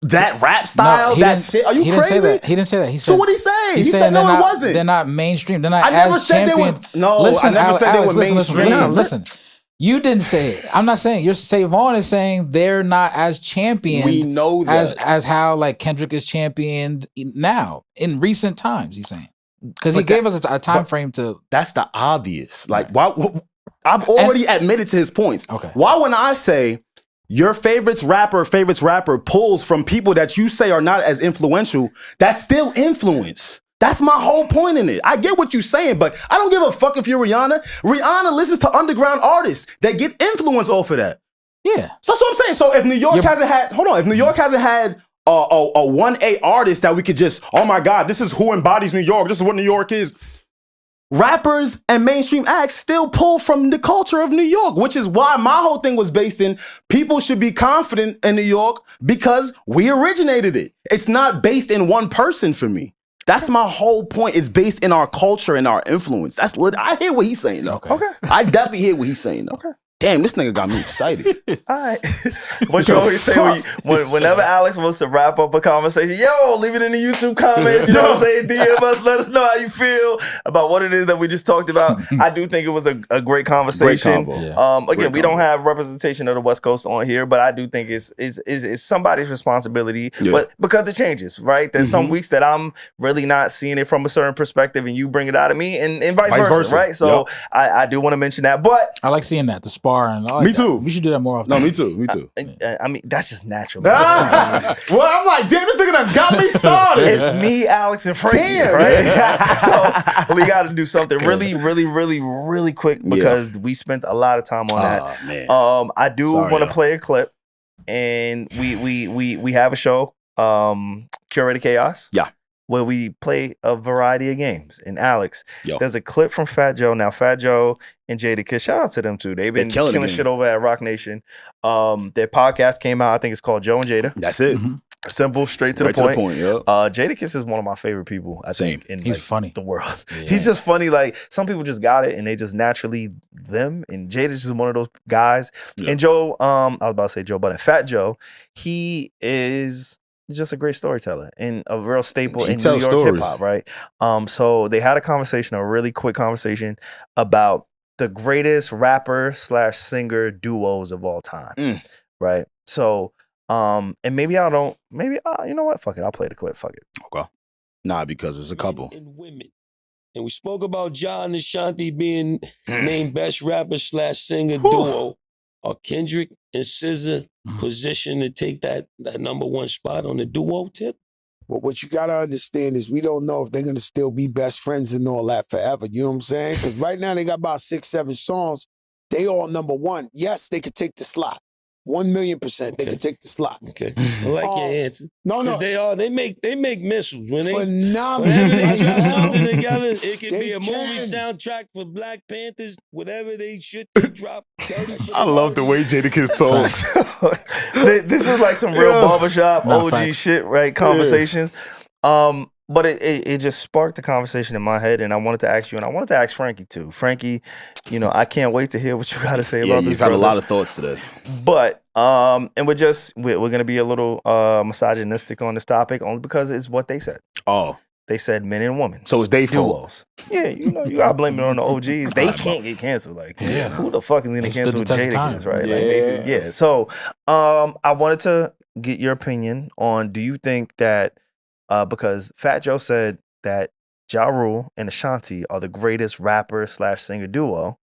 that rap style, that shit. Are you crazy? He didn't say that. He said, so what'd he say? He said no, it wasn't. They're not mainstream. They're not I never said they was, I never said they were mainstream. Listen. You didn't say it. I'm not saying. SaVon is saying they're not as championed. We know that. As how like Kendrick is championed now in recent times. He's saying. Because he gave us a time frame to. That's the obvious. Like, why? I've already admitted to his points. Okay. Why when I say your favorite rapper pulls from people that you say are not as influential, that's still influence. That's my whole point in it. I get what you're saying, but I don't give a fuck if you're Rihanna. Rihanna listens to underground artists that get influence off of that. Yeah. So that's what I'm saying. So if New York hasn't had, if New York hasn't had a 1A artist that we could just, oh my God, this is who embodies New York. This is what New York is. Rappers and mainstream acts still pull from the culture of New York, which is why my whole thing was based in people should be confident in New York because we originated it. It's not based in one person for me. That's my whole point. It's based in our culture and our influence. That's I hear what he's saying though. Okay. I definitely hear what he's saying though. Okay. Damn, this nigga got me excited. All right. What you always say whenever Alex wants to wrap up a conversation, yo, leave it in the YouTube comments. You know what I'm saying? DM us, let us know how you feel about what it is that we just talked about. I do think it was a great conversation. Great Again, we don't have representation of the West Coast on here, but I do think it's somebody's responsibility. Yeah. But because it changes, right? There's some weeks that I'm really not seeing it from a certain perspective, and you bring it out of me, and vice versa, right? So I do want to mention that. But I like seeing that. The spar. And me too. We should do that more often. No, me too. I mean, that's just natural. Well, I'm like, damn, this nigga done got me started. It's me, Alex, and Frankie, right? So we got to do something really quick because we spent a lot of time on that. Man. I do want to play a clip, and we have a show, Curated Chaos. Yeah. Where we play a variety of games. And Alex, there's a clip from Fat Joe. Now, Fat Joe and Jadakiss, shout out to them too. They've been killing shit over at Rock Nation. Their podcast came out. I think it's called Joe and Jada. That's it. Mm-hmm. Simple, straight to the point. Jadakiss is one of my favorite people, I think, in He's funny. The world. Yeah. He's just funny. Like, some people just got it and they just naturally them. And Jada's just one of those guys. Yeah. And Joe, I was about to say Joe, but Fat Joe, he is just a great storyteller and a real staple in New York hip hop, right? So they had a really quick conversation about the greatest rapper / singer duos of all time, right? So, and maybe you know what? Fuck it, I'll play the clip. Fuck it. Okay. Nah, because it's a couple. And women. And we spoke about John and Ashanti being named best rapper / singer duo. Are Kendrick and SZA positioned to take that number one spot on the duo tip? But what you gotta understand is we don't know if they're gonna still be best friends and all that forever. You know what I'm saying? Because right now they got about 6, 7 songs. They all #1. Yes, they could take the slot. 1,000,000% they could take the slot. Okay. I like your answer. No. They make missiles. When Phenomenal. whenever they drop something together, it could They be a movie can. soundtrack for Black Panthers, whatever they drop. I love the way Jadakiss told. This is like some real barbershop OG facts. shit, right? Conversations. But it just sparked the conversation in my head, and I wanted to ask you, and I wanted to ask Frankie too. Frankie, I can't wait to hear what you got to say about this. You've had a lot of thoughts today. But and we're gonna be a little misogynistic on this topic, only because it's what they said. Oh, they said men and women. so it's they fault. Duos. Yeah, you gotta blame it on the OGs. They can't get canceled. Like, who the fuck is gonna cancel Jadakiss, right? Yeah. So, I wanted to get your opinion on: do you think that because Fat Joe said that Ja Rule and Ashanti are the greatest rapper/singer duo.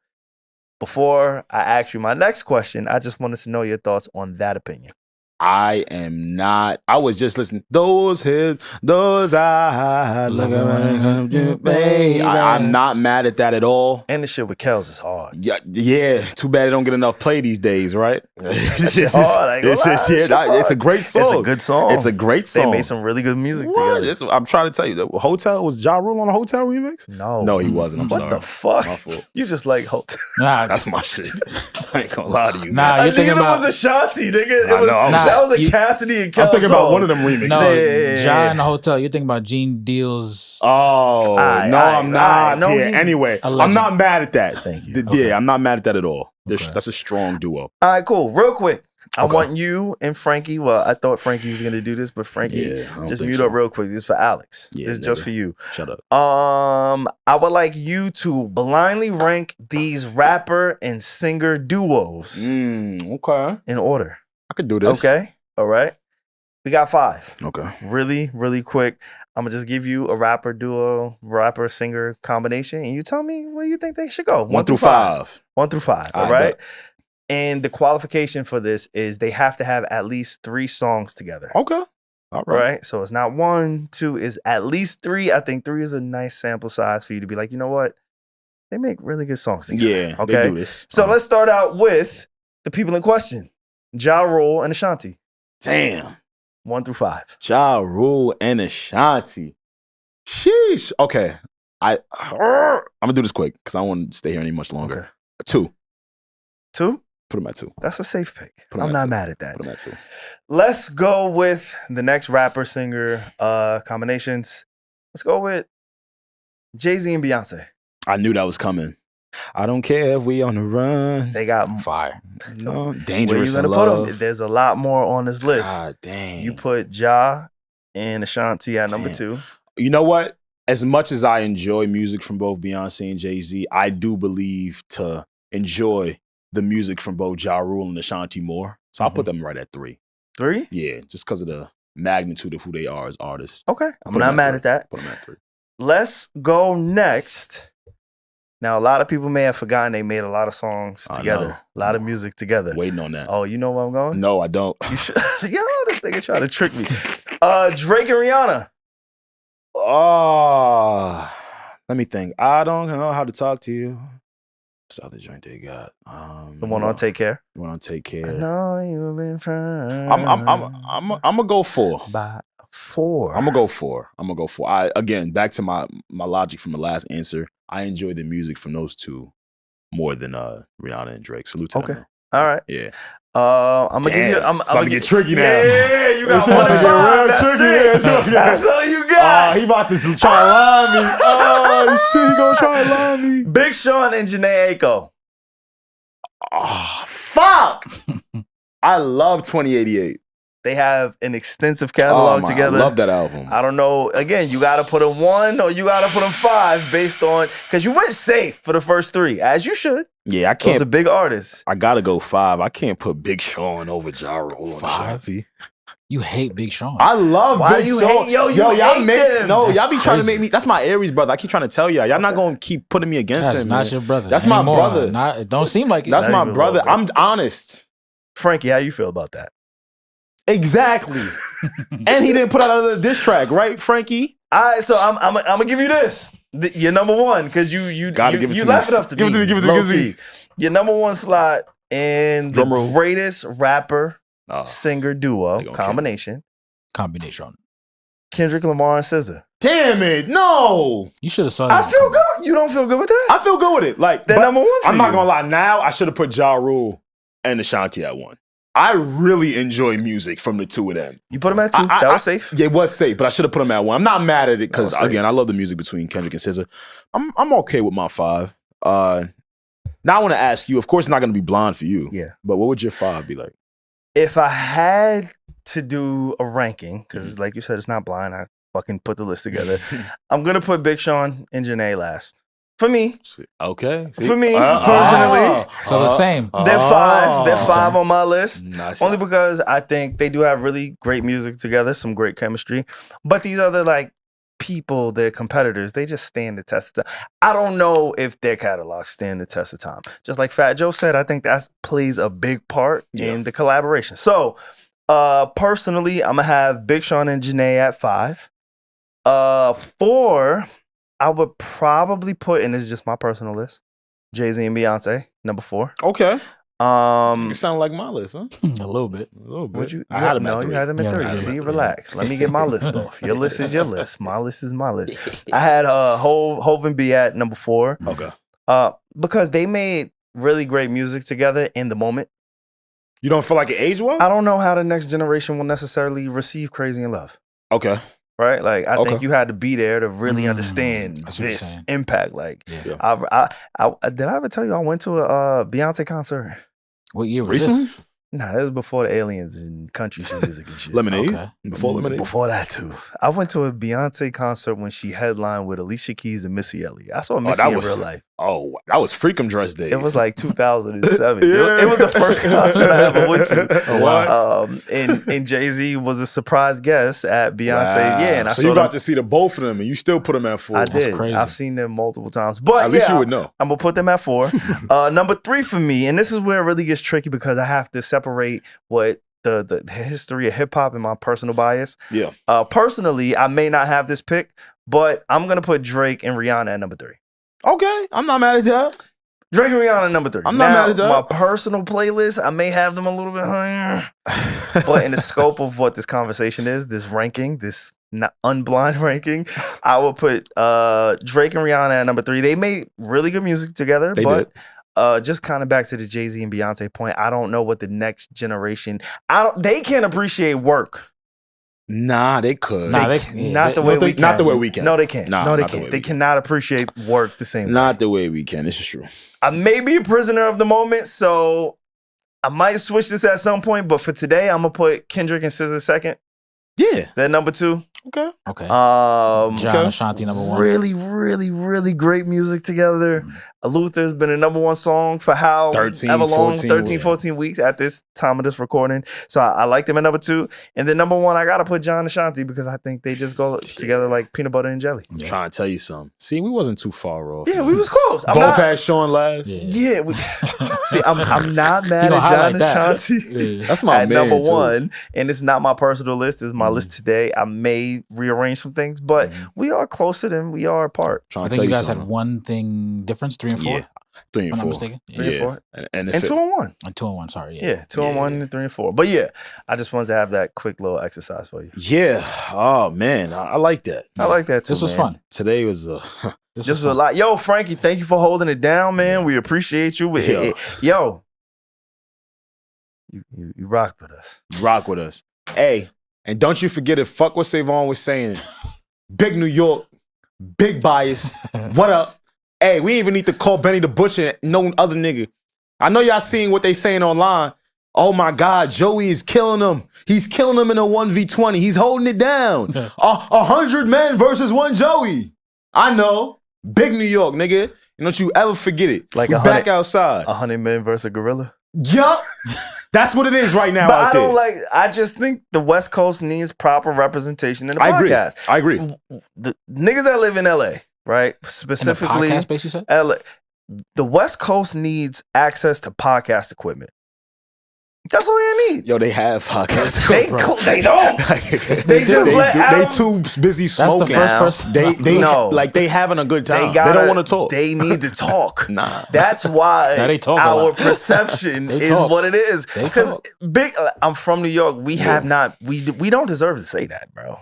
Before I ask you my next question, I just wanted to know your thoughts on that opinion. I am not. I was just listening. Those hips, those eyes. Look at when it comes to baby. I'm not mad at that at all. And the shit with Kels is hard. Yeah. Too bad it don't get enough play these days, right? It's a great song. It's a good song. It's a great song. They made some really good music What? together. I'm trying to tell you, the Hotel was Ja Rule on a Hotel remix? No, he wasn't. I'm what sorry. the fuck? My fault. You just like Hotel. Nah, That's my shit. I ain't gonna lie to you. Nah, you're thinking about. It was Ashanti, nigga. I know. That was a Cassidy and Kels I'm thinking about song. one of them remixes. No, Yeah. John in the Hotel. You're thinking about Gene Deal's. Oh, I'm not. no, Yeah, anyway, a legend. I'm not mad at that. Thank you. Yeah, I'm not mad at that at all. Okay. That's a strong duo. All right, cool. Real quick. I Okay. want you and Frankie. Well, I thought Frankie was going to do this, but Frankie, Yeah, I don't just think mute so. up real quick. This is for Alex. Yeah, This is just nigga. for you. Shut up. I would like you to blindly rank these rapper and singer duos Okay. in order. I could do this. Okay? All right. We got 5. Okay. Really, really quick. I'm going to just give you a rapper duo, rapper singer combination, and you tell me where you think they should go. 1 through 5. 1 through 5. All I right. bet. And the qualification for this is they have to have at least 3 songs together. Okay. All right. Right? So it's not 1, 2, is at least 3. I think 3 is a nice sample size for you to be like, you know what? They make really good songs together. Yeah. Okay. They do this. So let's start out with the people in question. Ja Rule and Ashanti. Damn. 1 through 5. Ja Rule and Ashanti. Sheesh. Okay. I'm gonna do this quick because I don't want to stay here any much longer. Okay. 2. 2? Put him at 2. That's a safe pick. Put 'em I'm at not 2. mad at that. Put him at 2. Let's go with the next rapper singer combinations. Let's go with Jay-Z and Beyonce. I knew that was coming. I don't care if we on the run. They got Fire. No, where dangerous. you gonna put them? There's a lot more on this list. God dang. You put Ja and Ashanti at number Damn. 2. You know what? As much as I enjoy music from both Beyonce and Jay-Z, I do believe to enjoy the music from both Ja Rule and Ashanti more. So I'll put them right at 3. 3? Yeah, just because of the magnitude of who they are as artists. Okay. I'm Put 'em not at mad 3. at that. Put them at 3. Let's go next. Now, a lot of people may have forgotten they made a lot of songs I together. know. A lot of music together. Waiting on that. Oh, you know where I'm going? No, I don't. You should. Yo, this nigga trying to trick me. Drake and Rihanna. Oh, let me think. I don't know how to talk to you. What's the other joint they got? The one on Take Care. The one on Take Care. I know you've been trying. I'm gonna go 4. By 4. I'm gonna go 4. Again, back to my logic from the last answer. I enjoy the music from those two more than Rihanna and Drake. Salute to them. All right. Yeah. I'm gonna give you. I'm about gonna to get tricky now. Yeah, you got It's 1 about and to get 5. real That's tricky. it. That's all you got. He about to try to lie me. Oh shit, he gonna try to lie me. Big Sean and Janae Aiko. Oh fuck. I love 2088. They have an extensive catalog together. I love that album. I don't know. Again, you got to put them 1 or you got to put them 5 based on, because you went safe for the first 3, as you should. Yeah, I Those can't. are big artists. I gotta go 5. I can't put Big Sean over Ja Rule and 5? Ashanti. You hate Big Sean. I love Why Big you Sean. hate- yo, you y'all hate make them. no. That's Y'all be trying to crazy. make me. That's my Aries brother. I keep trying to tell y'all. Y'all not gonna keep putting me against That's him. not man. your brother. That's my anymore. brother. It don't seem like it. That's Not my even a brother. little bit. I'm honest. Frankie, how you feel about that? Exactly. And he didn't put out another diss track, right, Frankie? All right, so I'm gonna give you this. You're number one because you Gotta give it to me. left it up to Give it to me, give it to me, give it to me. Your number one slot in the Drum roll. greatest rapper Oh, singer duo combination. Kendrick Lamar and SZA. Damn it, no. You should have saw that. I feel good. You don't feel good with that? I feel good with it. Like They're number one for I'm not you. gonna lie. Now I should have put Ja Rule and Ashanti at 1. I really enjoy music from the two of them. You put them at 2. That was safe. Yeah, it was safe, but I should have put them at 1. I'm not mad at it because That was again, I love the music between Kendrick and SZA. I'm okay with my 5. Now I want to ask you. Of course, it's not gonna be Blonde for you. Yeah. But what would your 5 be like? If I had to do a ranking, because like you said, it's not blind. I fucking put the list together. I'm gonna put Big Sean and Janae last. For me. Okay. See? For me, personally. So the same. They're 5. They're 5 on my list. Nice. Only because I think they do have really great music together, some great chemistry. But these other like people, their competitors, they just stand the test of time. I don't know if their catalogs stand the test of time. Just like Fat Joe said, I think that plays a big part in the collaboration. So personally, I'm gonna have Big Sean and Janae at 5. 4, I would probably put, and this is just my personal list, Jay-Z and Beyonce, number 4. Okay. You sound like my list, huh? A little bit. A little bit. Would you? I had them no, at 3. you had them at Yeah, 3. I had them See, at 3. relax. Let me get my list off. Your list is your list. My list is my list. I had Hov and B at number 4. Okay. Because they made really great music together in the moment. You don't feel like it aged well? I don't know how the next generation will necessarily receive Crazy in Love. Okay. Right? Like, I Okay. think you had to be there to really understand That's what you're this saying. impact. Like, Yeah. I did I ever tell you I went to a Beyonce concert? What year was Recently? this? Nah, that was before the aliens and country music and shit. Lemonade? Okay. Before Lemonade? Before that too. I went to a Beyonce concert when she headlined with Alicia Keys and Missy Elliott. I saw Missy that in was- real life. Oh, that was Freakum Dress Day. It was like 2007. Yeah. It was the first concert I ever went to. Oh, wow. And Jay-Z was a surprise guest at Beyonce. Wow. Yeah, and I so saw you them. got to see the both of them, and you still put them at 4. I did. crazy. I've seen them multiple times. But At least yeah, you would know. I'm gonna put them at 4. Number 3 for me, and this is where it really gets tricky because I have to separate what the history of hip hop and my personal bias. Yeah. Personally, I may not have this pick, but I'm gonna put Drake and Rihanna at number 3. Okay. I'm not mad at that. Drake and Rihanna at number 3. I'm not mad at that. My personal playlist, I may have them a little bit higher. But in the scope of what this conversation is, this ranking, this not unblind ranking, I will put Drake and Rihanna at number 3. They made really good music together, They but just kind of back to the Jay-Z and Beyonce point, I don't know what the next generation. They can't appreciate work. Nah, they could. Nah, Not the way we can. Not the way we can. No, they can't. Nah, no, they not the way can't. we They can. cannot appreciate work the same way. Not the way we can. This is true. I may be a prisoner of the moment, so I might switch this at some point. But for today, I'm gonna put Kendrick and SZA second. Yeah. Then number 2. Okay. Okay. Um, John and Ashanti number 1. really, really, really great music together. Luther's been a number 1 song for how 13, ever long, 14 13, 14 weeks at this time of this recording. So I like them at number 2. And then number 1, I gotta put John and Ashanti because I think they just go together like peanut butter and jelly. I'm trying to tell you something. See, we wasn't too far off. Yeah, we was close. I'm Both not, had Sean last. Yeah. See, I'm not mad gonna at John highlight and that. Ashanti. Yeah. That's my At man, number too. 1, and it's not my personal list. It's my list today. I may rearrange some things, but we are closer than we are apart. Trying I to think tell you guys something. had one thing difference, 3 and 4. Yeah. 3 If and I'm 4. not mistaken. 3 and 4. And, And 2 and 1. And 2 and 1. Sorry. Yeah, 2 and 1 and 3 and 4. But yeah, I just wanted to have that quick little exercise for you. Yeah. Oh man, I like that. I like that too. This was man. fun. Today was This was a lot. Yo, Frankie, thank you for holding it down, man. We appreciate you. Yeah. Yo, you rock with us. rock with us. Hey, and don't you forget it. Fuck what SaVon was saying. Big New York, big bias. What up? Hey, we ain't even need to call Benny the Butcher no other nigga. I know y'all seeing what they saying online. Oh my God, Joey is killing him. He's killing him in a 1v20. He's holding it down. 100 men versus 1 Joey. I know. Big New York, nigga. And don't you ever forget it. Like we 100 back outside. 100 men versus a gorilla. Yup. That's what it is right now But out I there. don't like. I just think the West Coast needs proper representation in the I agree. podcast. I agree. The niggas that live in LA, right? In the Specifically, podcast space, you said? LA. The West Coast needs access to podcast equipment. That's all you need. Yo, they have podcasts. They don't. They just let Adam. They too busy smoking. That's the first person. They No. like they having a good time. They They don't want to talk. They need to talk. Nah. That's why Now they talk a our lot. perception They is talk. what it is. They Because talk. I'm from New York. We have not. We don't deserve to say that, bro.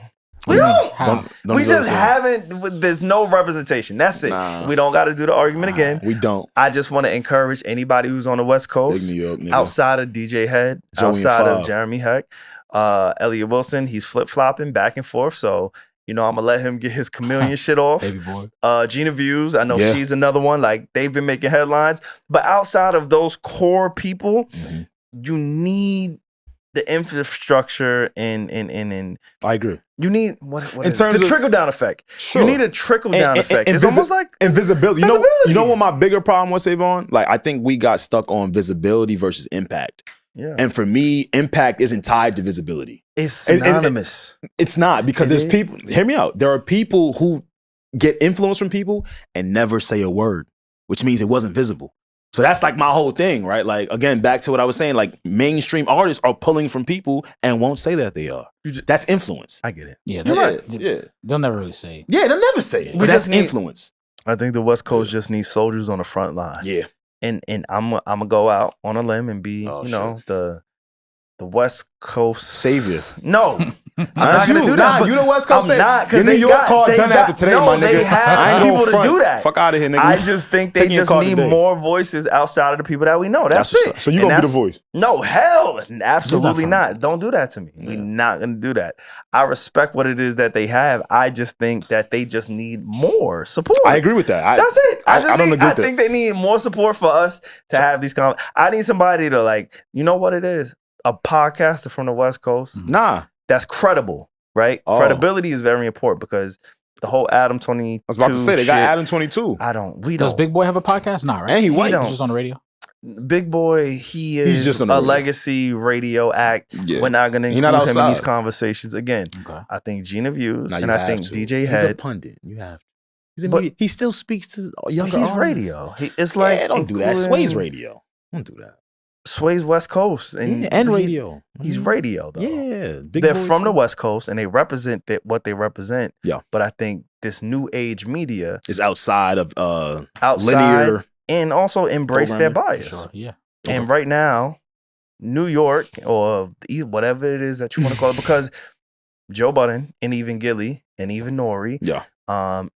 We What do you mean? don't. How? Don't We deserve just to. haven't. There's no representation. That's it. Nah. We don't got to do the argument again. We don't. I just want to encourage anybody who's on the West Big Coast, New York, nigga. outside of DJ Head, Joey and outside of Five. Jeremy Heck, Elliot Wilson, he's flip flopping back and forth. So I'm gonna let him get his chameleon shit off. Baby boy. Gina Views, I know Yeah. she's another one. Like they've been making headlines, but outside of those core people, you need the infrastructure and I agree. you need what In is terms it? The of- trickle down effect. Sure. You need a trickle down effect. It's almost like invisibility. Visibility. You know what my bigger problem was, SaVon? Like I think we got stuck on visibility versus impact. yeah, And for me, impact isn't tied to visibility. it's it- synonymous. It's not because It there's is. people. Hear me out. There are people who get influence from people and never say a word, which means it wasn't visible. So that's like my whole thing, right? Like again, back to what I was saying. Like mainstream artists are pulling from people and won't say that they are. That's influence. I get it. Yeah, You're right. they, they'll never really say it. Yeah, they'll never say it. We But that's just need- influence. I think the West Coast just needs soldiers on the front line. Yeah. And I'm gonna go out on a limb and be Oh, the West Coast Savior. No, I'm That's not gonna you. do that. Nah, you the West Coast I'm savior. not, 'cause Your New they York got- card they done got- after today, no, my nigga. they have I ain't people gonna to front. do that. Fuck out of here, nigga. I just think they Taking your just card need today. more voices outside of the people that we know. That's what's it. up. So you And gonna be the that's- voice? No, hell, absolutely from- not. Don't do that to me. We're not gonna do that. I respect what it is that they have. I just think that they just need more support. I agree with that. That's it. I don't agree with that. think they need more support for us to have these I need somebody to you know what it is? A podcaster from the West Coast Nah. that's credible, right? Oh. Credibility is very important because the whole Adam 22 I was about to say they got shit, Adam 22. we Does don't. Big Boy have a podcast? Nah, right? And he We white. don't. He's just on the radio. Big Boy, he is just on the a radio. legacy radio act. Yeah. We're not going to He include not him in these outside. conversations again. Okay. I think Gina Views Nah, you and I have think to. DJ He's a Head. pundit. You have to. He's a But- media. He still speaks to younger He's artists. radio. It's like Yeah, don't do that. including Sway's radio. Don't do that. Sway's West Coast and And he- radio. He's radio though. Yeah. Big They're boy from the too. West Coast and they represent what they represent. Yeah. But I think this new age media It's outside of outside linear. and also embrace their programming. bias. Sure. Yeah. And right now, New York or whatever it is that you want to call it, because Joe Budden and even Gilly and even Nori, Yeah.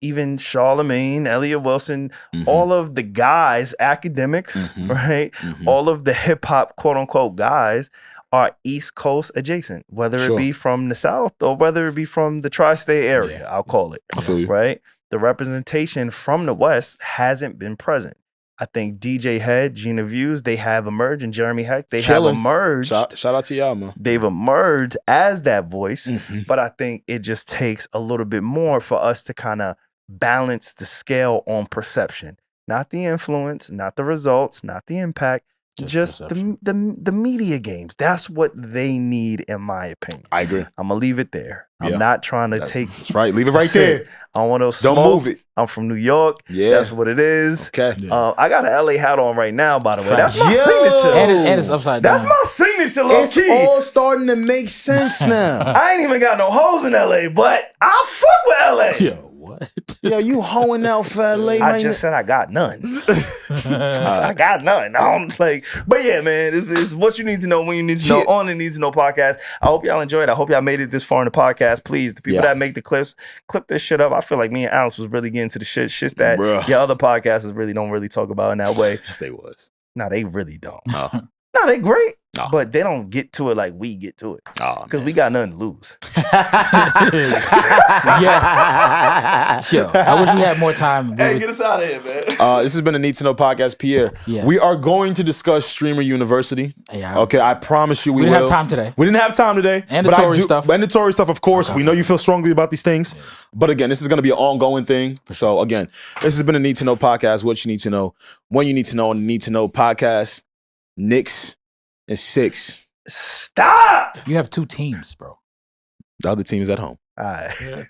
even Charlemagne, Elliot Wilson, Mhm. all of the guys, academics, Mhm. right? Mhm. All of the hip hop, quote unquote, guys are East Coast adjacent, whether Sure. it be from the South or whether it be from the tri-state area, Yeah. I'll call it, I feel you. right? The representation from the West hasn't been present. I think DJ Head, Gina Views, they have emerged, and Jeremy Heck, they Killing. have emerged. Shout out to y'all, man. They've emerged as that voice, Mhm. but I think it just takes a little bit more for us to kind of balance the scale on perception, not the influence, not the results, not the impact, just perception. the media games. That's what they need, in my opinion. I agree. I'm gonna leave it there. Yeah. I'm not trying to That's take. right. Leave it right That's there. it. I want to Don't smoke. move it. I'm from New York. Yeah. That's what it is. Okay. Yeah. I got an LA hat on right now, by the way. That's Facts. my Yo! signature. And it's upside down. That's my signature, low It's key. all starting to make sense now. I ain't even got no hoes in LA, but I fuck with LA. Yo, what? Yo, you hoeing out for LA I right just said I got none. I got none. I'm like, but yeah, man, this is what you need to know when you need to know on the Need to Know podcast. I hope y'all enjoyed. I hope y'all made it this far in the podcast. Please, the people Yeah. that make the clips, clip this shit up. I feel like me and Alex was really getting to the shits that Bruh. your other podcasters really don't really talk about in that way. Yes, they was. No, they really don't. Oh. No, they great, Oh. but they don't get to it like we get to it Oh, because we got nothing to lose. Yeah. Yo, I wish we had more time. Us out of here, man. This has been a Need to Know podcast, Pierre. Yeah. We are going to discuss Streamer University. Yeah. Okay, I promise you we We will. didn't have time today. We didn't have time today. And the but I Tory do- stuff. And the Tory stuff, of course. Okay. We know you feel strongly about these things. But again, this is going to be an ongoing thing. So again, this has been a Need to Know podcast. What you need to know, when you need to know on the Need to Know podcast. Knicks and 6. Stop. You have two teams, bro. The other team is at home. All right.